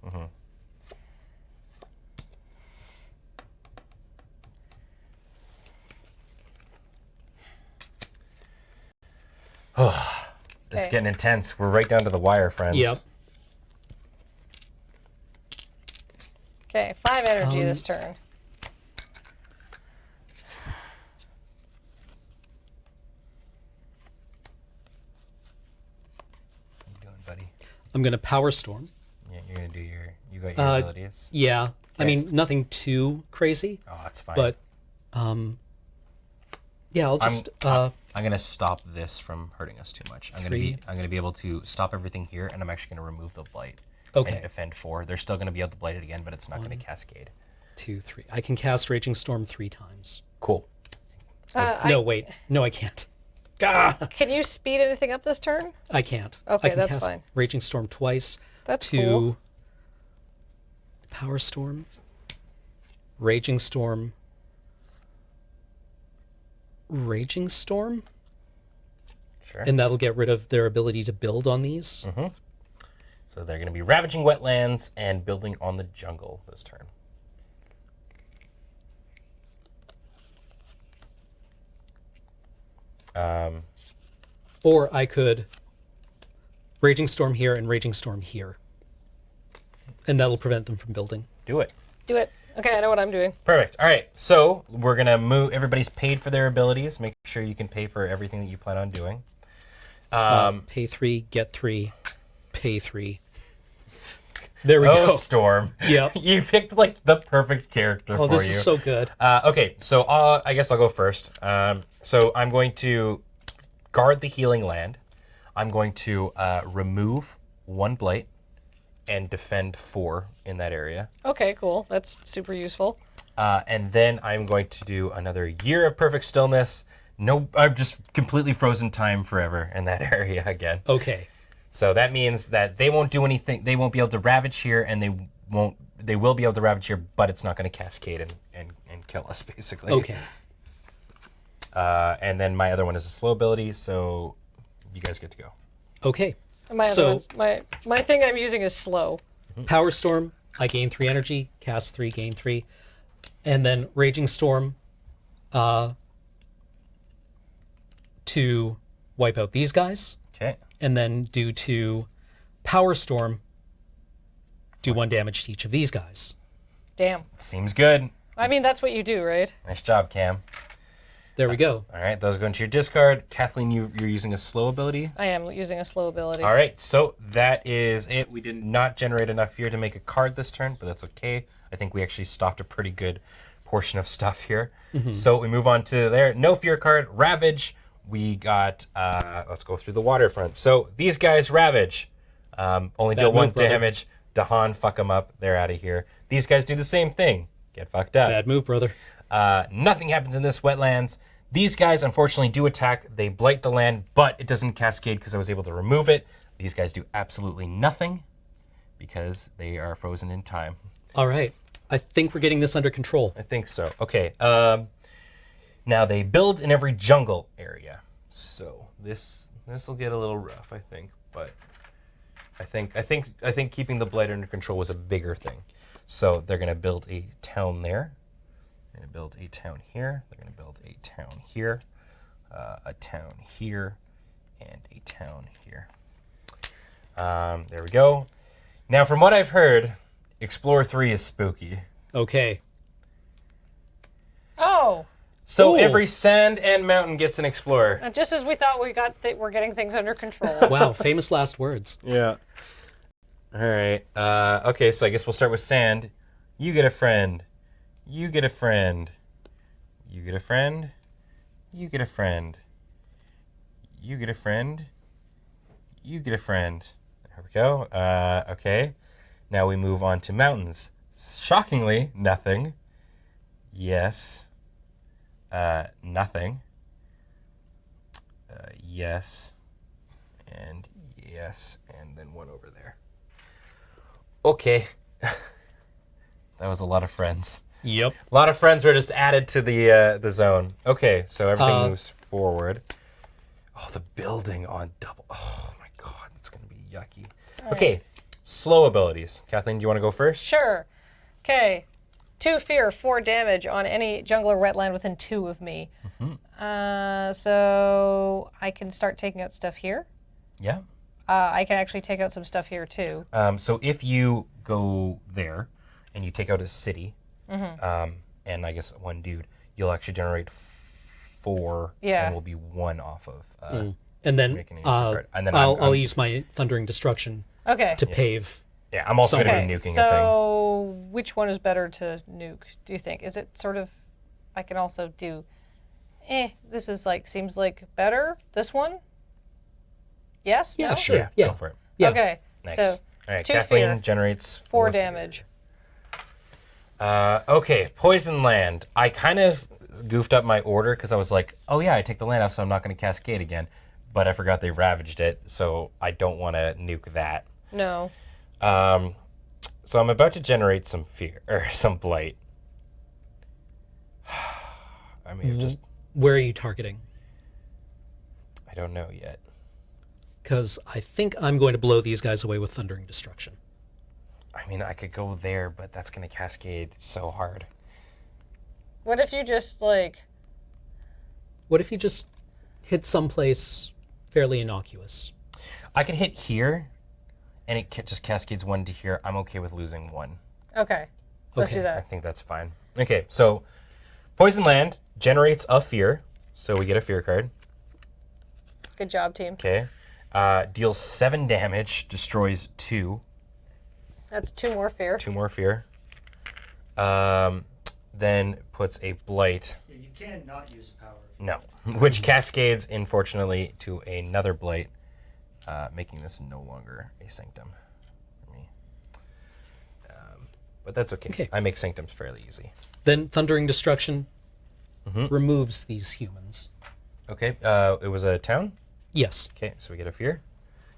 This is Okay. getting intense. We're right down to the wire, friends. Yep. Okay, 5 energy this turn. What are you doing, buddy? I'm going to Power Storm. Yeah, you're going to do you got your abilities? Yeah. I Okay. mean, nothing too crazy, Oh, that's fine. but yeah, I'll just I'm going to stop this from hurting us too much. I'm Three. going to be able to stop everything here, and I'm actually going to remove the blight. Okay. And defend 4. They're still going to be able to blight it again, but it's not going to cascade. 2, 3. I can cast Raging Storm 3 times. Cool. No, wait. No, I can't. Ah, Can you speed anything up this turn? I can't. Okay, I can that's cast fine. Raging Storm twice. That's to cool. Power Storm, Raging Storm, Raging Storm, Sure. and that'll get rid of their ability to build on these. So they're going to be ravaging wetlands and building on the jungle this turn. Or I could Raging Storm here and Raging Storm here. And that'll prevent them from building. Do it. Do it. Okay, I know what I'm doing. Perfect. All right. So we're going to move. Everybody's paid for their abilities. Make sure you can pay for everything that you plan on doing. Pay 3, get 3, pay 3. There we Oh, go. Storm. Yep. You picked like the perfect character Oh, for this you. is so good. Okay, so I guess I'll go first. So I'm going to guard the healing land. I'm going to remove 1 blight and defend 4 in that area. Okay, cool. That's super useful. And then I'm going to do another Year of Perfect Stillness. No, I'm just completely frozen time forever in that area again. Okay. So that means that they won't do anything. They won't be able to ravage here, and they will be able to ravage here, but it's not going to cascade and kill us, basically. Okay. And then my other one is a slow ability, so you guys get to go. Okay. And my So- other one's, my thing I'm using is slow. Power Storm, I gain 3 energy, cast 3, gain 3. And then Raging Storm to wipe out these guys. Okay. And then due to Power Storm, do 1 damage to each of these guys. Damn. Seems good. I mean, that's what you do, right? Nice job, Cam. There we go. All right, those go into your discard. Kathleen, you're using a slow ability. I am using a slow ability. All right, so that is it. We did not generate enough fear to make a card this turn, but that's okay. I think we actually stopped a pretty good portion of stuff here. So we move on to there. No fear card, Ravage. We got, let's go through the waterfront. So these guys ravage. Only deal Bad 1 move, brother. damage. Dahan, fuck them up. They're out of here. These guys do the same thing. Get fucked up. Bad move, brother. Nothing happens in this wetlands. These guys, unfortunately, do attack. They blight the land, but it doesn't cascade because I was able to remove it. These guys do absolutely nothing because they are frozen in time. All right. I think we're getting this under control. I think so. Okay. Now they build in every jungle area. So this will get a little rough, I think. But I think keeping the blight under control was a bigger thing. So they're gonna build a town there. They're gonna build a town here. They're gonna build a town here, a town here, and a town here. There we go. Now, from what I've heard, Explorer 3 is spooky. Okay. Oh, So Ooh. every sand and mountain gets an Explorer. just as we thought we're getting things under control. Wow, famous last words. Yeah. All right. Okay, so I guess we'll start with sand. You get a friend. You get a friend. You get a friend. You get a friend. You get a friend. You get a friend. There we go. Okay. Now we move on to mountains. Shockingly, nothing. Yes. Nothing. Yes. And yes. And then one over there. Okay. That was a lot of friends. Yep. A lot of friends were just added to the zone. Okay, so everything moves forward. Oh, the building on double. Oh my god, that's gonna be yucky. Okay, slow abilities. Kathleen, do you want to go first? Sure. Okay. 2 fear, 4 damage on any jungle or wetland within 2 of me. So I can start taking out stuff here. Yeah. I can actually take out some stuff here too. So if you go there and you take out a city, and I guess one dude, you'll actually generate 4, Yeah. and will be 1 off of. And then, Making a new card. And then I'll use my Thundering Destruction Okay. to pave. Yeah, I'm also going to Okay, be nuking a thing. so which one is better to nuke, do you think? Is it sort of, I can also do, this is like, seems like better, this one? Yes? Yeah, No? sure. Yeah, go for it. Yeah. Okay, Nice. so All right, 2 Kathleen fear, generates 4 fear. damage. Okay, Poison Land. I kind of goofed up my order because I was like, oh yeah, I take the land off, so I'm not going to Cascade again. But I forgot they ravaged it, so I don't want to nuke that. No. So I'm about to generate some fear, or some blight. I mean, just, Where are you targeting? I don't know yet. Because I think I'm going to blow these guys away with Thundering Destruction. I mean, I could go there, but that's going to Cascade so hard. What if you just like, What if you just hit someplace fairly innocuous? I could hit here, and it just cascades 1 to here. I'm okay with losing 1. okay, let's Okay. do I that. think that's fine. Okay, so Poison Land generates a fear, so we get a fear card. Good job, team. Okay. Deals 7 damage, destroys 2. That's 2 more fear. 2 more fear. Then puts a blight. Yeah, you can't not use power. No. Which cascades, unfortunately, to another blight, making this no longer a sanctum for me. But that's okay. Okay. I make sanctums fairly easy. Then Thundering Destruction removes these humans. Okay. It was a town? Yes. Okay, so we get a fear.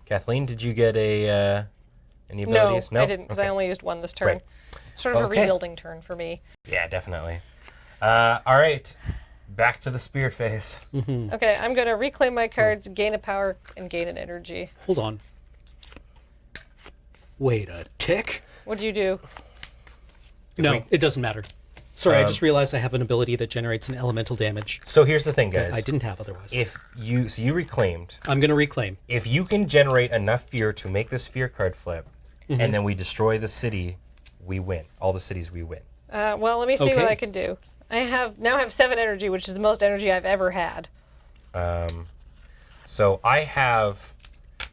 Kathleen, did you get any No, abilities? I didn't, because I Okay. only used 1 this turn. Right. Sort of Okay. a rebuilding turn for me. Yeah, definitely. All right, back to the spirit phase. Okay, I'm going to reclaim my cards, gain a power, and gain an energy. Hold on. Wait a tick. What'd you do? No, it doesn't matter. Sorry, I just realized I have an ability that generates an elemental damage So here's the thing, guys. I didn't have otherwise. So you reclaimed. I'm going to reclaim. If you can generate enough fear to make this fear card flip, and then we destroy the city, we win. All the cities we win. Well, let me see what Okay. I can do. I now have 7 energy, which is the most energy I've ever had. So I have,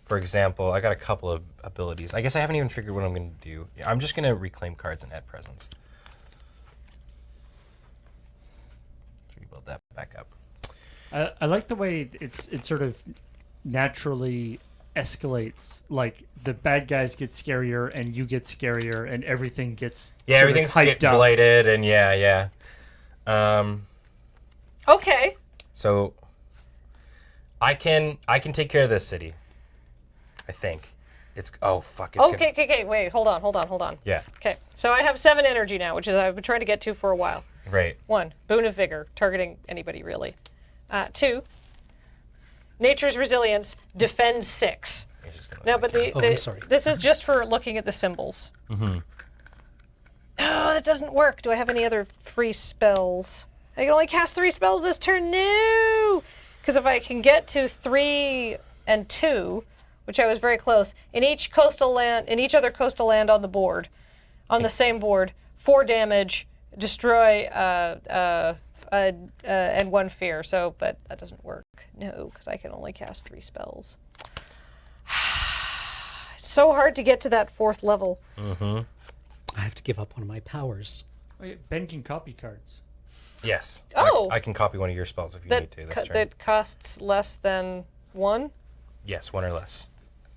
for example, I got a couple of abilities. I guess I haven't even figured what I'm going to do. Yeah, I'm just going to reclaim cards and add presents. Rebuild that back up. I like the way it sort of naturally escalates. Like the bad guys get scarier and you get scarier and everything gets Yeah, sort of everything's hyped up. blighted and yeah. Okay. So I can take care of this city. I think. It's Okay, wait, hold on. Yeah, Okay, so I have 7 energy now, which is I've been trying to get to for a while. right. 1, Boon of Vigor, targeting anybody really. 2, Nature's Resilience, defend 6. No, but I'm sorry. this is just for looking at the symbols. Mm-hmm. Oh, that doesn't work. Do I have any other free spells? I can only cast 3 spells this turn. No! Because if I can get to 3 and 2 which I was very close. In each other coastal land on the board, on the same board, 4 damage, destroy, and 1 fear. So, but that doesn't work. No, because I can only cast 3 spells. It's so hard to get to that 4th level. I have to give up one of my powers. Ben can copy cards. Yes. Oh. I can copy one of your spells if you need to. This turn. That costs less than 1? Yes, 1 or less.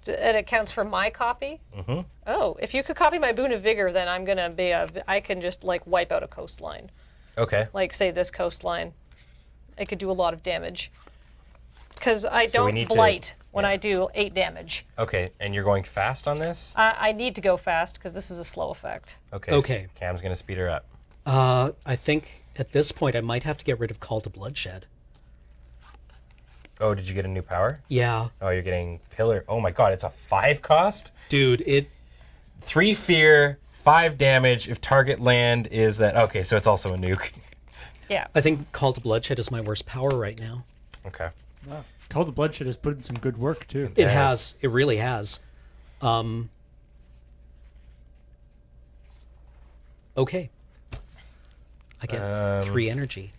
And it counts for my copy? Mm-hmm. Oh, if you could copy my Boon of Vigor, then I'm gonna be I can just like wipe out a coastline. Okay. Like say this coastline. I could do a lot of damage. Because I So we don't need blight to- when I do 8 damage. Okay, and you're going fast on this? I need to go fast because this is a slow effect. Okay. Okay. So Cam's gonna speed her up. I think at this point I might have to get rid of Call to Bloodshed. Oh, did you get a new power? Yeah. Oh, you're getting Pillar. Oh my god, it's a 5 cost? Dude, it... 3 fear, 5 damage if target land is that. Okay, so it's also a nuke. Yeah. I think Call to Bloodshed is my worst power right now. Okay. Wow. Call to Bloodshed has put in some good work too. It Yes. has. It really has. Okay. I get 3 energy.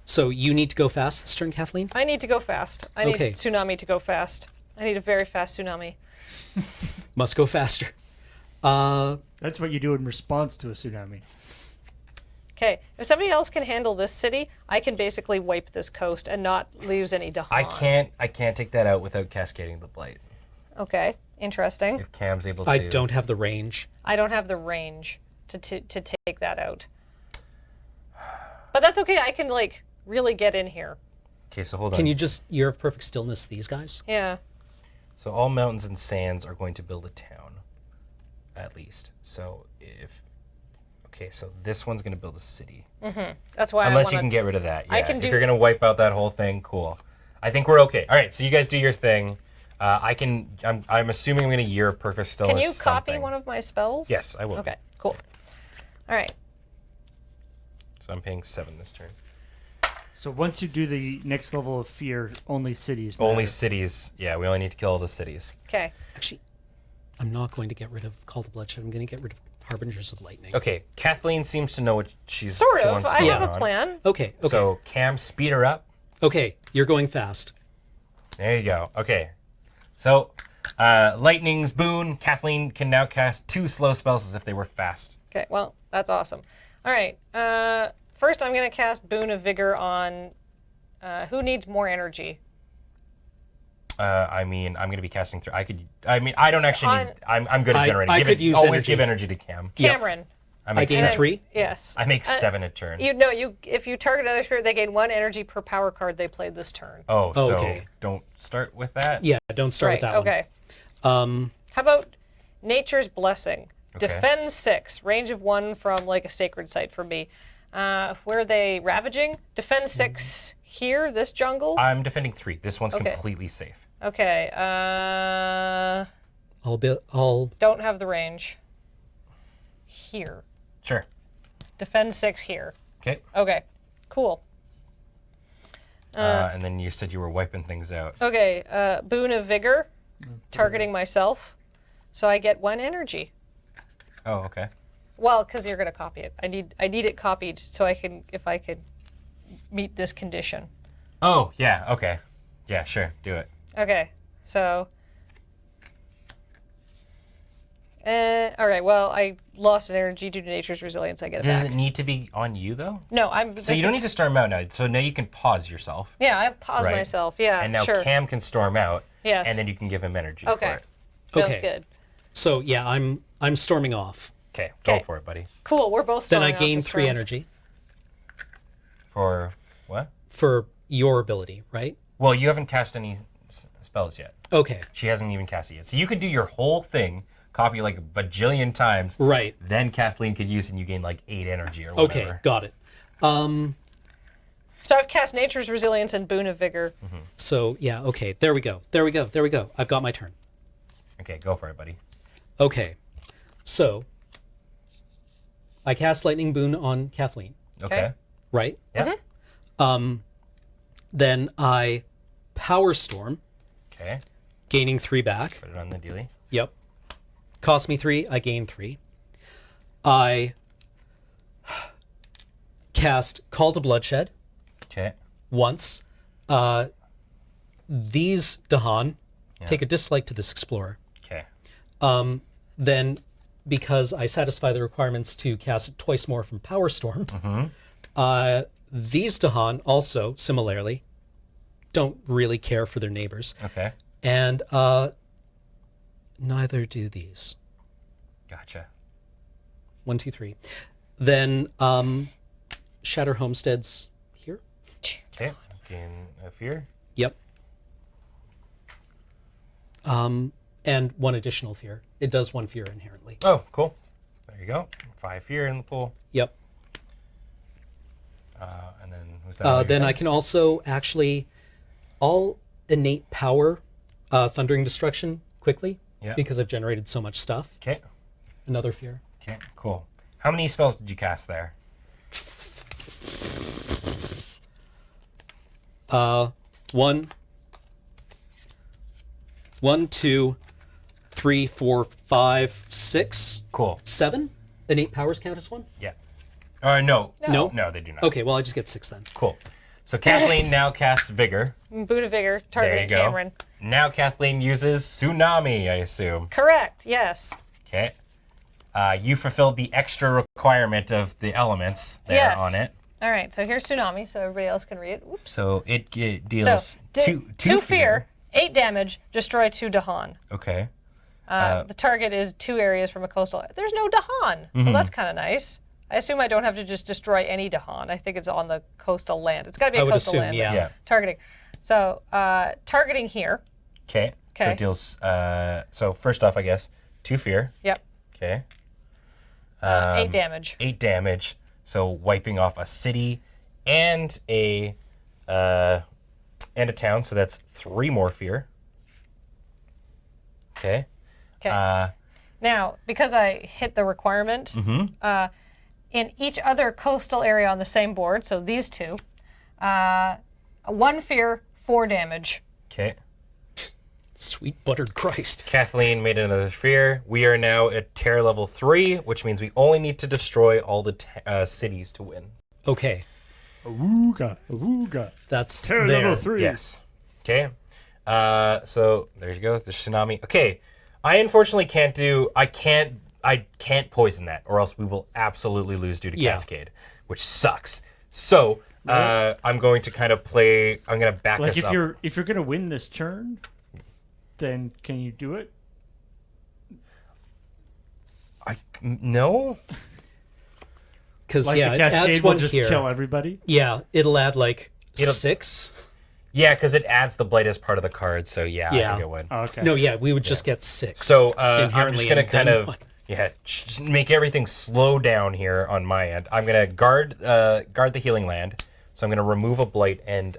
So you need to go fast this turn, Kathleen? I need to go fast. I need Okay. Tsunami to go fast. I need a very fast Tsunami. Must go faster. That's what you do in response to a tsunami. Okay, if somebody else can handle this city, I can basically wipe this coast and not lose any Dahan. I can't take that out without cascading the blight. Okay, interesting. If Cam's able to. I don't have the range. I don't have the range to take that out. But that's okay. I can like really get in here. Okay, so hold on. Can you just Year of Perfect Stillness these guys? Yeah. So all mountains and sands are going to build a town, at least. So if. Okay, so this one's going to build a city. That's why Unless I you wanna, can get rid of that. Yeah. I can if do- you're going to wipe out that whole thing, cool. I think we're okay. All right, so you guys do your thing. I'm assuming I'm going to Year of Perfect Stillness. Can you copy something. one of my spells? Yes, I will. Okay, cool. All right. So I'm paying 7 this turn. So once you do the next level of fear, only cities. Only matter. cities. Yeah, we only need to kill all the cities. Okay. Actually, I'm not going to get rid of Call to Bloodshed. I'm going to get rid of Harbingers of Lightning. Okay, Kathleen seems to know what she Sort of. wants to I do have a on. plan. Okay. So Cam, speed her up. Okay, you're going fast. There you go. Okay. So, Lightning's boon. Kathleen can now cast 2 slow spells as if they were fast. Okay, well, that's awesome. All right. First, I'm going to cast Boon of Vigor on who needs more energy. I'm going to be casting through. I don't actually need. I'm good at generating. I Give could it- use always energy. give energy to Cam. Cameron. I I make gain seven. 3. Yes. I make 7 a turn. If you target another spirit, they gain 1 energy per power card they played this turn. Oh, so Okay. don't start with that. Yeah, don't start with that okay. one. How about Nature's Blessing? Okay. Defend 6, range of 1 from like a sacred site for me. Where are they ravaging? Defend 6 here, this jungle. I'm defending 3. This one's Okay. completely safe. Okay. I'll Don't have the range. Here. Sure. Defend 6 here. Okay. Okay. Cool. And then you said you were wiping things out. Okay. Boon of Vigor, targeting myself, so I get 1 energy. Oh, okay. Well, because you're gonna copy it. I need it copied so I can, if I could meet this condition. Oh, yeah. Okay. Yeah, sure. Do it. Okay, so. All right. Well, I lost an energy due to nature's resilience. I get it Does back. it need to be on you though? No, I'm. So you don't need to storm out now. So now you can pause yourself. Yeah, I paused Right. myself. Yeah, And now sure. Cam can storm out. Yes. And then you can give him energy Okay. for it. Sounds Okay. good. So yeah, I'm storming off. Okay, go Okay. for it, buddy. Cool. We're both. Then I starting off gain this 3 round. energy For what? for your ability, right? Well, you haven't cast any spells yet. Okay. She hasn't even cast it yet. So you could do your whole thing, copy like a bajillion times. Right. Then Kathleen could use it and you gain like 8 energy or whatever. Okay, got it. So I've cast nature's resilience and boon of vigor. So yeah, okay. There we go. There we go. There we go. I've got my turn. Okay, go for it, buddy. Okay. So I cast Lightning Boon on Kathleen, Okay. right? Yeah. Then I Power Storm, Okay. gaining 3 back. Put it on the dealie. Yep. Cost me 3, I gain 3. I cast Call to Bloodshed Okay. once. These Dahan take a dislike to this explorer. Okay. Then, because I satisfy the requirements to cast it twice more from Power Storm, these Dahan also, similarly, don't really care for their neighbors. Okay. And neither do these. Gotcha. 1, 2, 3. Then Shatter Homesteads here. Okay. Gain a fear. Yep. And 1 additional fear. It does 1 fear inherently. Oh, cool. There you go. 5 fear in the pool. Yep. And then who's that? Then I can also actually all innate power Thundering Destruction quickly Yeah. because I've generated so much stuff. Okay. Another fear. Okay. Cool. How many spells did you cast there? 1, 2, 3, 4, 5, 6, Cool. 7. Innate powers count as 1? Yeah. No. No? No, they do not. Okay, well I just get 6 then. Cool. So Kathleen now casts Vigor. Boot of Vigor, There you targeting go. Cameron. Now Kathleen uses Tsunami, I assume. Correct, yes. Okay. You fulfilled the extra requirement of the elements there Yes. on it. All right, so here's Tsunami, so everybody else can read it. Oops. So it deals So, two fear, 8 damage, destroy 2 Dahan. Okay. The target is 2 areas from a coastal. There's no Dahan, so that's kind of nice. I assume I don't have to just destroy any Dahan. I think it's on the coastal land. It's got to be a I would coastal assume, land. yeah. Yeah. Targeting. So targeting here. Okay. So Okay. it deals. So first off, I guess 2 fear. Yep. Okay. 8 damage. 8 damage. So wiping off a city and a town. So that's 3 more fear. Okay. Okay. Now, because I hit the requirement, in each other coastal area on the same board, so these 2, 1 fear, 4 damage. Okay. Sweet buttered Christ. Kathleen made another fear. We are now at terror level 3, which means we only need to destroy all the cities to win. Okay, Awooga. that's Terror there. level 3. Yes. Okay. So there you go. The tsunami. Okay. I unfortunately can't do. I can't poison that, or else we will absolutely lose due to Yeah. cascade, which sucks. So I'm going to kind of play. I'm going to back Like us if up. you're gonna win this turn, then can you do it? No. Because Like yeah, the it cascade adds will 1 just here. kill everybody. Yeah, it'll add like It'll- 6. Yeah, because it adds the blight as part of the card. So yeah, I Yeah. think it would. Oh, okay. No, yeah, we would just get 6. So I'm inherently, just gonna and kind then of one. just make everything slow down here on my end. I'm gonna guard the healing land. So I'm gonna remove a blight and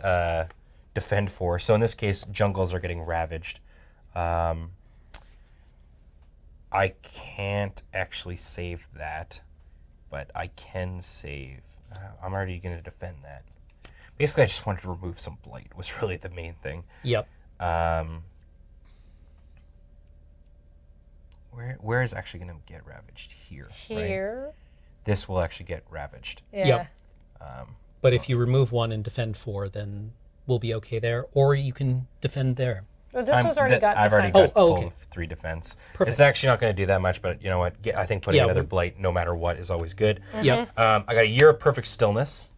defend 4. So in this case, jungles are getting ravaged. I can't actually save that, but I can save. I'm already gonna defend that. Basically, I just wanted to remove some blight. Was really the main thing. Yep. Where is actually going to get ravaged? Here. Right? Here. This will actually get ravaged. Yeah. Yep. But if you remove 1 and defend 4, then we'll be okay there. Or you can defend there. Well, this was already got I've already defense. got Oh, full okay. of 3 defense. Perfect. It's actually not going to do that much, but you know what? I think putting Yeah, another we- blight, no matter what, is always good. Yep. I got a year of perfect stillness.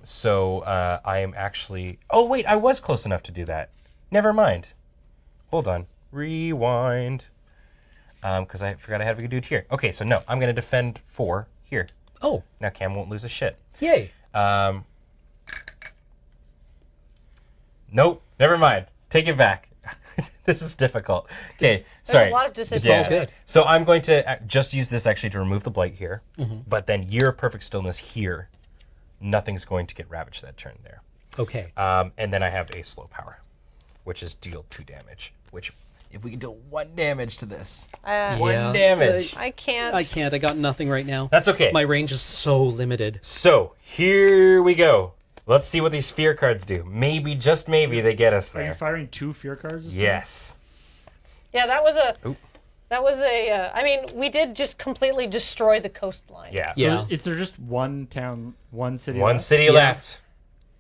So I am actually. Oh wait, I was close enough to do that. Never mind. Hold on. Rewind. Because I forgot I had to do it here. Okay, so no, I'm going to defend 4 here. Oh, Now Cam won't lose a shit. yay. Nope, never mind. Take it back. This is difficult. Okay, sorry. a lot of It's decisions. all good. So I'm going to just use this actually to remove the blight here, but then year of perfect stillness here. Nothing's going to get ravaged that turn there. Okay. And then I have a slow power, which is deal 2 damage. Which, if we can deal 1 damage to this, 1 Yeah. damage. I can't. I can't. I got nothing right now. That's okay. My range is so limited. So here we go. Let's see what these fear cards do. Maybe, just maybe, they get us Are you there. firing 2 fear cards? This Yes. Yeah, that was a. Oop. That was a. I mean, we did just completely destroy the coastline. Yeah. So Yeah. is there just one town, one city? One left? city Yeah. left.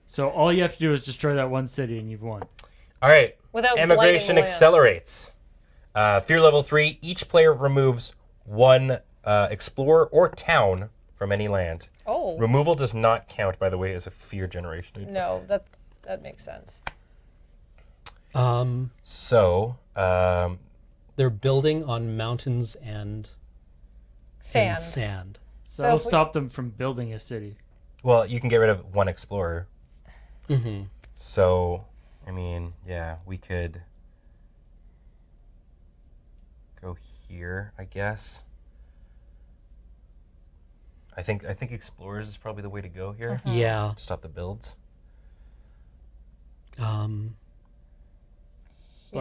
So all you have to do is destroy that one city, and you've won. All right. Without blighting Immigration the land. accelerates. Fear level 3. Each player removes one explorer or town from any land. Oh. Removal does not count, by the way, as a fear generation. No, that makes sense. So, They're building on mountains and Sand. sand. So that'll if we- stop them from building a city. well, you can get rid of one explorer. Mm-hmm. So, I mean, yeah, we could go here, I guess. I think explorers is probably the way to go here. Yeah. Stop the builds. Like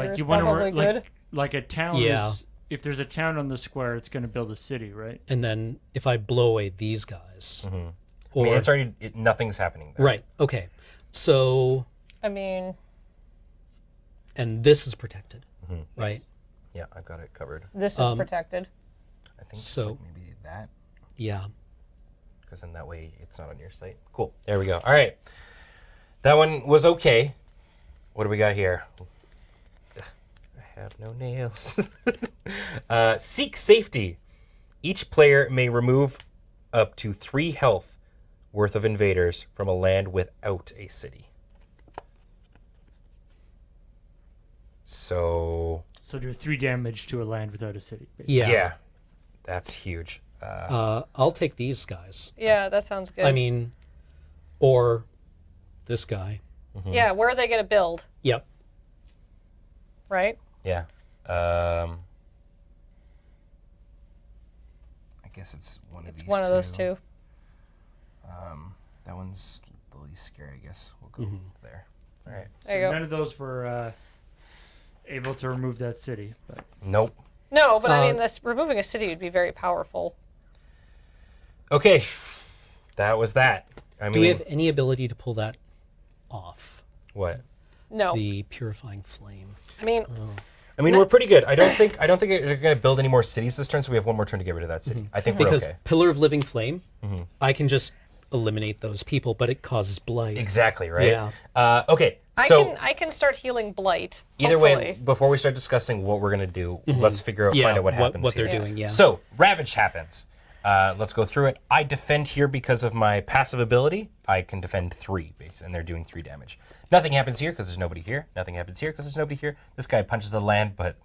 Here's you want probably to good. like a town Yeah. is if there's a town on the square, it's going to build a city, right? And then if I blow away these guys, I or mean, it's already nothing's happening there. right, okay, so I mean, and this is protected, right? Yeah, I've got it covered. this is protected. I think So- just like maybe that, Yeah. because then that way it's not on your site. Cool. There we go. All right, that one was okay. What do we got here? I have no nails. Seek safety. Each player may remove up to 3 health worth of invaders from a land without a city. So So do 3 damage to a land without a city. Basically. Yeah. that's huge. I'll take these guys. Yeah, that sounds good. I mean, or this guy. yeah, where are they going to build? Yep. Right? Yeah. I guess it's one of It's these one of those two. That one's the least scary, I guess. We'll go there. All right. There you go. None of those were able to remove that city. But Nope. No, but I mean, this removing a city would be very powerful. Okay. That was that. I mean, Do we have any ability to pull that off? what? No, The purifying flame. I mean, I mean, we're pretty good. I don't think they're going to build any more cities this turn, so we have one more turn to get rid of that city. I think we're Because okay. Pillar of Living Flame, I can just eliminate those people, but it causes blight. Exactly, right? Yeah. Okay. So I can start healing blight. either way, hopefully. before we start discussing what we're going to do, let's figure out, Yeah, find out what happens what they're here. doing, yeah. So, Ravage happens. Let's go through it. I defend here because of my passive ability. I can defend 3, and they're doing 3 damage. Nothing happens here because there's nobody here. Nothing happens here because there's nobody here. This guy punches the land, but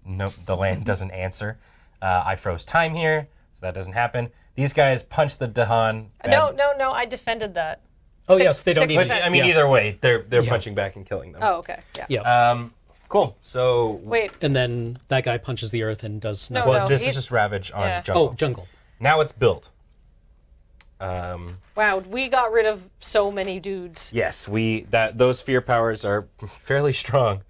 no, the land doesn't answer. I froze time here, so that doesn't happen. These guys punch the Dahan. No, I defended that. Oh, yes, they don't six even- defense. I mean, Yeah. either way, they're punching back and killing them. Oh, okay. Yeah. Yeah. Cool. So, Wait. And then that guy punches the earth and does No, nothing. well, this he's- is just Ravage on yeah. Jungle. Oh, jungle. Now it's built. Wow, we got rid of so many dudes. Yes, those fear powers are fairly strong.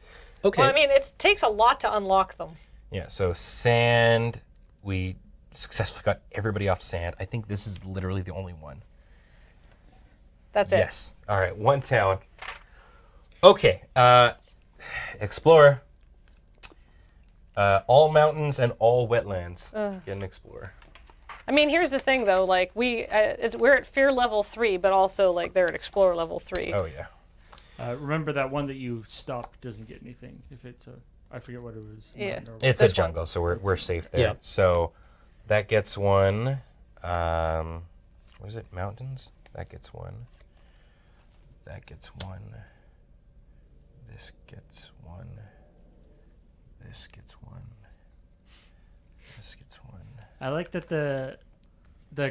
Okay. Well, I mean, it takes a lot to unlock them. Yeah, so sand, we successfully got everybody off sand. I think this is literally the only one. That's it. Yes. All right, one town. Okay, explorer. All mountains and all wetlands. Get an explorer. I mean, here's the thing, though. Like, we're at fear level 3, but also, like, they're at explorer level 3. Oh yeah. remember that one that you stopped doesn't get anything if it's a. I forget what it was. Yeah. Mountain or- It's This a jungle, so we're safe there. Yeah. So that gets one. What is it? Mountains. That gets one. That gets one. This gets one. This gets one. This gets one. I like that the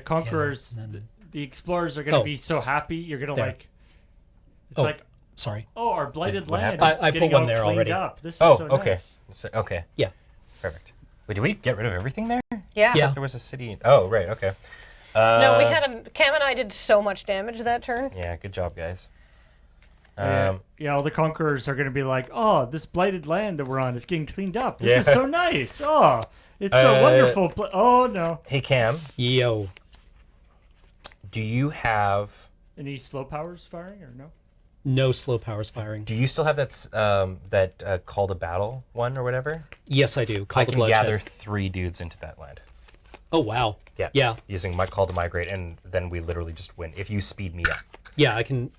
conquerors, and then- the explorers are gonna Oh. be so happy. You're gonna There. like. It's Oh. like, Sorry. oh, our blighted What land happened? is I getting put one all there cleaned already. up. This is Oh, so okay. nice. So, okay. Yeah. Perfect. Wait, did we get rid of everything there? Yeah. Yeah. There was a city. Oh, right. Okay. No, we had Cam and I did so much damage that turn. Yeah. Good job, guys. Yeah, all the conquerors are gonna be like, oh, this blighted land that we're on is getting cleaned up. This is Yeah. so nice. Oh, it's so wonderful. Oh no. Hey, Cam. Yo. Do you have? Any slow powers firing or no? No slow powers firing. Do you still have that call to battle one or whatever? Yes, I do. Call I to can bloodshed. gather 3 dudes into that land. Oh, wow. Yeah. Yeah. Using my call to migrate, and then we literally just win if you speed me up. Yeah, I can.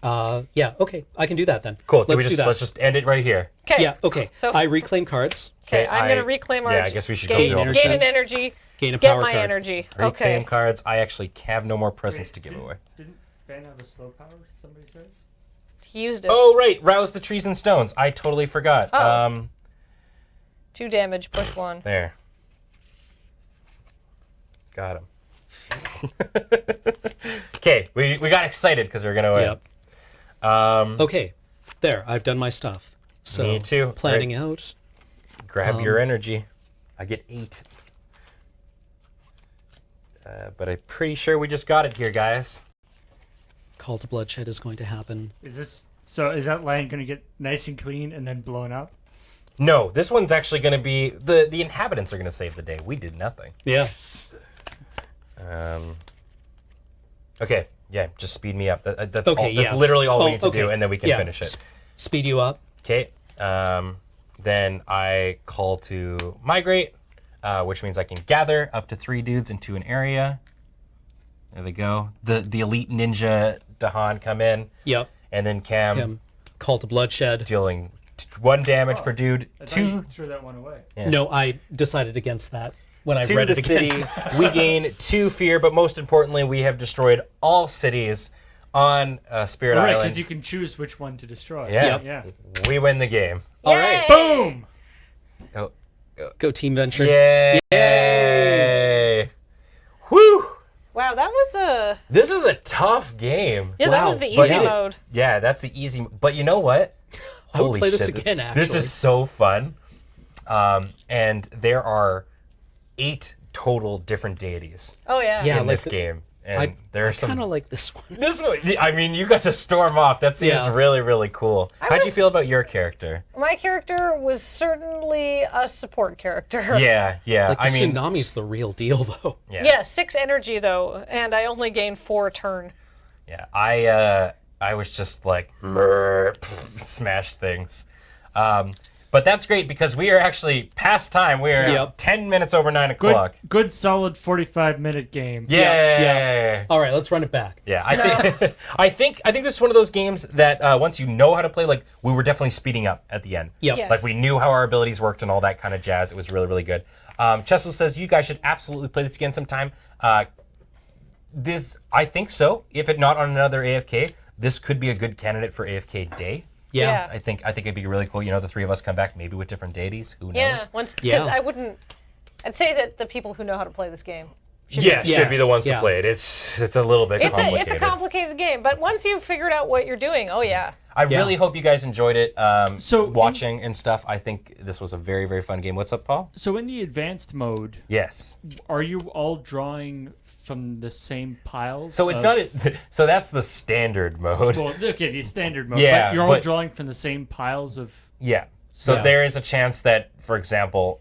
Yeah, okay. I can do that then. Cool. Let's do that. Let's just end it right here. Okay. Yeah, okay. So I reclaim cards. okay, I'm going to reclaim our. Yeah, I guess we should go gain, through all energy. gain this. an energy. Gain a Get power my card. energy. Reclaim Okay. cards. I actually have no more presents to give away. Didn't Ben have a slow power? Somebody says. He used it. Oh, right. Rouse the trees and stones. I totally forgot. Oh. 2 damage. Push 1. There. Got him. Okay, we got excited because we were going to win. Yep. Okay. There. I've done my stuff. So Me too. planning out. Grab your energy. I get 8. But I'm pretty sure we just got it here, guys. Call to bloodshed is going to happen. Is that land going to get nice and clean and then blown up? No, this one's actually going to be... The inhabitants are going to save the day. We did nothing. Yeah. Okay, yeah, just speed me up. That's Okay, all, that's yeah. literally all we Oh, need to okay. do, and then we can Yeah. finish it. Speed you up. Okay, then I call to migrate, which means I can gather up to 3 dudes into an area. There they go. The elite ninja Dahan come in, Yep. and then Cam Call to bloodshed. dealing 1 damage per dude. I thought you 2 threw that one away. Yeah. No, I decided against that when I to read the it again. city. We gain 2 fear, but most importantly, we have destroyed all cities on Spirit Right, Island. because you can choose which one to destroy. Yeah. Yeah. We win the game. All right. Boom! Oh, Go Team Venture. yay! Whew! Wow, that was a. This is a tough game. Yeah, that Wow. was the But easy it- mode. Yeah, that's the easy. But you know what? I would Holy play this shit, again, This actually. is so fun. And there are 8 total different deities Oh yeah. Yeah. in like this the- game, and there are kind some. of like this one. This one, I mean, you got to storm off. That seems Yeah. really, really cool. How'd you was- feel about your character? My character was certainly a support character. Yeah, yeah. Like the I mean, tsunami's the real deal, though. yeah, Yeah, 6 energy though, and I only gained 4 turn. yeah. I was just like smash things. But that's great because we are actually past time. We are Yep. 10 minutes over 9 Good, o'clock. good solid 45-minute game. Yay! yeah. All right, let's run it back. Yeah, I think I think this is one of those games that once you know how to play, like we were definitely speeding up at the end. Yep. Yes. Like we knew how our abilities worked and all that kind of jazz. It was really, really good. Chesil says you guys should absolutely play this again sometime. I think so. If it not on another AFK, this could be a good candidate for AFK Day. Yeah. I think it'd be really cool. You know, the 3 of us come back maybe with different deities. Who knows? Yeah, because Yeah. I wouldn't. I'd say that the people who know how to play this game. Should Yeah, be should be the ones to Yeah. play it. It's a little bit complicated. It's a complicated game, but once you've figured out what you're doing, oh yeah. I really hope you guys enjoyed it. So watching and stuff. I think this was a very, very fun game. What's up, Paul? So in the advanced mode, Yes. are you all drawing from the same piles? So it's of- not. So that's the standard mode. Well, okay, the standard mode. Yeah, but you're all but- drawing from the same piles of. Yeah. So Yeah. there is a chance that, for example,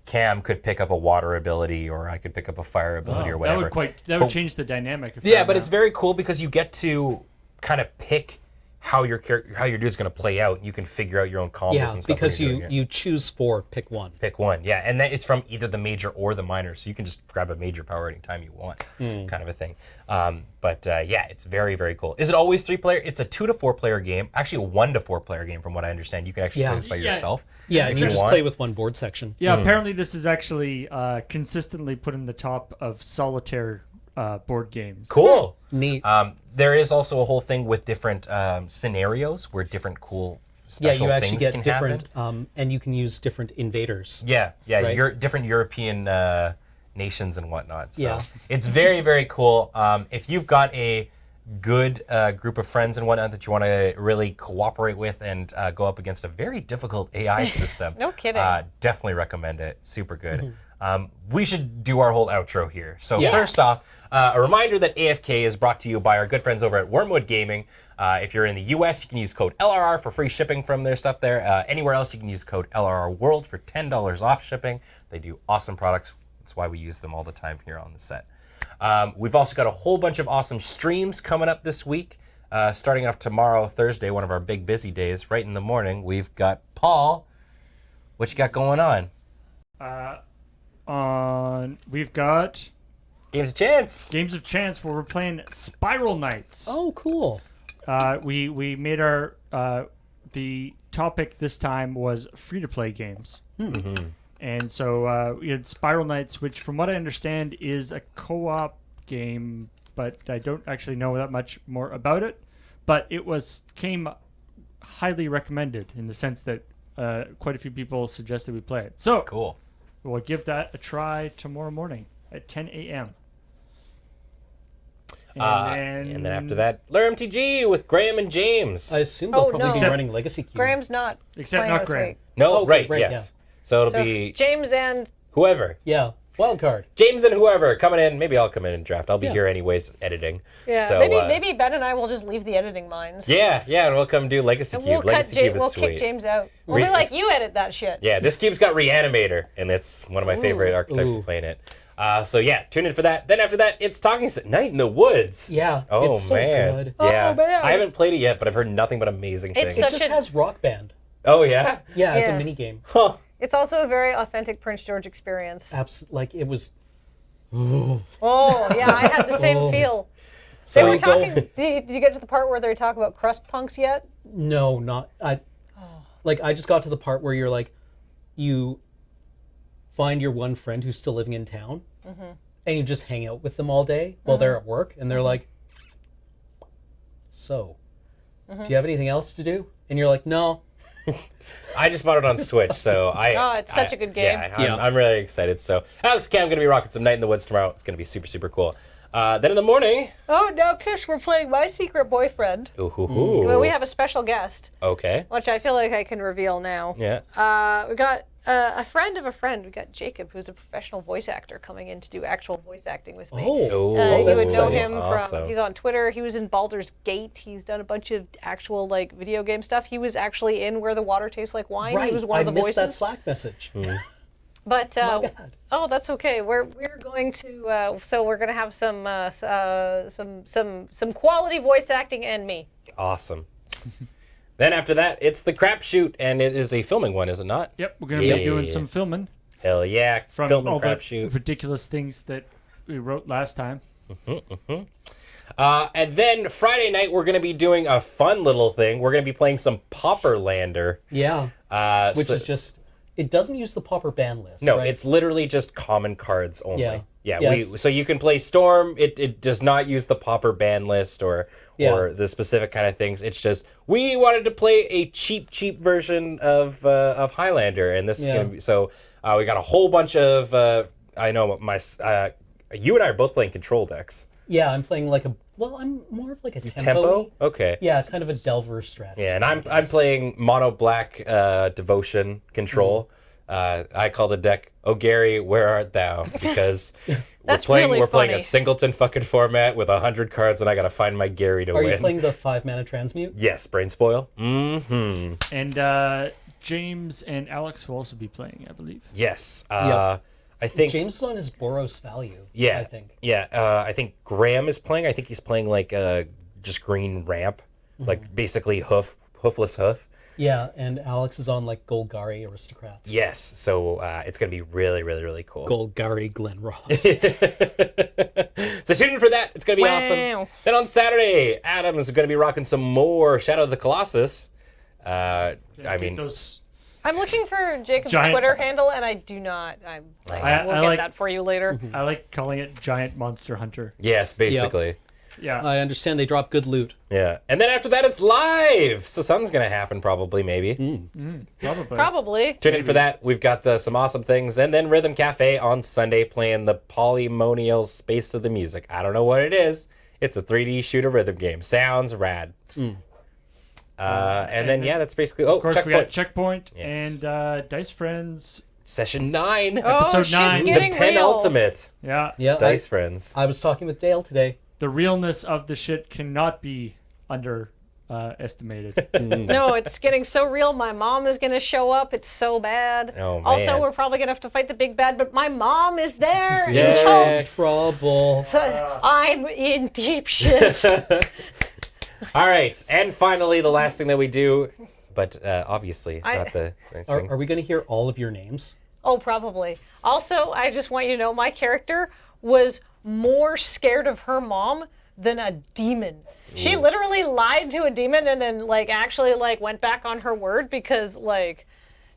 Cam could pick up a water ability, or I could pick up a fire ability, or whatever. That would change the dynamic. Yeah, but it's very cool because you get to kind of pick how your dude's going to play out. You can figure out your own combos Yeah, and stuff. because when you're doing it. you choose 4, pick 1. Pick one, yeah, and then it's from either the major or the minor, so you can just grab a major power anytime you want, kind of a thing. But yeah, it's very, very cool. Is it always 3-player? It's a 2 to 4 player game. Actually, a 1 to 4 player game, from what I understand. You can actually play this by Yeah. yourself. Yeah, if and you just want. play with one board section. Yeah, apparently this is actually consistently put in the top of solitaire board games. Cool. Neat. There is also a whole thing with different scenarios where different cool Yeah, special you actually things get can different, happen. and you can use different invaders. Yeah, Right. different European nations and whatnot. So Yeah. it's very, very cool. If you've got a good group of friends and whatnot that you want to really cooperate with and go up against a very difficult AI system, No kidding. definitely recommend it. Super good. We should do our whole outro here. So Yeah. first off, a reminder that AFK is brought to you by our good friends over at Wormwood Gaming. If you're in the US, you can use code LRR for free shipping from their stuff there. Anywhere else, you can use code LRR World for $10 off shipping. They do awesome products. That's why we use them all the time here on the set. We've also got a whole bunch of awesome streams coming up this week. Starting off tomorrow, Thursday, one of our big busy days, right in the morning, we've got Paul. What you got going on? We've got Games of Chance. Games of Chance where we're playing Spiral Nights. Oh, cool. We made our the topic this time was free to play games. Mm-hmm. And so we had Spiral Nights, which from what I understand is a co-op game, but I don't actually know that much more about it. But it came highly recommended in the sense that quite a few people suggested we play it. So Cool. we'll give that a try tomorrow morning at 10 a.m. And then after that, Lure MTG with Graham and James. I assume they'll Oh, probably no. be Except- running Legacy Cube. Graham's not Except playing not this Graham. week. No, Oh, right, right, yes. So it'll So be James and whoever. Yeah. Wild card. James and whoever coming in. Maybe I'll come in and draft. I'll be Yeah. here anyways, editing. yeah, So, maybe Ben and I will just leave the editing lines. Yeah, and we'll come do Legacy And Cube. we'll Legacy Cube is we'll sweet. kick James out. We'll Re- be like, it's- you edit that shit. Yeah, this cube's got Reanimator, and it's one of my favorite archetypes Ooh. of playing it. So yeah, tune in for that. Then after that, it's Night in the Woods. Yeah. Oh it's so man. good. Yeah. Oh, man. I haven't played it yet, but I've heard nothing but amazing It's things. It such just a- has Rock Band. Oh yeah. Yeah, as Yeah. a mini game. Huh. It's also a very authentic Prince George experience. Like it was. Oh, yeah, I had the same Oh. feel. So They were you go- talking. Did you get to the part where they talk about crust punks yet? No, not I. Like I just got to the part where you're like, you find your one friend who's still living in town, and you just hang out with them all day while they're at work, and they're like, "So, do you have anything else to do?" And you're like, "No." I just bought it on Switch, so Oh, it's such a good game. Yeah, I'm really excited. So Alex Cam going to be rocking some Night in the Woods tomorrow. It's going to be super, super cool. Then in the morning, Oh, no, Kish, we're playing My Secret Boyfriend. Well, we have a special guest, Okay. which I feel like I can reveal now. Yeah. We got a friend of a friend. We got Jacob, who's a professional voice actor, coming in to do actual voice acting with me. Oh, You that's would know exciting. him Awesome. from, he's on Twitter. He was in Baldur's Gate. He's done a bunch of actual like video game stuff. He was actually in Where the Water Tastes Like Wine. Right. He was one I of the missed voices. that Slack message. But My bad. oh, that's okay. We're going to so we're gonna have some quality voice acting and me. Awesome. Then after that, it's the crapshoot, and it is a filming one, is it not? Yep, we're going to Yeah. be doing some filming Hell yeah, from film and all the crapshoot. ridiculous things that we wrote last time. And then Friday night, we're going to be doing a fun little thing. We're going to be playing some Popperlander. Yeah. Which is just. It doesn't use the Pauper ban list. No, right? it's literally just common cards only. Yeah. Yeah, Yeah, so you can play Storm. It does not use the Pauper ban list or the specific kind of things. It's just we wanted to play a cheap version of Highlander, and this is gonna be so. We got a whole bunch of. I know you and I are both playing control decks. Yeah, I'm playing like a. Well, I'm more of like a Tempo. Okay. Yeah, kind of a Delver strategy. Yeah, and I'm playing mono black devotion control. I call the deck "Oh Gary, where art thou?" because That's we're really playing a funny. singleton fucking format with 100 cards, and I gotta find my Gary to Are win. you playing the 5-mana transmute? Yes, brain spoil. Mm-hmm. And James and Alex will also be playing, I believe. Yes. Yep. I think. James is on his Boros value. Yeah. I think. Yeah. I think Graham is playing. I think he's playing like just green ramp, like basically hoofless hoof. Yeah, and Alex is on like Golgari Aristocrats. Yes. So it's gonna be really, really, really cool. Golgari Glen Ross. So tune in for that. It's going to be Wow. awesome. Then on Saturday, Adam is going to be rocking some more Shadow of the Colossus. I mean, those. I'm looking for Jacob's Giant- Twitter handle, and I do not. I'm like, I we'll get like- that for you later. I like calling it Giant Monster Hunter. yes, basically. Yeah. I understand they drop good loot. Yeah. And then after that, it's live. So something's going to happen probably, maybe. Probably. Probably. Tune in for that. We've got some awesome things. And then Rhythm Cafe on Sunday playing the Polymonial Space of the Music. I don't know what it is. It's a 3D shooter rhythm game. Sounds rad. And then, that's basically... Oh, Of course, we got Checkpoint Yes. and Dice Friends. Session 9. Oh, Episode shit's 9. The getting real. penultimate. Yeah. Yeah, Dice Friends. I was talking with Dale today. The realness of the shit cannot be underestimated. No, it's getting so real. My mom is going to show up. It's so bad. Oh, Also, man. we're probably going to have to fight the big bad, but my mom is there Yeah. in charge. Trouble. I'm in deep shit. All right, and finally, the last thing that we do, but obviously not the next thing. Are we going to hear all of your names? Oh, probably. Also, I just want you to know my character was more scared of her mom than a demon. She literally lied to a demon and then actually went back on her word because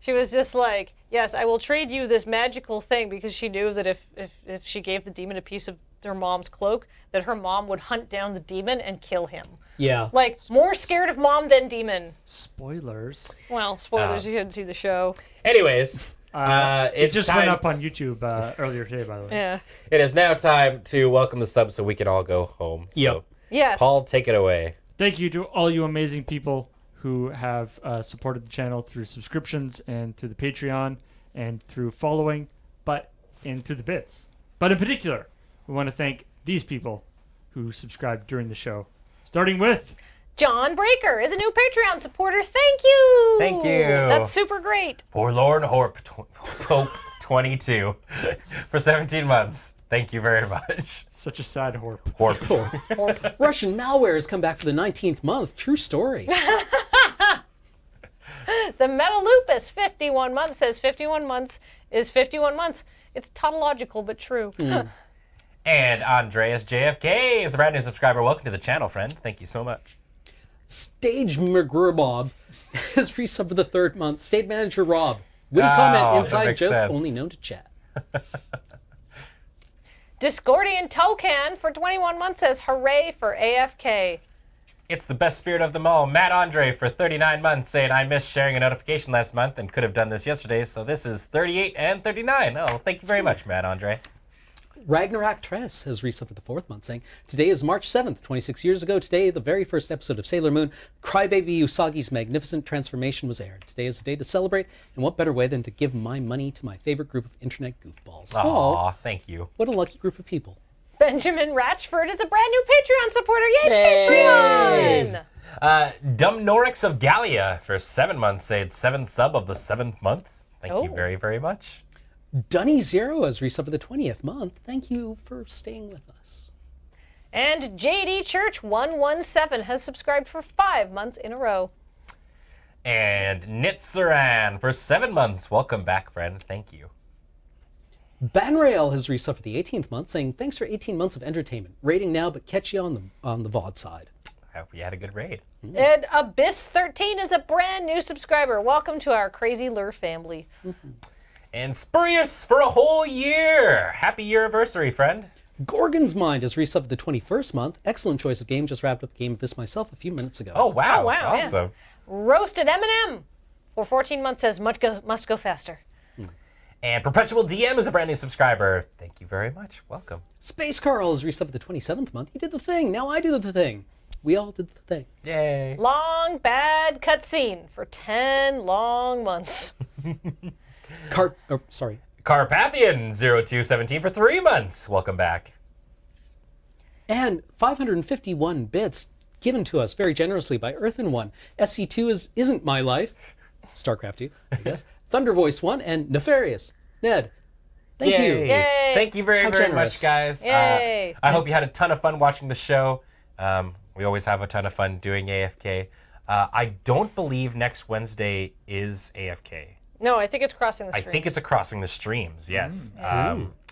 she was just like, yes, I will trade you this magical thing, because she knew that if she gave the demon a piece of their mom's cloak, that her mom would hunt down the demon and kill him. Yeah. More scared of mom than demon. Spoilers. Well, spoilers, you couldn't see the show. Anyways, It it's just time, went up on YouTube earlier today, by the way. Yeah. It is now time to welcome the subs so we can all go home. Yep. So, Yes. Paul, take it away. Thank you to all you amazing people who have supported the channel through subscriptions and through the Patreon and through following, and through the bits. But in particular, we want to thank these people who subscribed during the show. Starting with John Breaker is a new Patreon supporter. Thank you. Thank you. That's super great. Forlorn Hope 22 for 17 months. Thank you very much. such a sad horp. Horp. Russian malware has come back for the 19th month. True story. The Metalupus 51 months says 51 months is 51 months. It's tautological, but true. And Andreas JFK is a brand new subscriber. Welcome to the channel, friend. Thank you so much. Stage McGurbob has resubbed for the 3rd month. Stage Manager Rob. Witty comment, that inside makes joke, sense. only known to chat. Discordian Tokan for 21 months says hooray for AFK. It's the best spirit of them all. Matt Andre for 39 months saying, I missed sharing a notification last month and could have done this yesterday, so this is 38 and 39. Oh, thank you very much, Matt Andre. Ragnarak Tress has resubbed for the 4th month, saying, today is March 7th, 26 years ago. Today, the very first episode of Sailor Moon, Crybaby Usagi's magnificent transformation was aired. Today is a day to celebrate, and what better way than to give my money to my favorite group of internet goofballs. Aw, thank you. What a lucky group of people. Benjamin Ratchford is a brand new Patreon supporter. Yay, Yay! Patreon! Dumb Norix of Gallia for 7 months said 7th sub of the 7th month. Thank you Oh. very, very much. Dunny Zero has resubbed for the 20th month. Thank you for staying with us. And JD Church 117 has subscribed for 5 months in a row. And Nitsaran for 7 months. Welcome back, friend. Thank you. Banrail has resubbed for the 18th month, saying, thanks for 18 months of entertainment. Rating now, but catch you on the VOD side. I hope you had a good raid. And Abyss13 is a brand new subscriber. Welcome to our crazy lure family. And Spurious for a whole year. Happy anniversary, friend. Gorgon's Mind has resubbed for the 21st month. Excellent choice of game. Just wrapped up a game of this myself a few minutes ago. Oh, wow. Oh, wow, yeah. Awesome. Roasted Eminem for 14 months says must go faster. And Perpetual DM is a brand new subscriber. Thank you very much. Welcome. Space Carl has resubbed for the 27th month. You did the thing. Now I do the thing. We all did the thing. Yay. Long bad cutscene for 10 long months. Carpathian 0217 for 3 months. Welcome back. And 551 bits given to us very generously by Earthen One. SC2 isn't my life. StarCraft 2, I guess. Thunder Voice 1 and Nefarious. Ned, thank you. Yay. Thank you very, How very generous. much, guys. Yay. I hope you had a ton of fun watching the show. We always have a ton of fun doing AFK. I don't believe next Wednesday is AFK. No, I think it's crossing the I stream. think it's a Crossing the Streams, yes.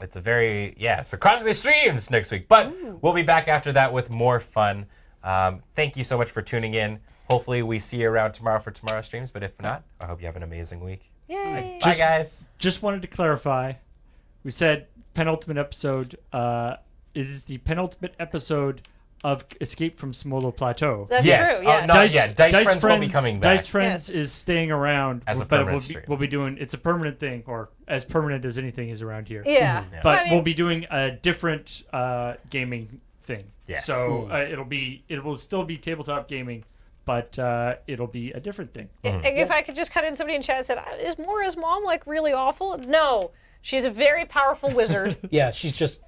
It's a very, so Crossing the Streams next week. But we'll be back after that with more fun. Thank you so much for tuning in. Hopefully we see you around tomorrow for tomorrow's streams. But if not, I hope you have an amazing week. Yay. Bye, guys. Just wanted to clarify. We said penultimate episode. It is the penultimate episode of Escape from Smolo Plateau. That's Yes. true, yeah. No, Dice Friends will be coming back. Dice Friends is staying around, As a but permanent stream. we'll be doing. It's a permanent thing, or as permanent as anything is around here. Yeah. But I mean, we'll be doing a different gaming thing. Yes. So it will still be tabletop gaming, but it'll be a different thing. if I could just cut in, somebody in chat said, is Mora's mom like really awful? No. She's a very powerful wizard. Yeah, she's just...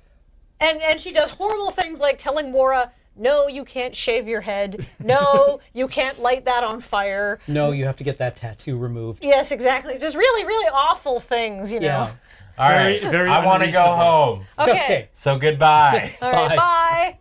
And she does horrible things like telling Mora, no, you can't shave your head. No, you can't light that on fire. No, you have to get that tattoo removed. Yes, exactly. Just really, really awful things, you know. Yeah. All right. Very I want to go unreasonable. Okay. So goodbye. All right, Bye. bye.